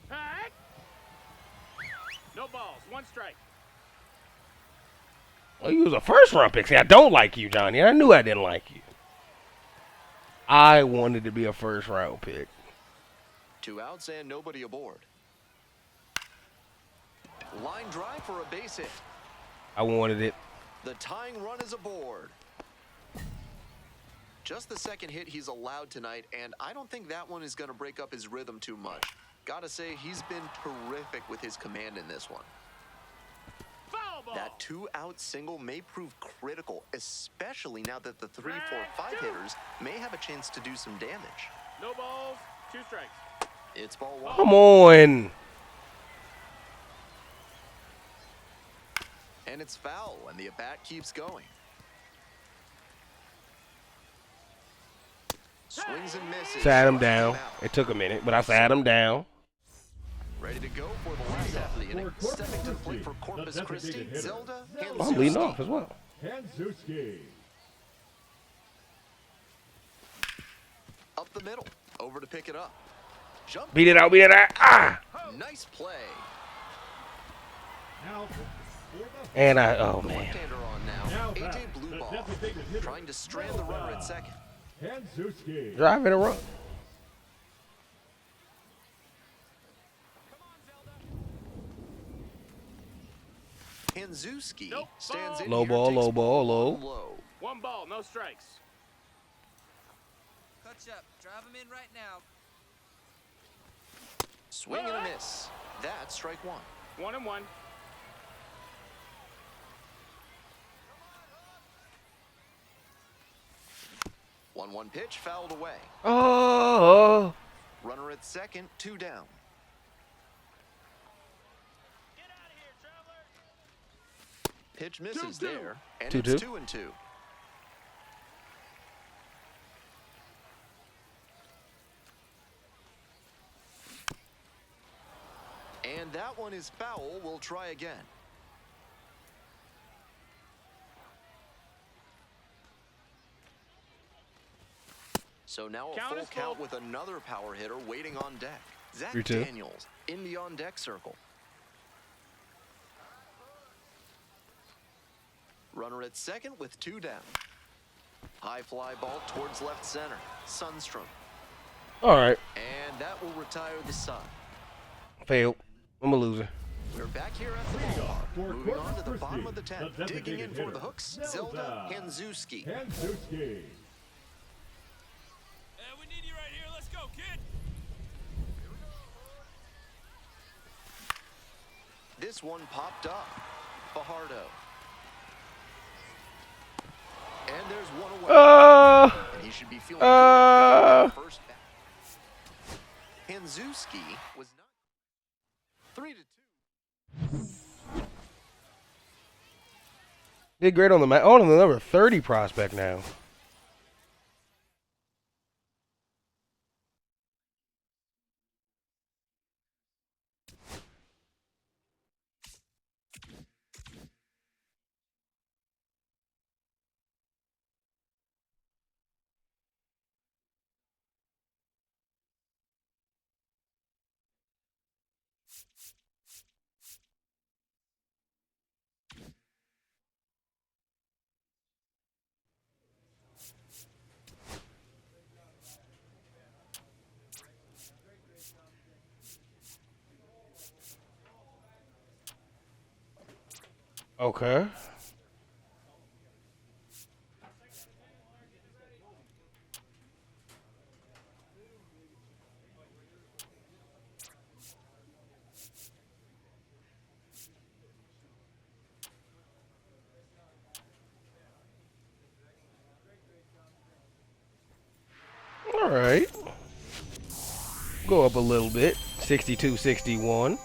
Heck. No balls. 1 strike. Well, you was a first round pick. See, I don't like you, Johnny. I knew I didn't like you. I wanted to be a first round pick. 2 outs and nobody aboard. Line drive for a base hit. I wanted it. The tying run is aboard. Just the second hit he's allowed tonight, and I don't think that one is going to break up his rhythm too much. Gotta say, he's been terrific with his command in this one. Foul ball. That 2-out single may prove critical, especially now that the 3, 4, 5 hitters may have a chance to do some damage. No balls. 2 strikes. It's ball 1. Come on. And it's foul, and the at-bat keeps going. Swings and misses. Sat him Struck down. out. It took a minute, but I sat him down. Ready to go for the last half of the inning. Stepping to the plate for Corpus Christi, Zelda Oh, I'm leading Hanzuski. off as well. Hanzuski. Up the middle. Over to pick it up. Jump. Beat it out, beat it out. Ah! Nice play. Now for the And oh man. Left-hander on now. Now AJ back, blue the ball. designated hitter, Trying to strand the runner at second. Hanzuski. Drive in a run. Hanzuski Nope. stands in Low here, ball, takes low ball, ball low. low. 1 ball, no strikes. Catch up. Drive him in right now. Swing and a miss. That's strike one. 1-1. One pitch fouled away. Oh. Runner at second, 2 down. Pitch misses 2-2. there, and 2-2. it's 2-2. And that one is foul. We'll try again. So now a Count full is full. count with another power hitter waiting on deck. Zach 3-2. Daniels in the on-deck circle. Runner at second with 2 down. High fly ball towards left center. Sundstrom. All right. And that will retire the side. Failed. I'm a loser. We're back here at the ballpark. For Moving on to the Corpus bottom of the Christi, 10th. the Digging in designated for the hitter, hooks, Zelda Zelda Hanzuski. Hanzuski. We need you right here. Let's go, kid. This one popped up. Fajardo. And there's one away. And he should be feeling good first back. Hanzuski was not 3-2. Did great on the mat. On the number 30 prospect now. Okay. All right. Go up a little bit. 62-61.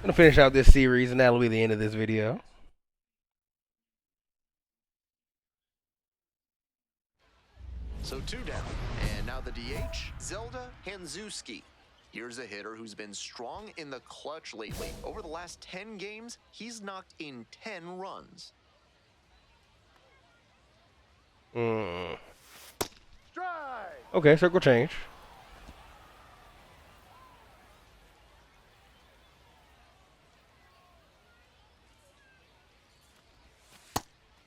I'm gonna finish out this series, and that'll be the end of this video. So 2 down. And now the DH, Zelda Hanzuski. Here's a hitter who's been strong in the clutch lately. Over the last 10 games, he's knocked in 10 runs. Okay, circle change.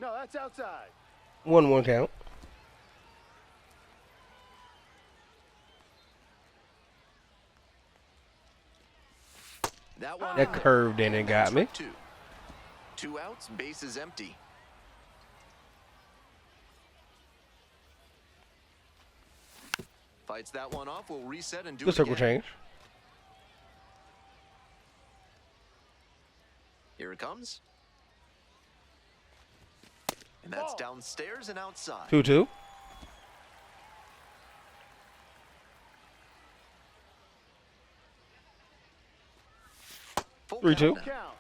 No, that's outside. 1-1 count. That one That curved in and got me. 2 outs, bases empty. Fights that one off. We'll reset and do Good it circle again. change. Here it comes. And that's downstairs and outside. 2-2. Full 3-2. count now. Count.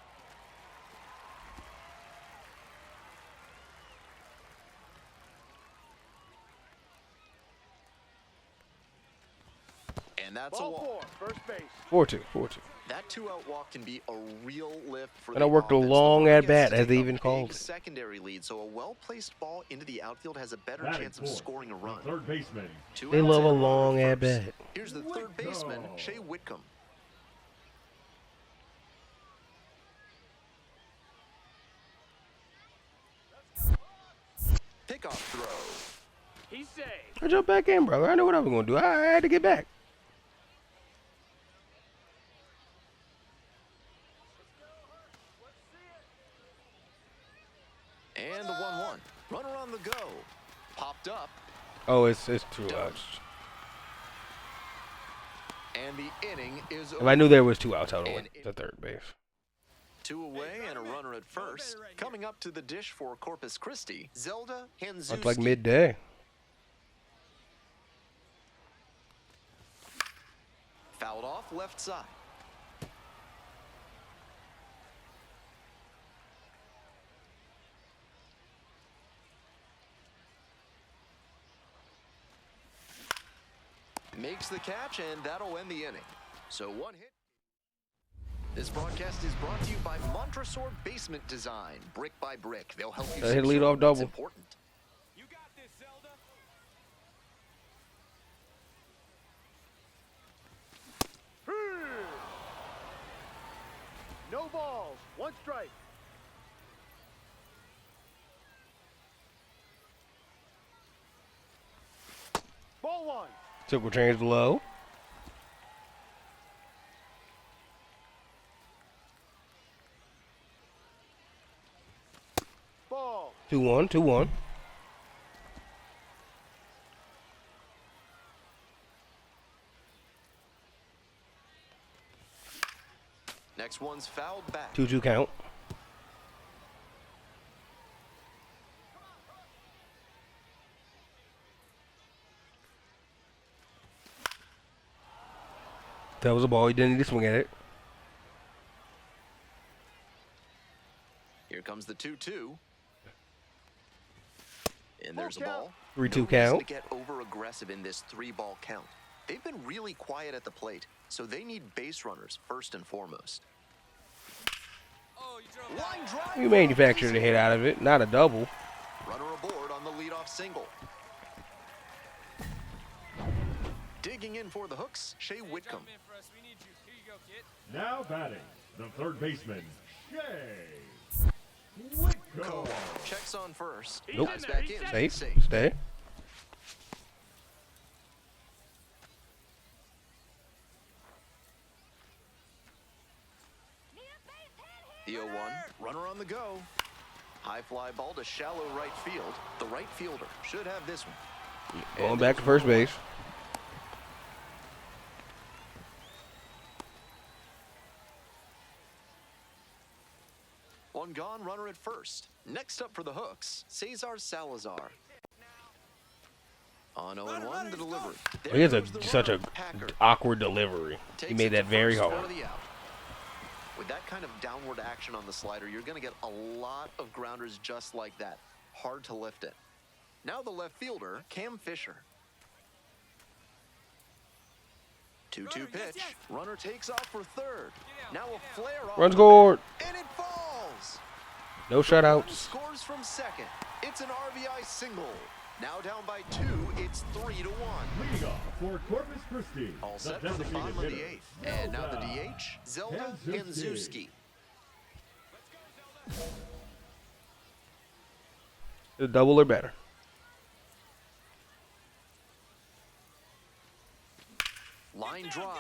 And That's a walk. First base. 4-2. 4-2. That two-out walk can be a real lift for And the I worked a offense. The long runner at gets bat, to as take they a even big called it. secondary lead, so a well-placed ball into the outfield has a better Batting chance of fourth, scoring a the run. third baseman. Two They outs love a and runner long at at first. bat. Here's the third Whitcomb. baseman, Shea Whitcomb. Pickoff throw. He's safe. I jumped back in, brother. I knew what I was going to do. I had to get back. And the 1-1. Runner on the go. Popped up. Oh, it's 2 outs. And the inning is If over. I knew there was 2 outs, I would have And went to third base. 2 away and a runner at first. Coming up to the dish for Corpus Christi, Zelda Hanzewski. It's like midday. Fouled off left side. Makes the catch, and that'll end the inning. So 1 hit. This broadcast is brought to you by Montresor Basement Design. Brick by brick, they'll help you That hit secure leadoff what's double. important. You got this, Zelda. No balls. 1 strike. Ball 1. Triple change low. Ball. 2-1. 2-1. Next one's fouled back. 2-2 count. That was a ball. He didn't need to swing at it. Here comes the 2-2. And there's a ball. 3-2 No reason count. to get over aggressive in this 3-ball count. They've been really quiet at the plate, so they need base runners first and foremost. Oh, you drove Line drive. You manufactured a hit out of it, not a double. Runner aboard on the leadoff single. Digging in for the hooks, Shea Whitcomb. Jump in for us. We need you. Here you go, kid. Now batting, the third baseman, Shea Whitcomb. Checks on first. Nope. Dives back in. Safe. Stay. The 0-1, runner on the go. High fly ball to shallow right field. The right fielder should have this one. Going back to first base. One gone, runner at first. Next up for the hooks, Cesar Salazar. On 0-1, the delivery. He has There goes the such a runner, Packer. awkward delivery. He Takes made it that to very first hard. for the out. With that kind of downward action on the slider, you're going to get a lot of grounders just like that. Hard to lift it. Now the left fielder, Cam Fisher. 2-2 pitch. Runner takes off for third. Now a flare off. Run scored. And it falls. No Runner shutouts. scores from second. It's an RBI single. Now down by 2, it's 3-1. Leading off for Corpus Christi, All set the for the bottom of the designated 8th. hitter, And now the Zelda DH, Zelda Hanzewski. Hanzewski. A double or better. Line drive.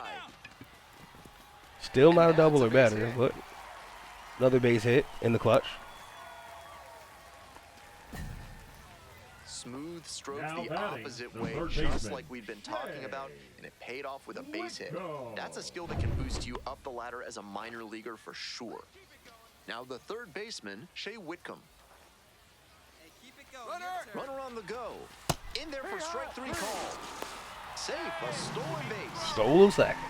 Still not a And double that's or a base better, hit. but another base hit in the clutch. Smooth stroke Now the batting, opposite the way, third just baseman, like we've been talking about, and it paid off with a base hit. Whitcomb. That's a skill that can boost you up the ladder as a minor leaguer for sure. Now the third baseman, Shea Whitcomb. Hey, keep it going. Your turn. Runner on the go. In there for strike 3 call. Safe, a stolen base. Stolen second.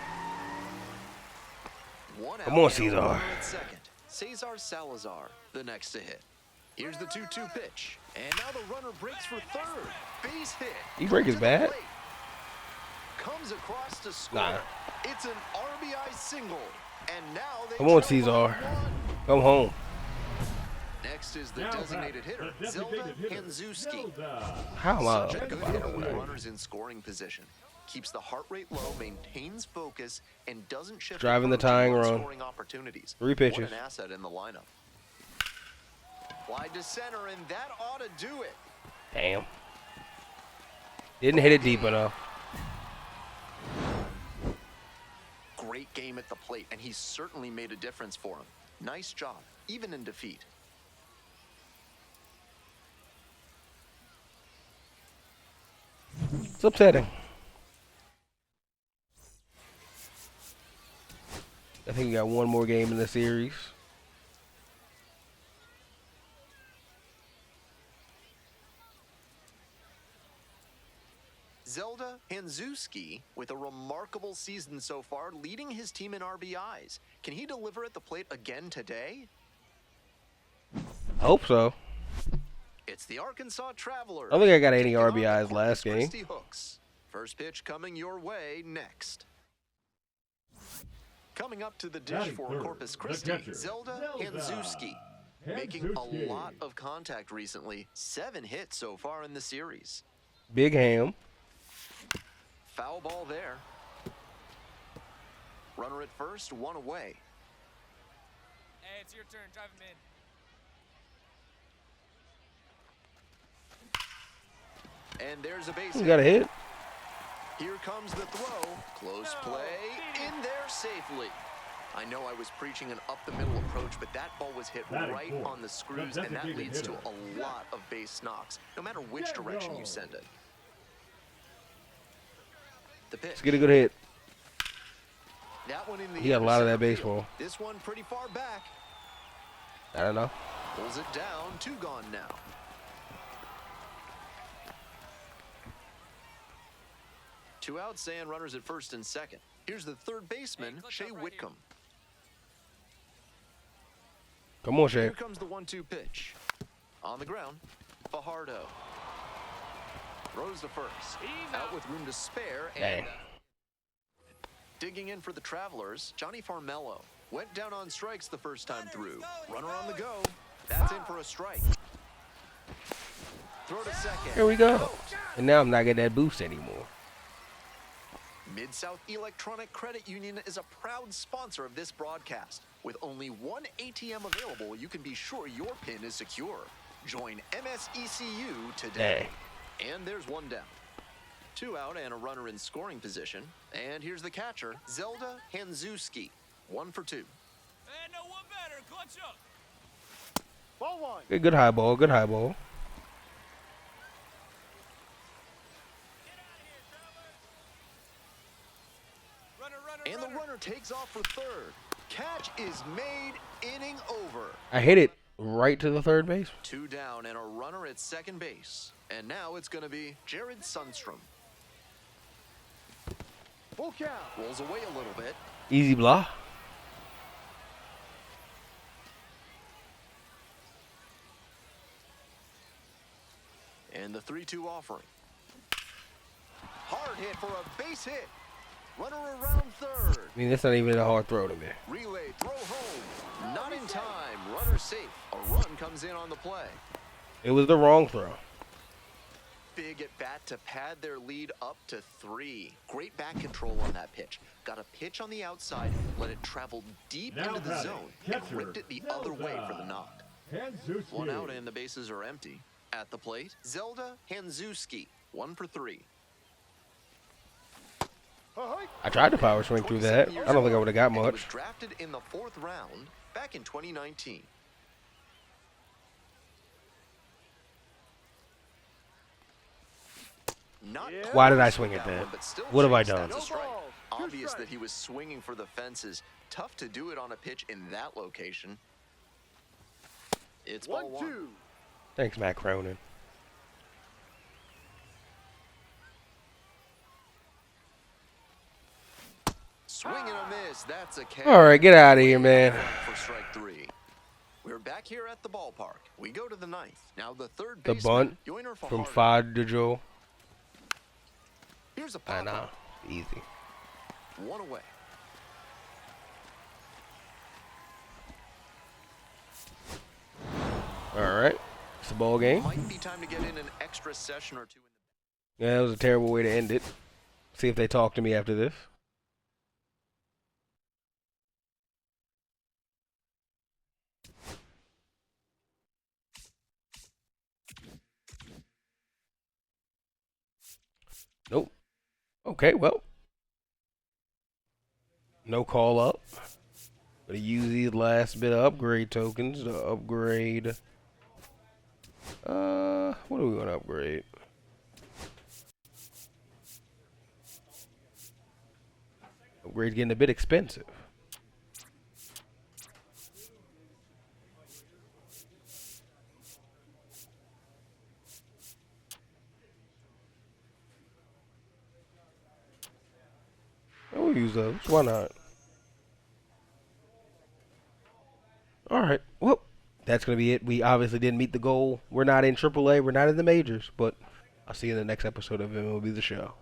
One out Come on, and a Cesar. runner at second. Cesar Salazar, the next to hit. Here's the 2-2 pitch. And now the runner breaks for third. Base hit. He break his To the bat? plate. comes across to score. Nah. It's an RBI single. And now they Come on, trail by Cesar. 1. Come home. Next is the Now designated back, hitter, the Zelda designated hitter, Hanzuski. Zelda. How am I Such a at the good bottom hitter of with that? runners in scoring position. Keeps the heart rate low, maintains focus, and doesn't shift Driving the approach tying in run. scoring opportunities. 3 pitches. What an asset in the lineup. Wide to center, and that ought to do it. Damn. Didn't hit it deep enough. Great game at the plate, and he's certainly made a difference for him. Nice job, even in defeat. It's upsetting. I think we got one more game in the series. Zelda Hanzuski with a remarkable season so far, leading his team in RBIs. Can he deliver at the plate again today? Hope so. It's the Arkansas Travelers. I don't think I got any taking on the RBIs Corpus last game. Christi Hooks. First pitch coming your way next. Coming up to the dish Batting for third, Corpus the Christi, catcher, Zelda Zelda Hanzuski. Making a Hanzuski. lot of contact recently. 7 hits so far in the series. Big Ham. Foul ball there. Runner at first, 1 away. Hey, it's your turn. Drive him in. And there's a base We hit. got a hit. Here comes the throw. Close play. In there safely. I know I was preaching an up-the-middle approach, but that ball was hit Batting right fourth, on the screws, the and that designated leads to hitter. a lot of base knocks, no matter which direction you send it. The pitch. Let's get a good hit. That one in the He got a lot of that center field. baseball. This one pretty far back. I don't know. Pulls it down. 2 gone now. Two outs and runners at first and second. Here's the third baseman, click Shea up right Whitcomb. Come on, Here Shaq. comes the 1-2 pitch. On the ground, Fajardo. Throws to first. Out with room to spare. And Dang. digging in for the Travelers, Johnny Farmello. Went down on strikes the first time through. Runner on the go. That's in for a strike. Throw to second. Here we go. And now I'm not getting that boost anymore. Mid-South Electronic Credit Union is a proud sponsor of this broadcast. With only 1 ATM available, you can be sure your PIN is secure. Join MSECU today. And there's 1 down. 2 out and a runner in scoring position. And here's the catcher, Zelda Hanzuski. 1 for 2. Hey, no one better. Clutch up. Ball 1. Good high ball. Good high ball. And the runner takes off for third. Catch is made, inning over. I hit it right to the third base. 2 down and a runner at second base. And now it's going to be Jared Sundstrom. Full count. Rolls away a little bit. Easy blah. And the 3-2 offering. Hard hit for a base hit. Runner around third. I mean, that's not even a hard throw to me. Relay, throw home. Not in time. Runner safe. A run comes in on the play. It was the wrong throw. Big at bat to pad their lead up to 3. Great back control on that pitch. Got a pitch on the outside, let it travel deep Now into the batting, zone, catcher, and ripped it the other way for the knock. Hanzuski. 1 out and the bases are empty. At the plate, Zelda Hanzuski. 1 for 3. I tried to power swing through that. I don't think I would have got And he was much. drafted in the 4th round back in 2019. Not Why did I close swing with at that that? one, but still What have I chased. done? That's a strike. balls, 2 Obvious strikes. that he was swinging for the fences. Tough to do it on a pitch in that location. It's ball 1. 1-2. Thanks, Matt Cronin. Swing and a miss. That's a catch. All right, get out of here, man. For strike 3. We're back here at the ballpark. We go to the 9th. Now the third The baseman, bunt Yoiner from Fajardo. Fad to Joe. Here's a I pop know. Easy. One away. All right. It's a ball game. Might be time to get in an extra session or two. Yeah, that was a terrible way to end it. See if they talk to me after this. Nope. Okay, well. No call up. Gonna use these last bit of upgrade tokens to upgrade. What are we gonna upgrade? Upgrade's getting a bit expensive. We'll use those. Why not? Alright. Well, that's going to be it. We obviously didn't meet the goal. We're not in AAA. We're not in the majors. But I'll see you in the next episode of MLB The Show.